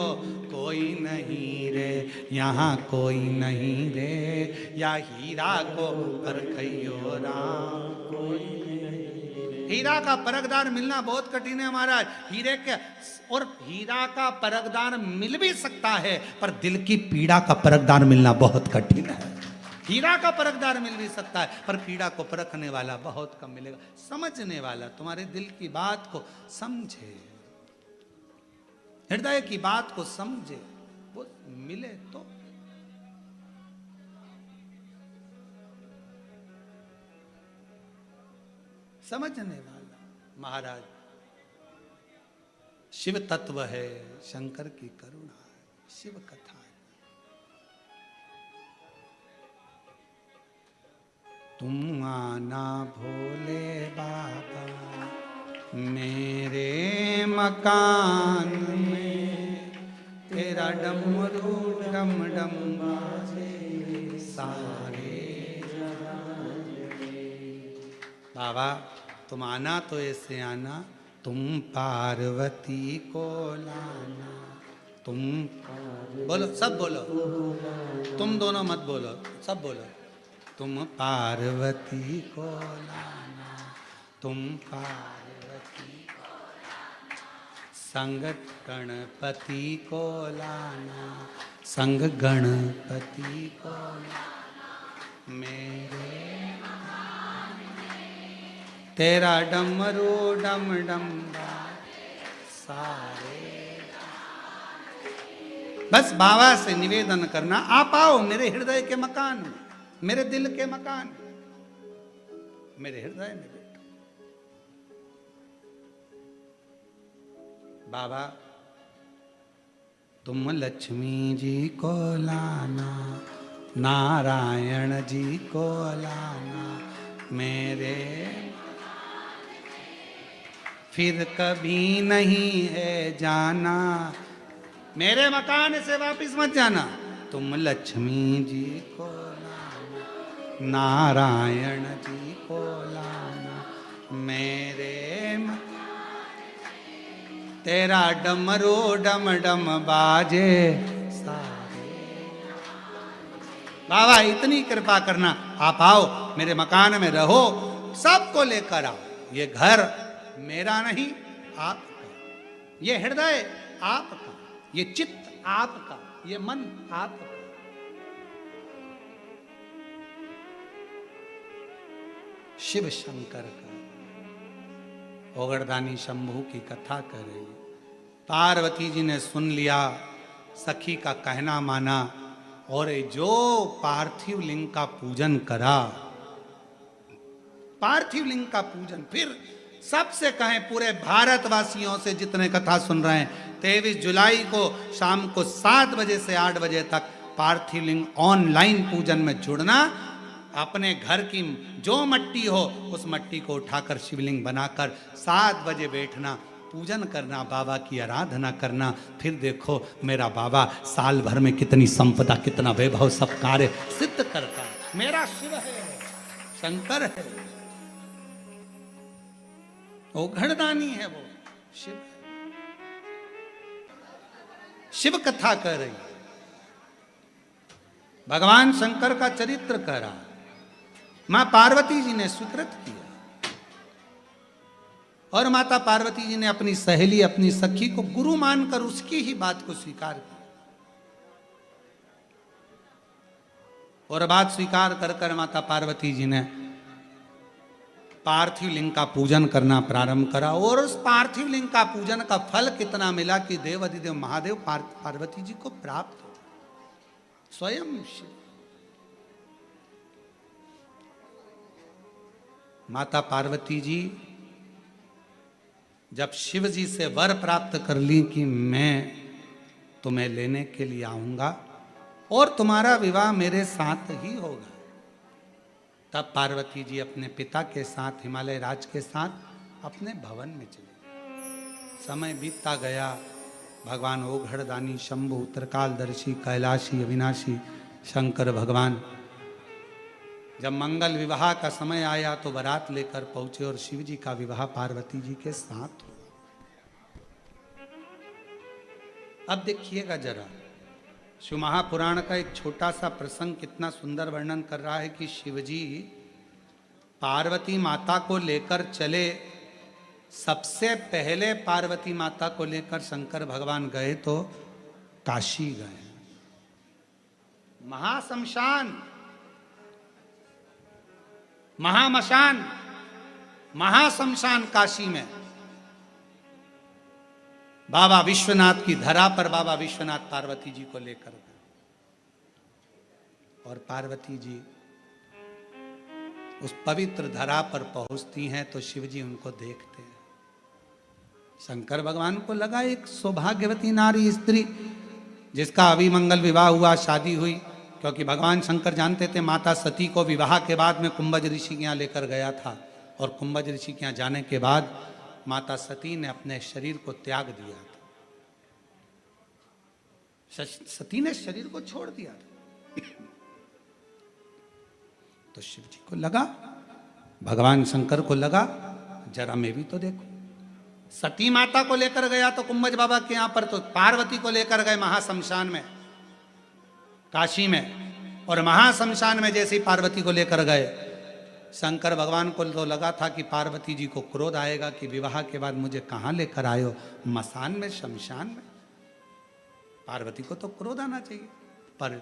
कोई नहीं रे, यहाँ कोई नहीं रे, या हीरा को परखइयो राम कोई नहीं। हीरा का परखदार मिलना बहुत कठिन है महाराज। हीरे के और हीरा का परखदार मिल भी सकता है, पर दिल की पीड़ा का परखदार मिलना बहुत कठिन है। हीरा का परखदार मिल भी सकता है, पर पीड़ा को परखने वाला बहुत कम मिलेगा। समझने वाला, तुम्हारे दिल की बात को समझे, हृदय की बात को समझे, वो मिले तो। समझने वाला महाराज, शिव तत्व है, शंकर की करुणा है, शिव कथा है। तुम आना भोले बाबा मेरे मकान में, तेरा डमरू डम डम बाजे सारे जहान में। बाबा तुम आना तो ऐसे आना, तुम पार्वती को लाना, तुम बोलो, सब बोलो, तुम दोनों मत बोलो, सब बोलो। तुम पार्वती को लाना, तुम पार्वती को लाना, संग गणपति को लाना, संग गणपति को लाना मेरे, तेरा डमरू डम डम सारे। बस बाबा से निवेदन करना, आप आओ मेरे हृदय के मकान में, मेरे दिल के मकान, मेरे हृदय में बैठो। बाबा तुम लक्ष्मी जी को लाना, नारायण जी को लाना मेरे, फिर कभी नहीं है जाना, मेरे मकान से वापिस मत जाना, तुम लक्ष्मी जी को लाना, नारायण जी को लाना, मेरे तेरा डमरू डम डम बाजे सारे। बाबा इतनी कृपा करना, आप आओ मेरे मकान में रहो, सबको लेकर आओ। ये घर मेरा नहीं आपका, ये हृदय आपका, ये चित्त आपका, ये मन आपका। शिव शंकर का ओगड़दानी शंभू की कथा कर रही है। पार्वती जी ने सुन लिया, सखी का कहना माना, और जो पार्थिव लिंग का पूजन करा, पार्थिव लिंग का पूजन, फिर सबसे कहें पूरे भारतवासियों से जितने कथा सुन रहे हैं, 23 जुलाई को शाम को 7 बजे से 8 बजे तक पार्थिव लिंग ऑनलाइन पूजन में जुड़ना। अपने घर की जो मट्टी हो उस मट्टी को उठाकर शिवलिंग बनाकर 7 बजे बैठना, पूजन करना, बाबा की आराधना करना। फिर देखो मेरा बाबा साल भर में कितनी संपदा, कितना वैभव, सब कार्य सिद्ध करता है। मेरा शिव है, शंकर है, वो घड़दानी है, वो शिव है। शिव कथा कर रही, भगवान शंकर का चरित्र करा, मां पार्वती जी ने स्वीकृत किया, और माता पार्वती जी ने अपनी सहेली, अपनी सखी को गुरु मानकर उसकी ही बात को स्वीकार किया। और बात स्वीकार कर कर माता पार्वती जी ने पार्थिव लिंग का पूजन करना प्रारंभ करा। और उस पार्थिव लिंग का पूजन का फल कितना मिला कि देव अधिदेव महादेव पार्वती जी को प्राप्त हो, स्वयं शिव। माता पार्वती जी जब शिव जी से वर प्राप्त कर ली कि मैं तुम्हें लेने के लिए आऊंगा और तुम्हारा विवाह मेरे साथ ही होगा, तब पार्वती जी अपने पिता के साथ, हिमालय राज के साथ अपने भवन में चले। समय बीतता गया, भगवान ओघड़दानी, शंभु, उत्तरकालदर्शी, कैलाशी, अविनाशी शंकर भगवान जब मंगल विवाह का समय आया तो बारात लेकर पहुंचे और शिव जी का विवाह पार्वती जी के साथ हुआ। अब देखिएगा जरा, शिव महापुराण का एक छोटा सा प्रसंग कितना सुंदर वर्णन कर रहा है कि शिवजी पार्वती माता को लेकर चले। सबसे पहले पार्वती माता को लेकर शंकर भगवान गए तो काशी गए, महाशमशान, महामशान, महाशमशान काशी में बाबा विश्वनाथ की धरा पर बाबा विश्वनाथ पार्वती जी को लेकर गए। और पार्वती जी उस पवित्र धरा पर पहुंचती हैं तो शिव जी उनको देखते हैं। शंकर भगवान को लगा एक सौभाग्यवती नारी, स्त्री जिसका अभिमंगल विवाह हुआ, शादी हुई, क्योंकि भगवान शंकर जानते थे माता सती को विवाह के बाद में कुंभज ऋषि के यहाँ लेकर गया था, और कुंभज ऋषि के यहाँ जाने के बाद माता सती ने अपने शरीर को त्याग दिया था। सती ने शरीर को छोड़ दिया था। तो शिव जी को लगा, भगवान शंकर को लगा, जरा मैं भी तो देखूं। सती माता को लेकर गया तो कुंभज बाबा के यहां पर, तो पार्वती को लेकर गए महाशमशान में, काशी में। और महाशमशान में जैसे ही पार्वती को लेकर गए, शंकर भगवान को तो लगा था कि पार्वती जी को क्रोध आएगा कि विवाह के बाद मुझे कहां लेकर आए हो, मसान में, शमशान में। पार्वती को तो क्रोध आना चाहिए, पर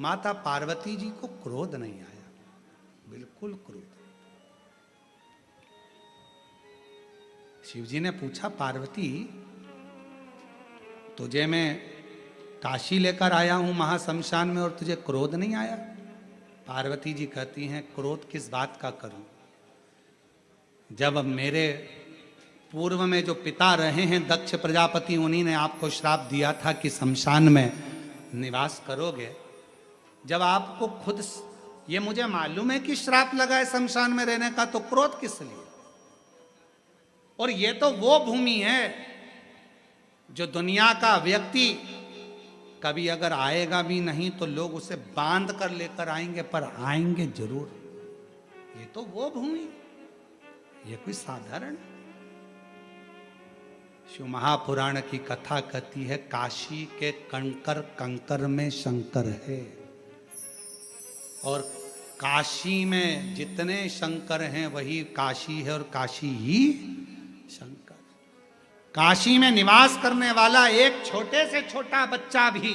माता पार्वती जी को क्रोध नहीं आया, बिल्कुल क्रोध। शिव जी ने पूछा, पार्वती तुझे मैं काशी लेकर आया हूं महाशमशान में और तुझे क्रोध नहीं आया? पार्वती जी कहती हैं, क्रोध किस बात का करूं, जब मेरे पूर्व में जो पिता रहे हैं दक्ष प्रजापति, उन्हीं ने आपको श्राप दिया था कि शमशान में निवास करोगे। जब आपको खुद ये मुझे मालूम है कि श्राप लगा है शमशान में रहने का, तो क्रोध किस लिए? और ये तो वो भूमि है जो दुनिया का व्यक्ति कभी अगर आएगा भी नहीं तो लोग उसे बांध कर लेकर आएंगे, पर आएंगे जरूर। ये तो वो भूमि, ये कोई साधारण। शिव महापुराण की कथा कहती है काशी के कंकर कंकर में शंकर है, और काशी में जितने शंकर हैं वही काशी है, और काशी ही शंकर। काशी में निवास करने वाला एक छोटे से छोटा बच्चा भी,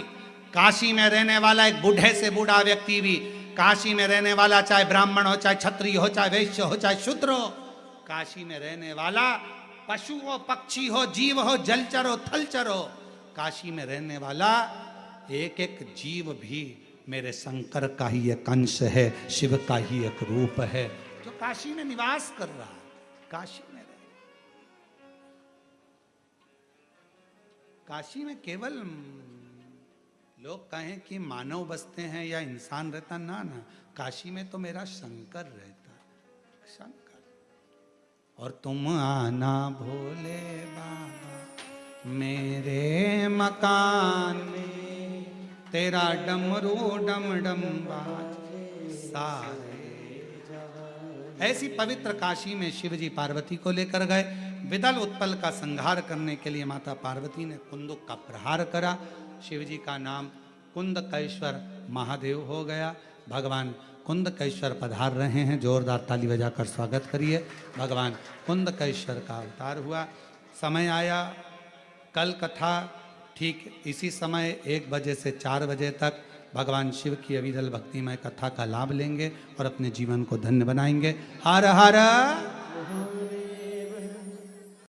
काशी में रहने वाला एक बूढ़े से बूढ़ा व्यक्ति भी, काशी में रहने वाला चाहे ब्राह्मण हो, चाहे क्षत्रिय हो, चाहे वैश्य हो, चाहे शूद्र हो, काशी में रहने वाला पशु हो, पक्षी हो, जीव हो, जलचर हो, थलचर हो, काशी में रहने वाला एक एक जीव भी मेरे शंकर का ही एक अंश है, शिव का ही एक रूप है, जो काशी में निवास कर रहा है। काशी में रहे, काशी में केवल लोग कहें कि मानव बसते हैं या इंसान रहता, ना ना, काशी में तो मेरा शंकर रहता है, शंकर। और तुम आना भोले बाबा मेरे मकान में, तेरा डमरू डम डम बाजे सारे। ऐसी पवित्र काशी में शिवजी पार्वती को लेकर गए। विदल उत्पल का संहार करने के लिए माता पार्वती ने कुंदुक का प्रहार करा। शिवजी का नाम कुंदकेश्वर महादेव हो गया। भगवान कुंदकेश्वर पधार रहे हैं, जोरदार ताली बजाकर स्वागत करिए। भगवान कुंदकेश्वर का अवतार हुआ। समय आया, कल कथा ठीक इसी समय 1 बजे से 4 बजे तक भगवान शिव की अविरल भक्तिमय कथा का लाभ लेंगे और अपने जीवन को धन्य बनाएंगे। हर हर